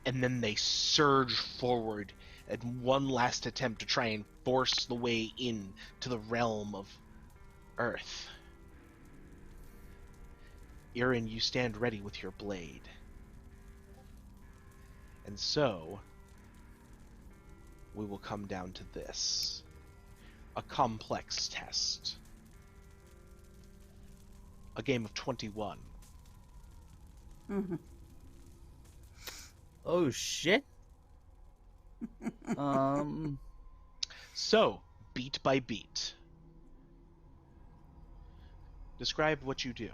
and then they surge forward in one last attempt to try and force the way in to the realm of Earth. Erin, you stand ready with your blade. And so, we will come down to this. A complex test. A game of 21. Mm-hmm. Oh shit. So, beat by beat. Describe what you do.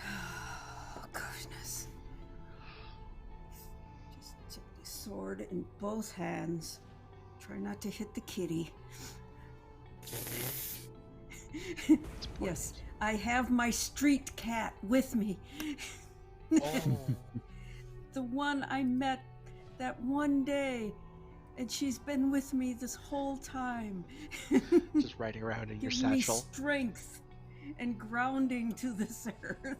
Oh, goodness. Just take the sword in both hands. Try not to hit the kitty. Yes, I have my street cat with me. Oh. The one I met that one day, and she's been with me this whole time. Just riding around in your Giving me satchel. strength and grounding to this earth.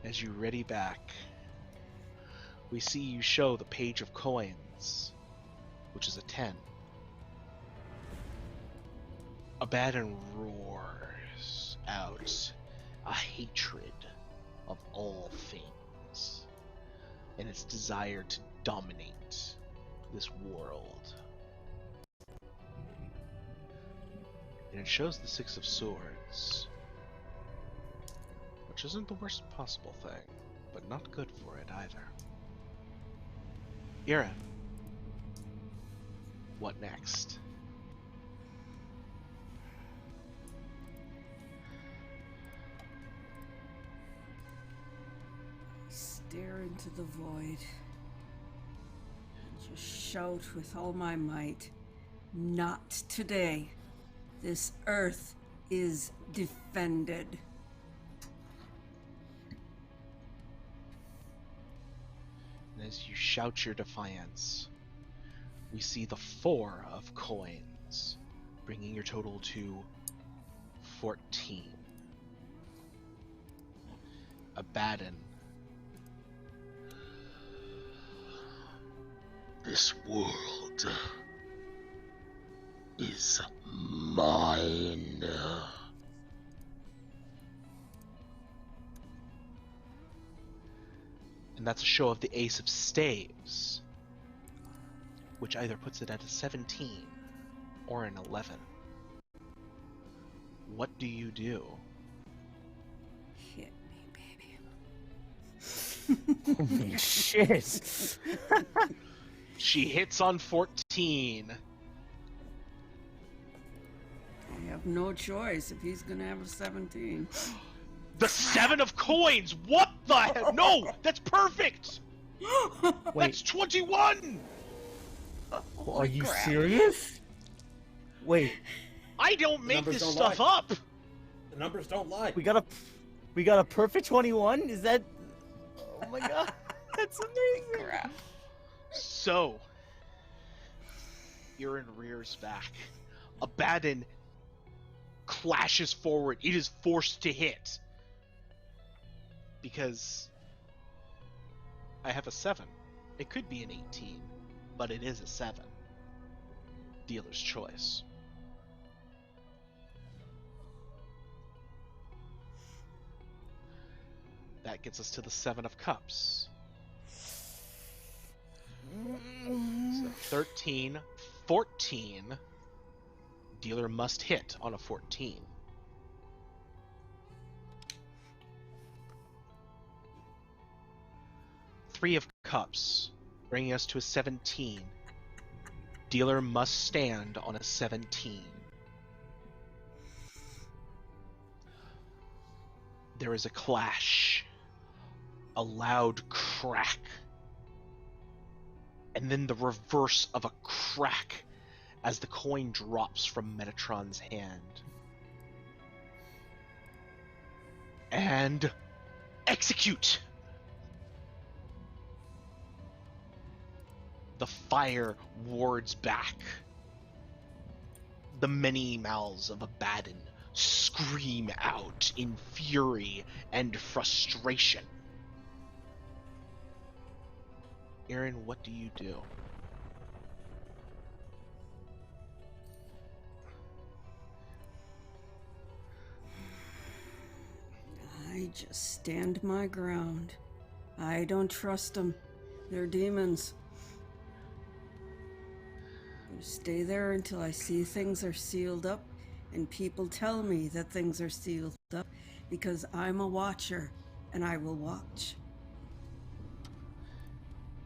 As you ready back, we see you show the page of coins, which is a 10. Abaddon roars out a hatred of all things and its desire to dominate this world. And it shows the Six of Swords, which isn't the worst possible thing, but not good for it either. Ira, what next? Stare into the void and just shout with all my might, not today. This earth is defended. And as you shout your defiance, we see the 4 of coins, bringing your total to 14. Abaddon. This world is mine. And that's a show of the Ace of Staves, which either puts it at a 17 or an 11. What do you do? Hit me, baby. Holy shit. She hits on 14. I have no choice if he's gonna have a 17. The 7 of coins! What the hell? No! That's perfect! Wait, That's 21! are you serious? Wait, I don't The make numbers this don't stuff lie. up! The numbers don't lie. we got a perfect 21? Is that... Oh my god, that's amazing! Crap. So, Aaron rears back. Abaddon clashes forward. It is forced to hit. Because I have a 7. It could be an 18, but it is a 7. Dealer's choice. That gets us to the 7 of cups. So 13, 14. Dealer must hit on a 14. Three of cups, bringing us to a 17. Dealer must stand on a 17. There is a clash, a loud crack, and then the reverse of a crack as the coin drops from Metatron's hand. And execute! The fire wards back. The many mouths of Abaddon scream out in fury and frustration. Aaron, what do you do? I just stand my ground. I don't trust them. They're demons. I'm gonna stay there until I see things are sealed up and people tell me that things are sealed up, because I'm a watcher and I will watch.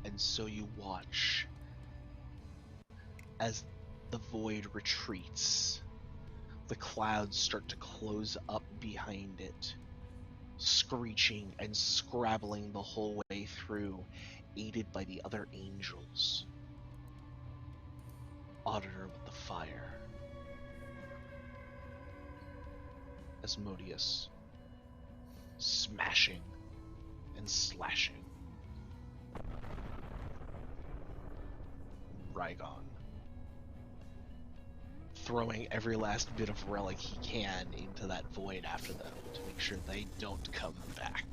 And so you watch as the void retreats. The clouds start to close up behind it, screeching and scrabbling the whole way through, aided by the other angels. Auditor with the fire. Asmodeus smashing and slashing. Rygon throwing every last bit of relic he can into that void after them to make sure they don't come back.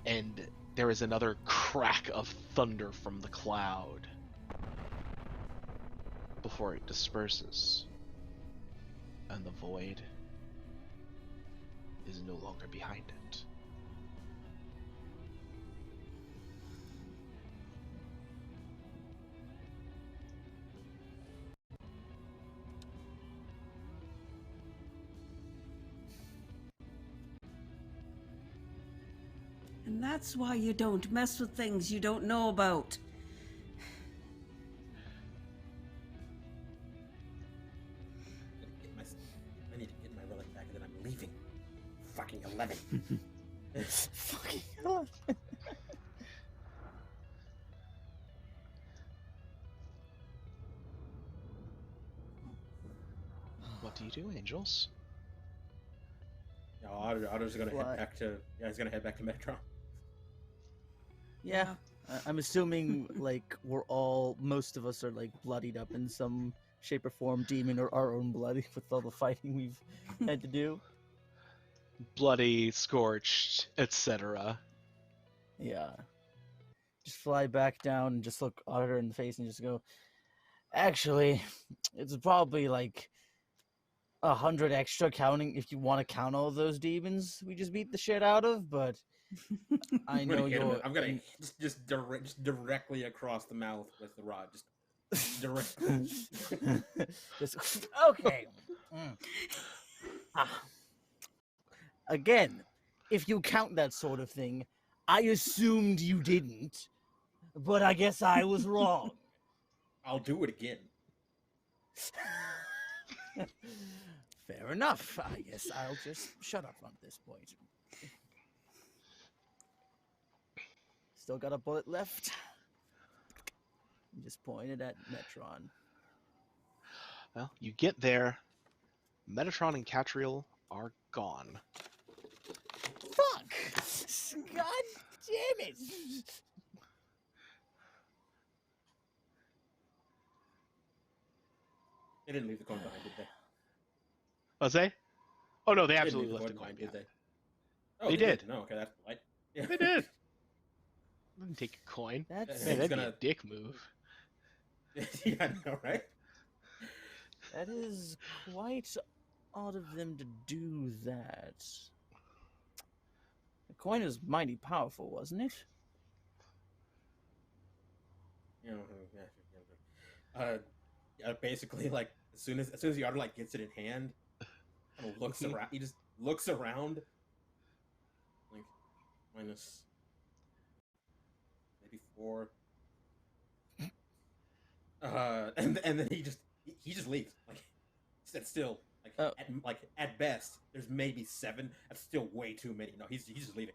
And there is another crack of thunder from the cloud before it disperses, and the void is no longer behind it. And that's why you don't mess with things you don't know about. I need to get my relic back and then I'm leaving. Fucking 11. Fucking hell. What do you do, angels? No, Otto's gonna Fly. head back to. Yeah, he's gonna head back to Metro. Yeah, I'm assuming like most of us are like bloodied up in some shape or form, demon or our own blood with all the fighting we've had to do. Bloody, scorched, etc. Yeah. Just fly back down and just look Auditor in the face and just go, actually, it's probably like 100 extra counting if you want to count all those demons we just beat the shit out of, but I I'm know gonna hit him. you're... I'm gonna just directly across the mouth with the rod. Just directly. Just, okay. Mm. Ah. Again, if you count that sort of thing, I assumed you didn't, but I guess I was wrong. I'll do it again. Fair enough. I guess I'll just shut up on this point. Still got a bullet left. Just pointed at Metron. Well, you get there, Metatron and Catriel are gone. Fuck! God damn it! They didn't leave the coin behind, did they? Was they? Oh no, they They didn't absolutely leave left the coin coin behind, behind. did they? Oh, They did. No, okay, that's polite. Yeah. They did. Didn't take a coin. That's Man, He's that'd gonna- be a dick move. Yeah, I know, right? that is quite odd of them to do that. The coin is mighty powerful, wasn't it? You know, basically, like as soon as the otter like gets it in hand, kind of looks around. He just looks around, like minus maybe 4. And then he just leaves. Like sits still. Like at best, there's maybe 7. That's still way too many. No, he's just leaving.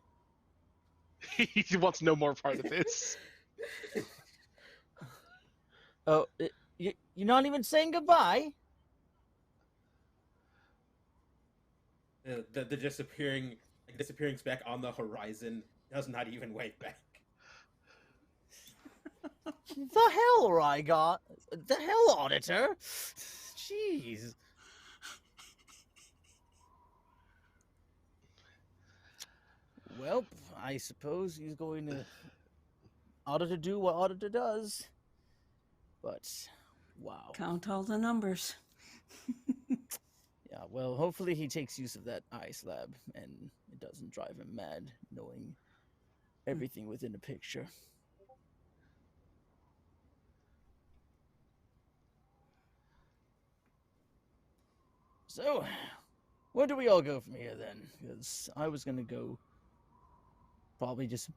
He wants no more part of this. Oh, you're not even saying goodbye? The disappearing speck on the horizon does not even wave back. The hell, Rygon? The hell, Auditor? Jeez. Well, I suppose he's going to Auditor do what Auditor does. But, wow. Count all the numbers. Yeah, well, hopefully he takes use of that ice lab and it doesn't drive him mad knowing everything within the picture. So, where do we all go from here then? Because I was gonna go probably just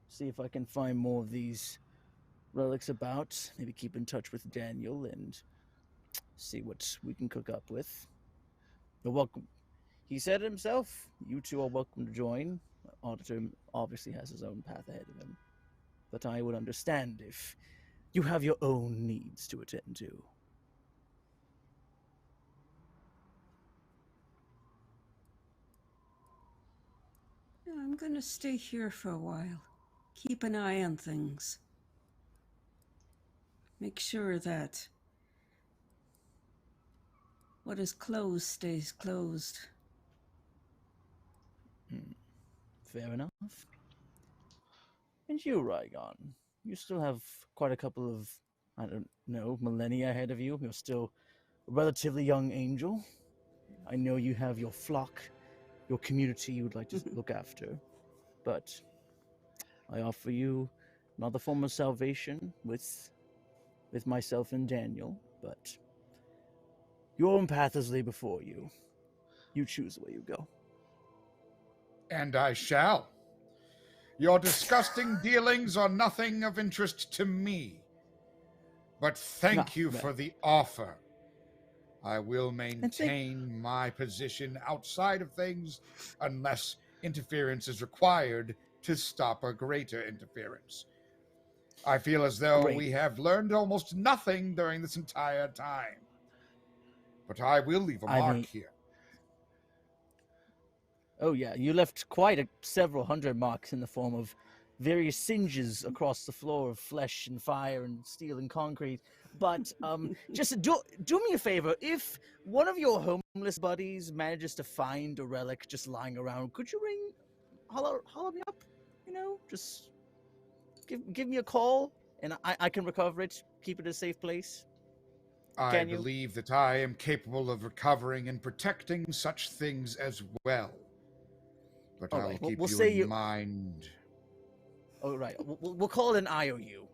see if I can find more of these relics about. Maybe keep in touch with Daniel and see what we can cook up with. You're welcome. He said it himself. You two are welcome to join. Auditor obviously has his own path ahead of him. But I would understand if you have your own needs to attend to. I'm gonna stay here for a while. Keep an eye on things. Make sure that what is closed stays closed. Fair enough. And you, Rygon, you still have quite a couple of, I don't know, millennia ahead of you. You're still a relatively young angel. I know you have your flock, your community you would like to look after. But I offer you another form of salvation with myself and Daniel. But your own path is laid before you. You choose where you go. And I shall. Your disgusting dealings are nothing of interest to me. But thank you for the offer. I will maintain my position outside of things unless interference is required to stop a greater interference. I feel as though we have learned almost nothing during this entire time. But I will leave a mark here. Oh yeah, you left quite several hundred marks in the form of various singes across the floor of flesh and fire and steel and concrete. But just do me a favor. If one of your homeless buddies manages to find a relic just lying around, could you holler me up? You know, just give me a call, and I can recover it, keep it a safe place. I believe that I am capable of recovering and protecting such things as well. But I'll keep you in mind. Oh, right. We'll call it an IOU.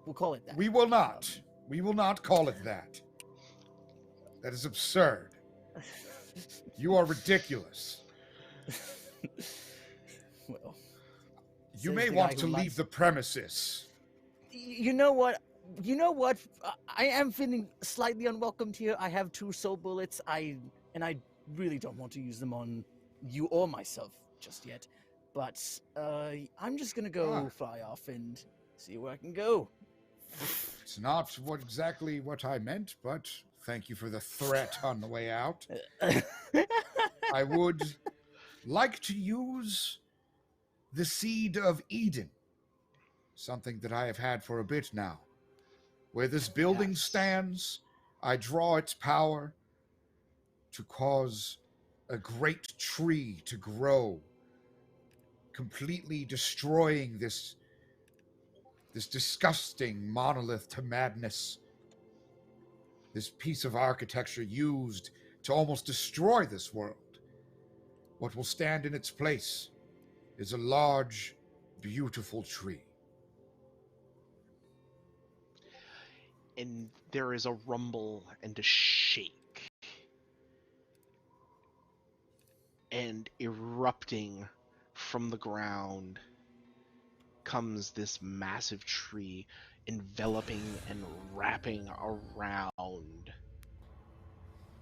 We'll call it that. We will not. We will not call it that. That is absurd. You are ridiculous. Well, you may want to leave the premises. You know what? You know what? I am feeling slightly unwelcomed here. I have 2 soul bullets. I really don't want to use them on you or myself just yet. But I'm just gonna go fly off and see where I can go. It's not exactly what I meant, but thank you for the threat on the way out. I would like to use the Seed of Eden, something that I have had for a bit now. Where this building Yes. stands, I draw its power to cause a great tree to grow, completely destroying this disgusting monolith to madness. This piece of architecture used to almost destroy this world. What will stand in its place is a large, beautiful tree. And there is a rumble and a shake. And erupting from the ground comes this massive tree, enveloping and wrapping around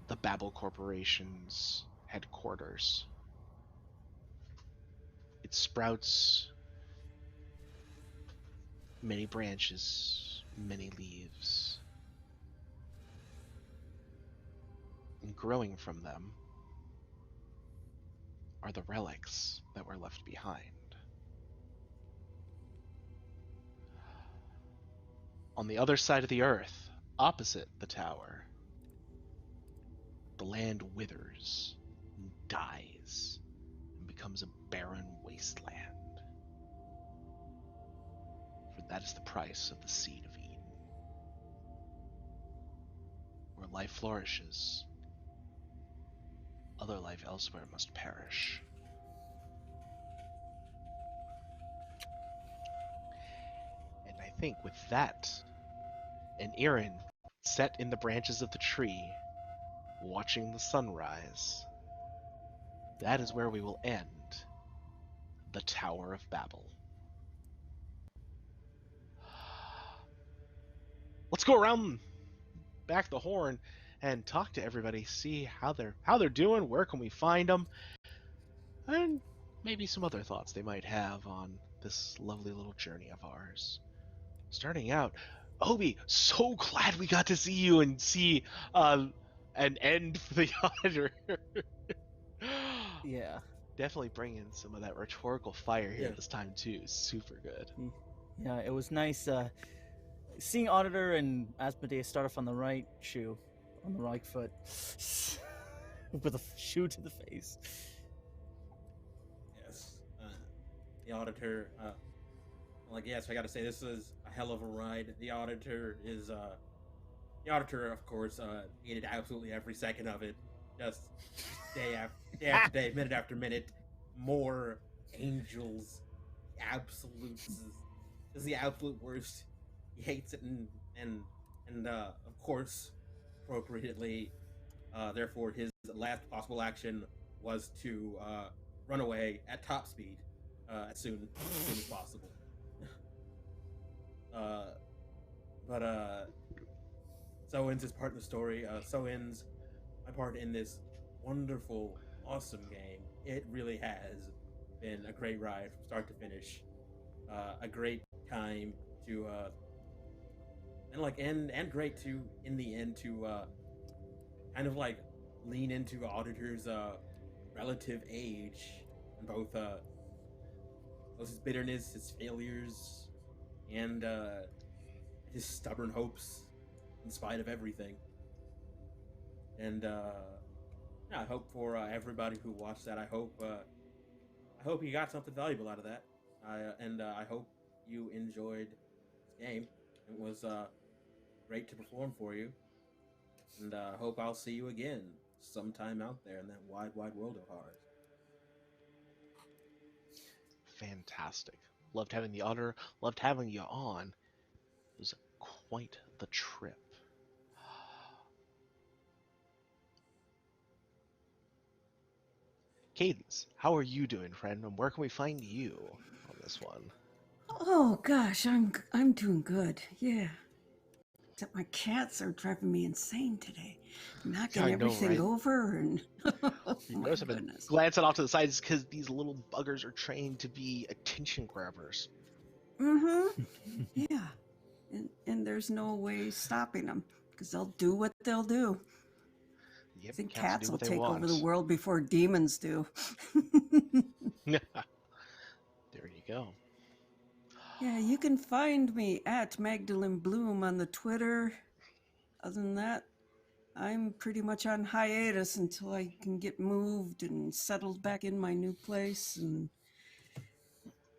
the Babble Corporation's headquarters. It sprouts many branches, many leaves. And growing from them are the relics that were left behind. On the other side of the earth, opposite the tower, the land withers and dies and becomes a barren wasteland. For that is the price of the Seed of Eden. Where life flourishes, other life elsewhere must perish. And I think with that, and Aaron set in the branches of the tree, watching the sunrise, that is where we will end the Tower of Babel. Let's go around back the horn and talk to everybody, see how they're doing, where can we find them, and maybe some other thoughts they might have on this lovely little journey of ours. Starting out, Obi, so glad we got to see you and see an end for the auditor. Yeah. Definitely bringing some of that rhetorical fire here Yeah. this time too. Super good. Yeah, it was nice seeing Auditor and Asmodeus start off on the right shoe, on the right foot, with a shoe to the face. Yes. The auditor. Yes, I got to say this is a hell of a ride. The auditor, of course, hated absolutely every second of it. Just day after day, minute after minute, more angels. Is the absolute worst. He hates it, and of course, appropriately, therefore, his last possible action was to run away at top speed as soon as possible. But so ends his part in the story. So ends my part in this wonderful, awesome game. It really has been a great ride from start to finish. A great time to and great to in the end to kind of like lean into Auditor's relative age and both his bitterness, his failures, and his stubborn hopes in spite of everything. And yeah, I hope for everybody who watched that, I hope you got something valuable out of that. I hope you enjoyed this game. It was great to perform for you, and I hope I'll see you again sometime out there in that wide, wide world of ours. Fantastic. Loved having the honor, loved having you on. It was quite the trip. Cadence, how are you doing, friend? And where can we find you on this one? Oh gosh, I'm doing good. Yeah. Except my cats are driving me insane today, knocking I know, everything right? over, and oh You my notice I've been goodness. glancing off to the sides because these little buggers are trained to be attention grabbers. Mm-hmm. Yeah. And there's no way stopping them because they'll do what they'll do. I Yep, think cats do cats will what they take over the want. world before demons do. There you go. Yeah, you can find me at Magdalene Bloom on the Twitter. Other than that, I'm pretty much on hiatus until I can get moved and settled back in my new place and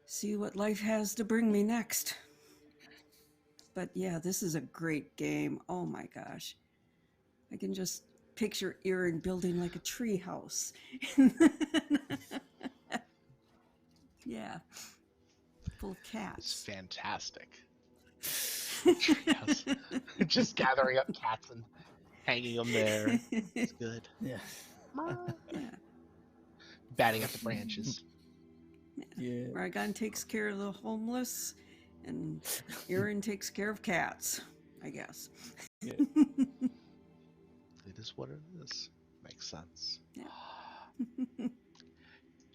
see what life has to bring me next. But yeah, this is a great game. Oh my gosh. I can just picture Erin building like a tree house. Yeah, full of It's cats. fantastic. Treehouse. Just gathering up cats and hanging them there. It's good. Yeah. Yeah. Batting at the branches. Yeah. Rygon takes care of the homeless, and Erin takes care of cats, I guess. Yeah. It is what it is. Makes sense. Yeah.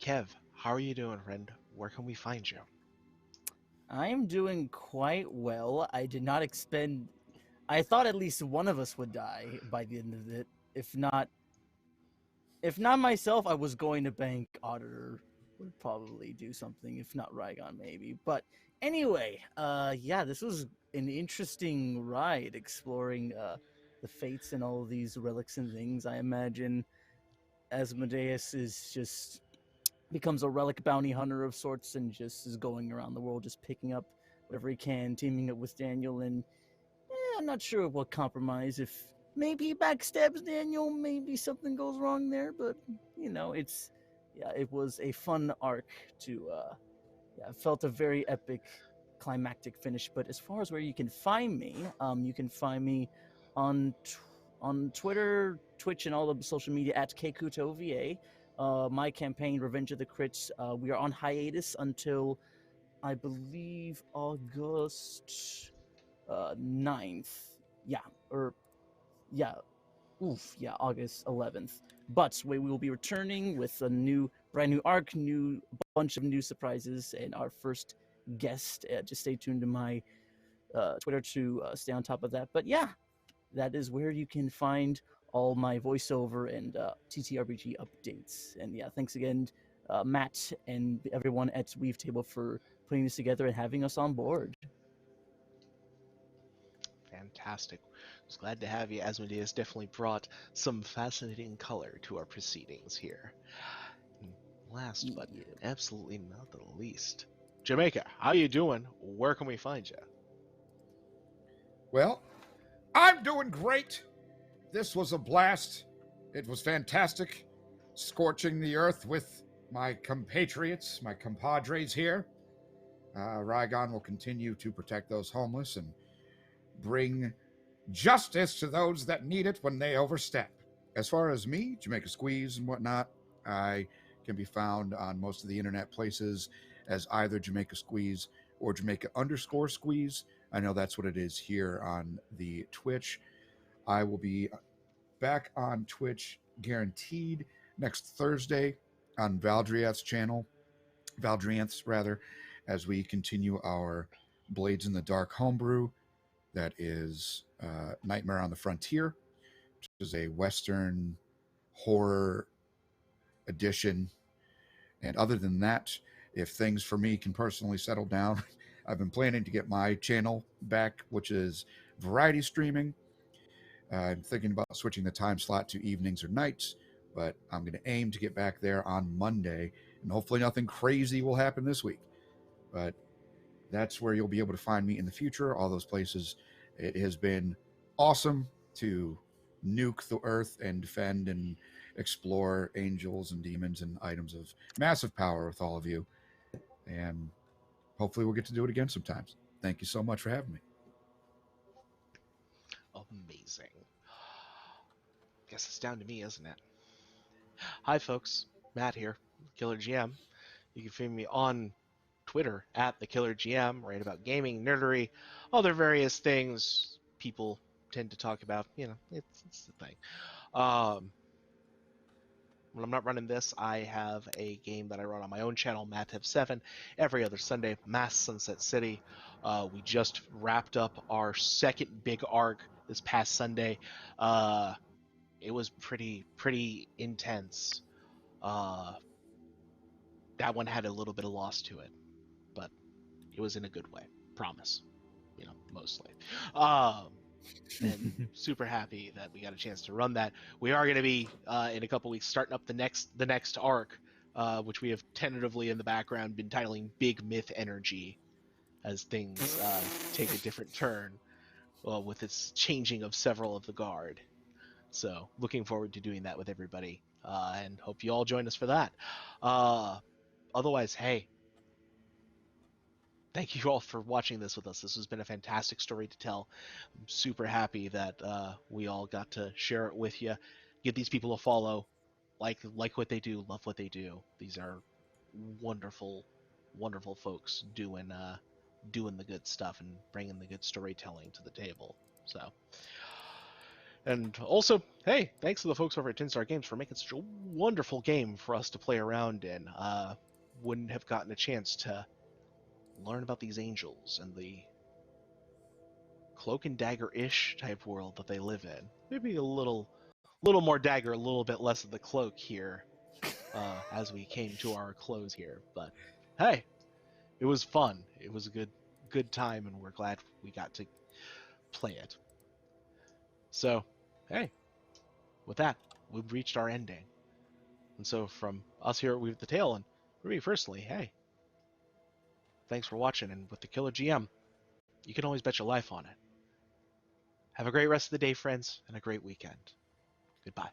Kev, how are you doing, friend? Where can we find you? I'm doing quite well. I did not expend. I thought at least one of us would die by the end of it. If not myself, I was going to bank Auditor would probably do something. If not Rygon, maybe. But anyway, yeah, this was an interesting ride exploring the fates and all of these relics and things. I imagine Asmodeus is just becomes a relic bounty hunter of sorts and just is going around the world just picking up whatever he can, teaming up with Daniel. And I'm not sure what compromise. If maybe he backstabs Daniel, maybe something goes wrong there. But it was a fun arc to. It felt a very epic, climactic finish. But as far as where you can find me, you can find me on on Twitter, Twitch, and all the social media at KkutoVA. My campaign, Revenge of the Crits, we are on hiatus until I believe August 9th. Yeah, or yeah, August 11th. But we will be returning with a brand new arc, bunch of new surprises, and our first guest. Just stay tuned to my Twitter to stay on top of that. But yeah, that is where you can find all my voiceover and TTRPG updates. And yeah, thanks again, Matt and everyone at Weave Table for putting this together and having us on board. Fantastic. I was glad to have you. Asmodeus definitely brought some fascinating color to our proceedings here. And last but Yeah. absolutely not the least, Jamaica, how you doing? Where can we find you? Well, I'm doing great. This was a blast. It was fantastic. Scorching the earth with my compatriots, my compadres here. Rygon will continue to protect those homeless and bring justice to those that need it when they overstep. As far as me, Jamaica Squeeze and whatnot, I can be found on most of the internet places as either Jamaica Squeeze or Jamaica_Squeeze. I know that's what it is here on the Twitch. I will be back on Twitch guaranteed next Thursday on Valdriath's channel, Valdrianth's rather, as we continue our Blades in the Dark homebrew. That is Nightmare on the Frontier, which is a Western horror edition. And other than that, if things for me can personally settle down, I've been planning to get my channel back, which is variety streaming. I'm thinking about switching the time slot to evenings or nights, but I'm going to aim to get back there on Monday, and hopefully nothing crazy will happen this week. But that's where you'll be able to find me in the future, all those places. It has been awesome to nuke the earth and defend and explore angels and demons and items of massive power with all of you. And hopefully we'll get to do it again sometimes. Thank you so much for having me. Amazing. Guess it's down to me, isn't it? Hi, folks. Matt here, Killer GM. You can find me on Twitter at the Killer GM, write about gaming, nerdery, other various things people tend to talk about. You know, it's the thing. When I'm not running this, I have a game that I run on my own channel, Matev7, every other Sunday, Mass Sunset City. We just wrapped up our second big arc this past Sunday. It was pretty intense. That one had a little bit of loss to it, but it was in a good way. Promise. You know, mostly. And super happy that we got a chance to run that. We are going to be in a couple weeks starting up the next arc, which we have tentatively in the background been titling Big Myth Energy, as things take a different turn with its changing of several of the guard. So looking forward to doing that with everybody, and hope you all join us for that. Otherwise, hey, thank you all for watching this with us. This has been a fantastic story to tell. I'm super happy that we all got to share it with you. Give these people a follow. Like what they do, love what they do. These are wonderful, wonderful folks doing the good stuff and bringing the good storytelling to the table. So, and also, hey, thanks to the folks over at 10 Star Games for making such a wonderful game for us to play around in. Wouldn't have gotten a chance to learn about these angels and the cloak and dagger-ish type world that they live in. Maybe a little more dagger, a little bit less of the cloak here, as we came to our close here. But hey, it was fun. It was a good time, and we're glad we got to play it. So, hey, with that, we've reached our ending. And so from us here at Weave the Tale, and for me personally, hey, thanks for watching, and with the Killer GM, you can always bet your life on it. Have a great rest of the day, friends, and a great weekend. Goodbye.